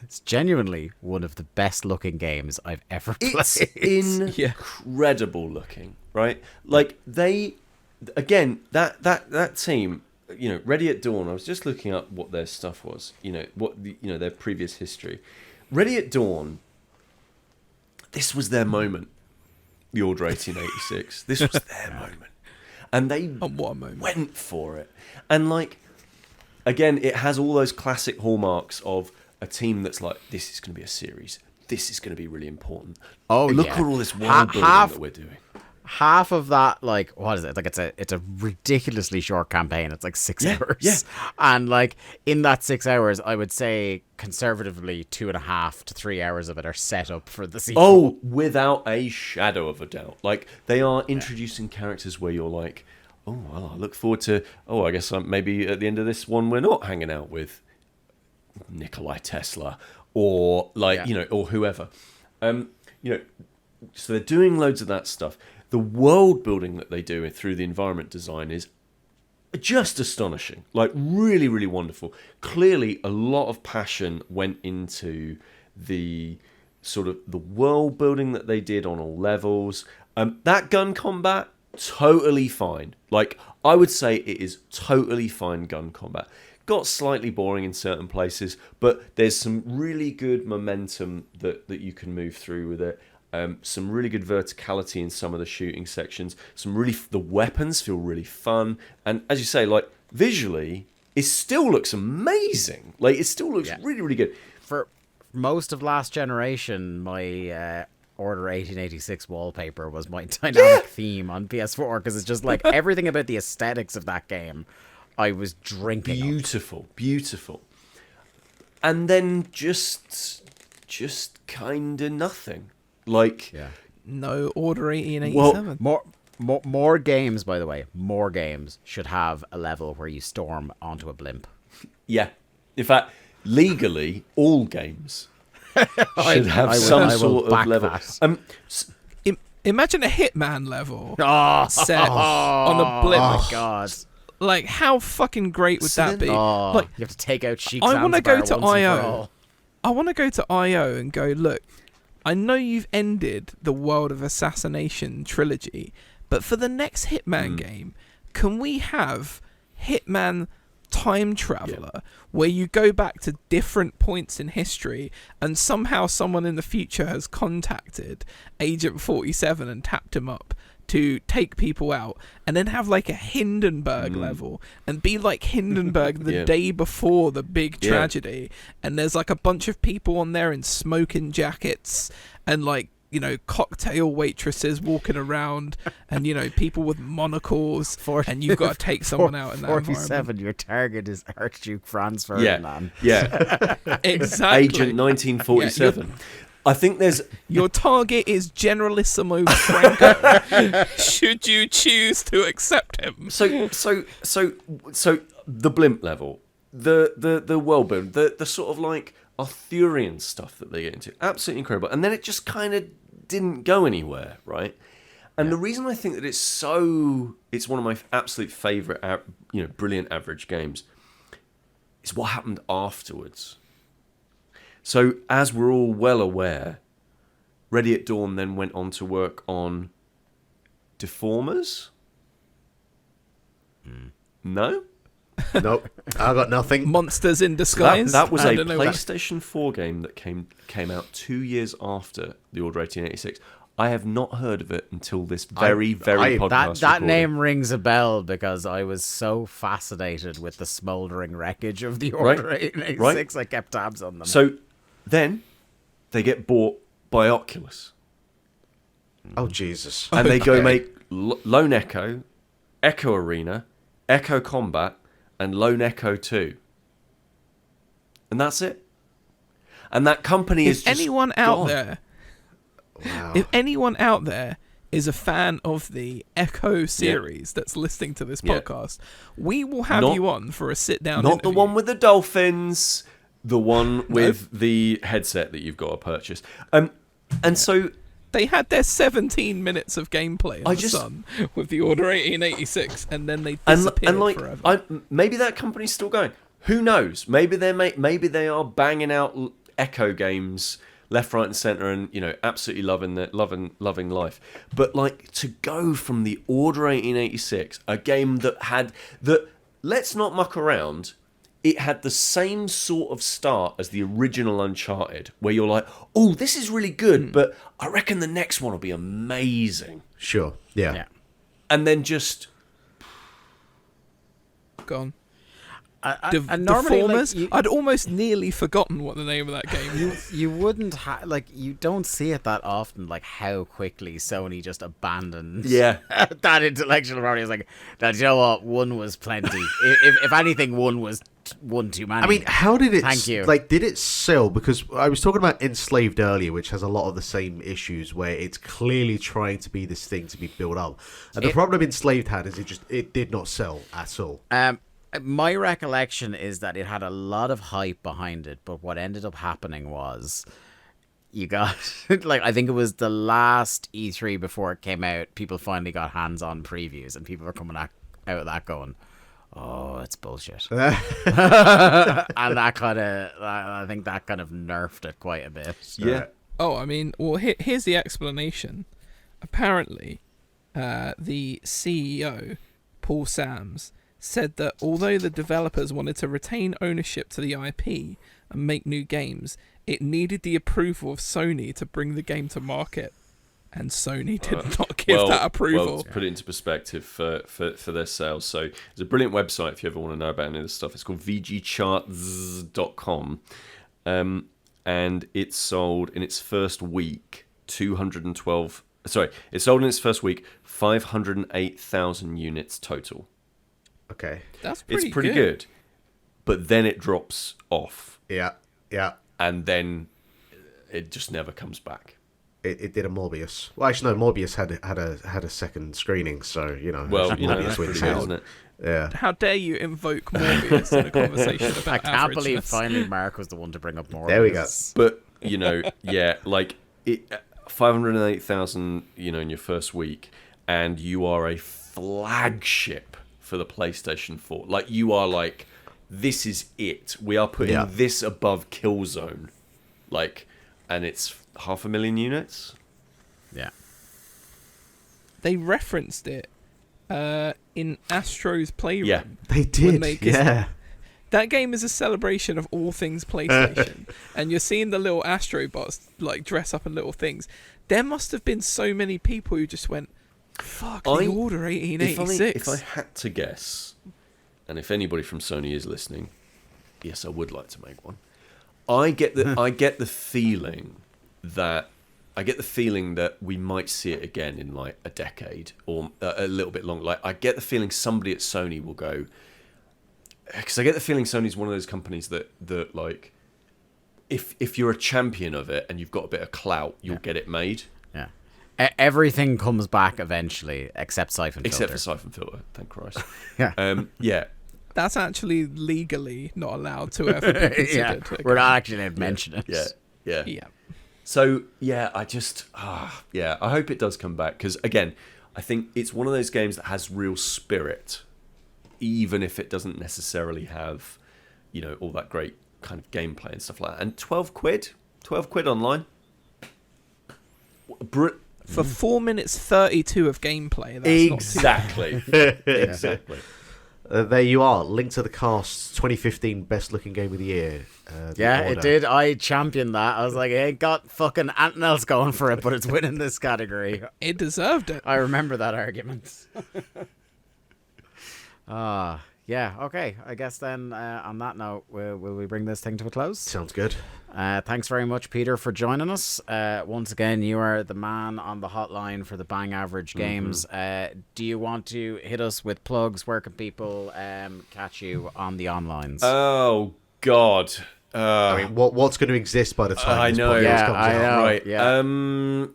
It's genuinely one of the best looking games I've ever played. It's incredible looking, right? Like again, that team, Ready at Dawn. I was just looking up what their stuff was. Their previous history. Ready at Dawn. This was their moment. The Order 1886. This was their moment, and they what a moment. Went for it. And like, again, it has all those classic hallmarks of a team that's like, this is going to be a series. This is going to be really important. Look at all this world building that we're doing. Half of that, like, what is it? Like, it's a ridiculously short campaign. It's like 6 hours. Yeah. And like in that 6 hours, I would say conservatively 2.5 to 3 hours of it are set up for the sequel. Oh, without a shadow of a doubt. Like, they are introducing characters where you're like, oh, well, I look forward to. Oh, I guess maybe at the end of this one, we're not hanging out with Nikolai Tesla or or whoever. So they're doing loads of that stuff. The world building that they do through the environment design is just astonishing. Like, really, really wonderful. Clearly, a lot of passion went into the sort of the world building that they did on all levels. That gun combat, totally fine. Like, I would say it is totally fine gun combat. Got slightly boring in certain places, but there's some really good momentum that you can move through with it. Some really good verticality in some of the shooting sections. The weapons feel really fun, and as you say, like, visually, it still looks amazing. Like, it still looks really, really good. For most of last generation, my Order 1886 wallpaper was my dynamic theme on PS4 because it's just like everything about the aesthetics of that game I was drinking. Beautiful. And then just kind of nothing. Like, no Order 1887. Well, more games, by the way. More games should have a level where you storm onto a blimp. Yeah. In fact, legally, all games should have some sort of level. Imagine a Hitman level set on a blimp. Oh my god. Like, how fucking great would that be? Like, you have to take out Sheik I want to go to IO. I want to go to IO and go, look, I know you've ended the World of Assassination trilogy, but for the next Hitman game, can we have Hitman Time Traveler, where you go back to different points in history and somehow someone in the future has contacted Agent 47 and tapped him up to take people out, and then have like a Hindenburg level and be like Hindenburg the day before the big tragedy, and there's like a bunch of people on there in smoking jackets and like cocktail waitresses walking around, and people with monocles, and you've got to take someone out in that 47, environment. your target is Archduke Franz Ferdinand. Yeah. Exactly. Agent 1947. I think there's... Your target is Generalissimo Franco. Should you choose to accept him? So the blimp level, the world build, the sort of like Arthurian stuff that they get into, absolutely incredible. And then it just kind of didn't go anywhere, right? And the reason I think that it's one of my absolute favourite, brilliant average games, is what happened afterwards. So, as we're all well aware, Ready at Dawn then went on to work on Deformers. No? Nope, I got nothing. Monsters in Disguise. That was I a don't know PlayStation 4 game that came out 2 years after the Order 1886. I have not heard of it until this very podcast That recording. name rings a bell because I was so fascinated with the smouldering wreckage of the Order 1886. I kept tabs on them. So then they get bought by Oculus. Oh, Jesus. And they go make Lone Echo, Echo Arena, Echo Combat, and Lone Echo 2. And that's it. And that company is If just anyone out gone. there, Wow. if anyone out there is a fan of the Echo series that's listening to this podcast, we will have you on for a sit-down Not the interview. one with the dolphins, the one with the headset that you've got to purchase. And so They had their 17 minutes of gameplay in the sun with the Order 1886, and then they disappeared forever. Maybe that company's still going. Who knows? Maybe they are banging out Echo games left, right, and centre, and absolutely loving life. But to go from the Order 1886, a game that let's not muck around. It had the same sort of start as the original Uncharted, where you're like, oh, this is really good, but I reckon the next one will be amazing. Sure. Yeah. And then just Gone. And normally, Deformers? I'd almost nearly forgotten what the name of that game was. You wouldn't you don't see it that often, how quickly Sony just abandoned that intellectual property. It's like, that, you know what, one was plenty. if anything, one was one too many. I mean, how did it... Thank you. Did it sell? Because I was talking about Enslaved earlier, which has a lot of the same issues, where it's clearly trying to be this thing to be built up. And the problem Enslaved had is it did not sell at all. My recollection is that it had a lot of hype behind it, but what ended up happening was you got, I think it was the last E3 before it came out, people finally got hands-on previews, and people were coming out of that going, oh, it's bullshit. And that I think that kind of nerfed it quite a bit. yeah. Oh, I mean, well, here's the explanation. Apparently, the CEO, Paul Sams, said that although the developers wanted to retain ownership to the IP and make new games, it needed the approval of Sony to bring the game to market. And Sony did not give that approval. Well, to put it into perspective for their sales, so it's a brilliant website if you ever want to know about any of this stuff. It's called vgcharts.com, and it sold in its first week 212. Sorry, it sold in its first week 508,000 units total. Okay. That's pretty good. But then it drops off. Yeah. And then it just never comes back. It did a Morbius. Well, actually, no. Morbius had a second screening, so Well, Morbius that's pretty wins good, out. isn't it? Yeah. How dare you invoke Morbius in a conversation about I can't believe averageness. finally Mark was the one to bring up more. There we go. But 508,000, in your first week, and you are a flagship for the PlayStation 4. You are this is it. We are putting this above Killzone, and it's 500,000 units. Yeah. They referenced it in Astro's Playroom. Yeah, They did. That game is a celebration of all things PlayStation. And you're seeing the little Astrobots dress up in little things. There must have been so many people who just went, fuck, the Order 1886. If I had to guess, and if anybody from Sony is listening, yes, I would like to make one. I get the feeling that I get the feeling that we might see it again in like a decade or a little bit longer. Like, I get the feeling somebody at Sony will go, because I get the feeling Sony's one of those companies that like, if you're a champion of it and you've got a bit of clout, you'll get it made. Yeah. Everything comes back eventually, except Siphon Filter. Except for Siphon Filter, thank Christ. Yeah. Yeah. That's actually legally not allowed to ever be considered. Yeah. We're not actually allowed to mention it. Yeah. Yeah. So, yeah, I just... I hope it does come back. Because, again, I think it's one of those games that has real spirit, even if it doesn't necessarily have, all that great kind of gameplay and stuff like that. And 12 quid? 12 quid online? For 4 minutes 32 of gameplay, that's exactly. Exactly. There you are. Link to the Cast's 2015 best looking game of the year. It did. I championed that. I was like, it ain't got fucking anything else going for it, but it's winning this category. It deserved it. I remember that argument. Yeah, okay. I guess then on that note, will we bring this thing to a close? Sounds good. Thanks very much, Peter, for joining us. Once again, you are the man on the hotline for the Bang Average Games. Do you want to hit us with plugs? Where can people catch you on the onlines? Oh, God. I mean, what's going to exist by the time this podcast comes I out? know. Right. Yeah.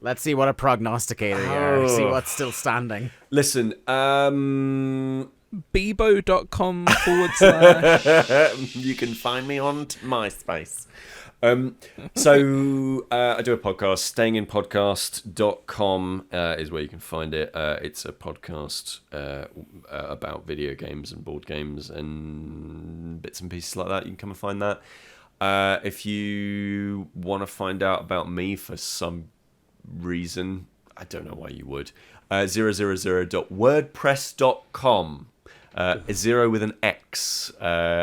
Let's see what a prognosticator you are. See what's still standing. Listen, Bebo.com / you can find me on MySpace. So I do a podcast. Stayinginpodcast.com is where you can find it. It's a podcast about video games and board games and bits and pieces like that. You can come and find that. If you want to find out about me for some reason, I don't know why you would, 000.wordpress.com. 0 with an X.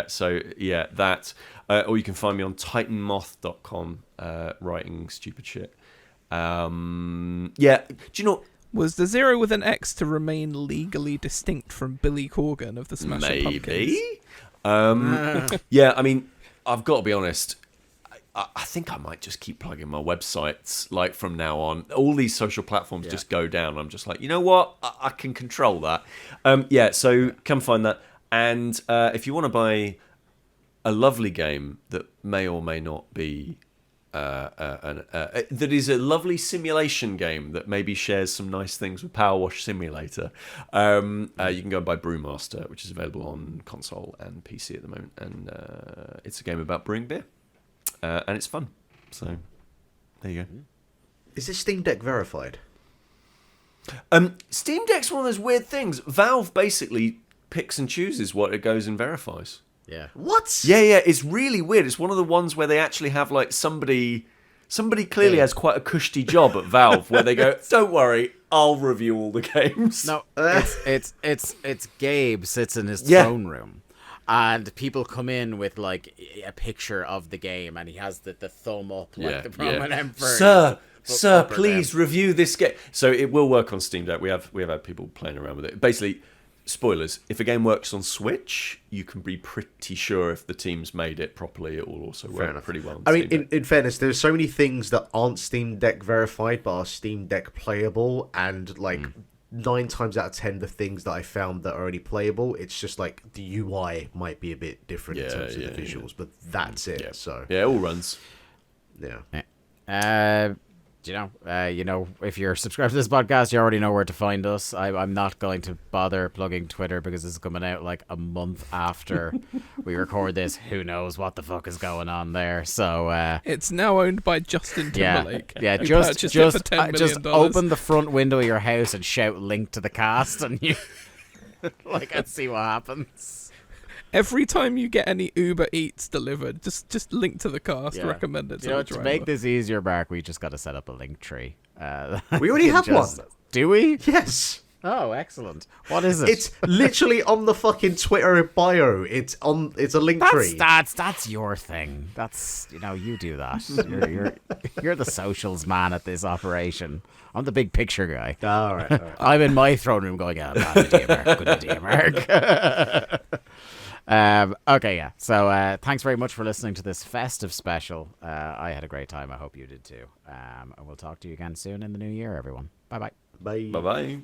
So, yeah, that. Or you can find me on titanmoth.com writing stupid shit. Yeah, do you know... Was the 0 with an X to remain legally distinct from Billy Corgan of the Smashing Pumpkins? Maybe. Yeah, I mean, I've got to be honest. I think I might just keep plugging my websites like from now on. All these social platforms just go down. I'm just like, you know what? I can control that. So come find that. And if you want to buy a lovely game that may or may not be that is a lovely simulation game that maybe shares some nice things with Power Wash Simulator, you can go and buy Brewmaster, which is available on console and PC at the moment. And it's a game about brewing beer. And it's fun. So, there you go. Is this Steam Deck verified? Steam Deck's one of those weird things. Valve basically picks and chooses what it goes and verifies. Yeah. What? Yeah, it's really weird. It's one of the ones where they actually have like somebody clearly has quite a cushy job at Valve where they go, don't worry, I'll review all the games. No, it's Gabe sits in his throne room. And people come in with like a picture of the game, and he has the thumb up, like the Roman Emperor. Sir, please review this game. So it will work on Steam Deck. We have had people playing around with it. Basically, spoilers: if a game works on Switch, you can be pretty sure if the team's made it properly, it will also work pretty well. I mean, in fairness, there's so many things that aren't Steam Deck verified but are Steam Deck playable, and like. 9 times out of 10, the things that I found that are already playable, it's just like the UI might be a bit different in terms of the visuals, but that's it. Yeah. So it all runs. Yeah. If you're subscribed to this podcast, you already know where to find us. I'm not going to bother plugging Twitter because this is coming out like a month after we record this. Who knows what the fuck is going on there? So it's now owned by Justin Timberlake. Yeah. who Just purchased it for $10 million. open the front window of your house and shout "Link to the Cast," and you and see what happens. Every time you get any Uber Eats delivered, just link to the cast, recommend it to the to driver. make this easier, Mark, we just got to set up a link tree. We already have one. Do we? Yes. Oh, excellent. What is it? It's literally on the fucking Twitter bio. It's a link tree. That's your thing. That's you do that. You're the socials man at this operation. I'm the big picture guy. All right. I'm in my throne room going, bad idea, Mark. Good idea, Mark. Okay, yeah. So thanks very much for listening to this festive special. I had a great time. I hope you did too. And we'll talk to you again soon in the new year, everyone. Bye-bye. Bye. Bye bye.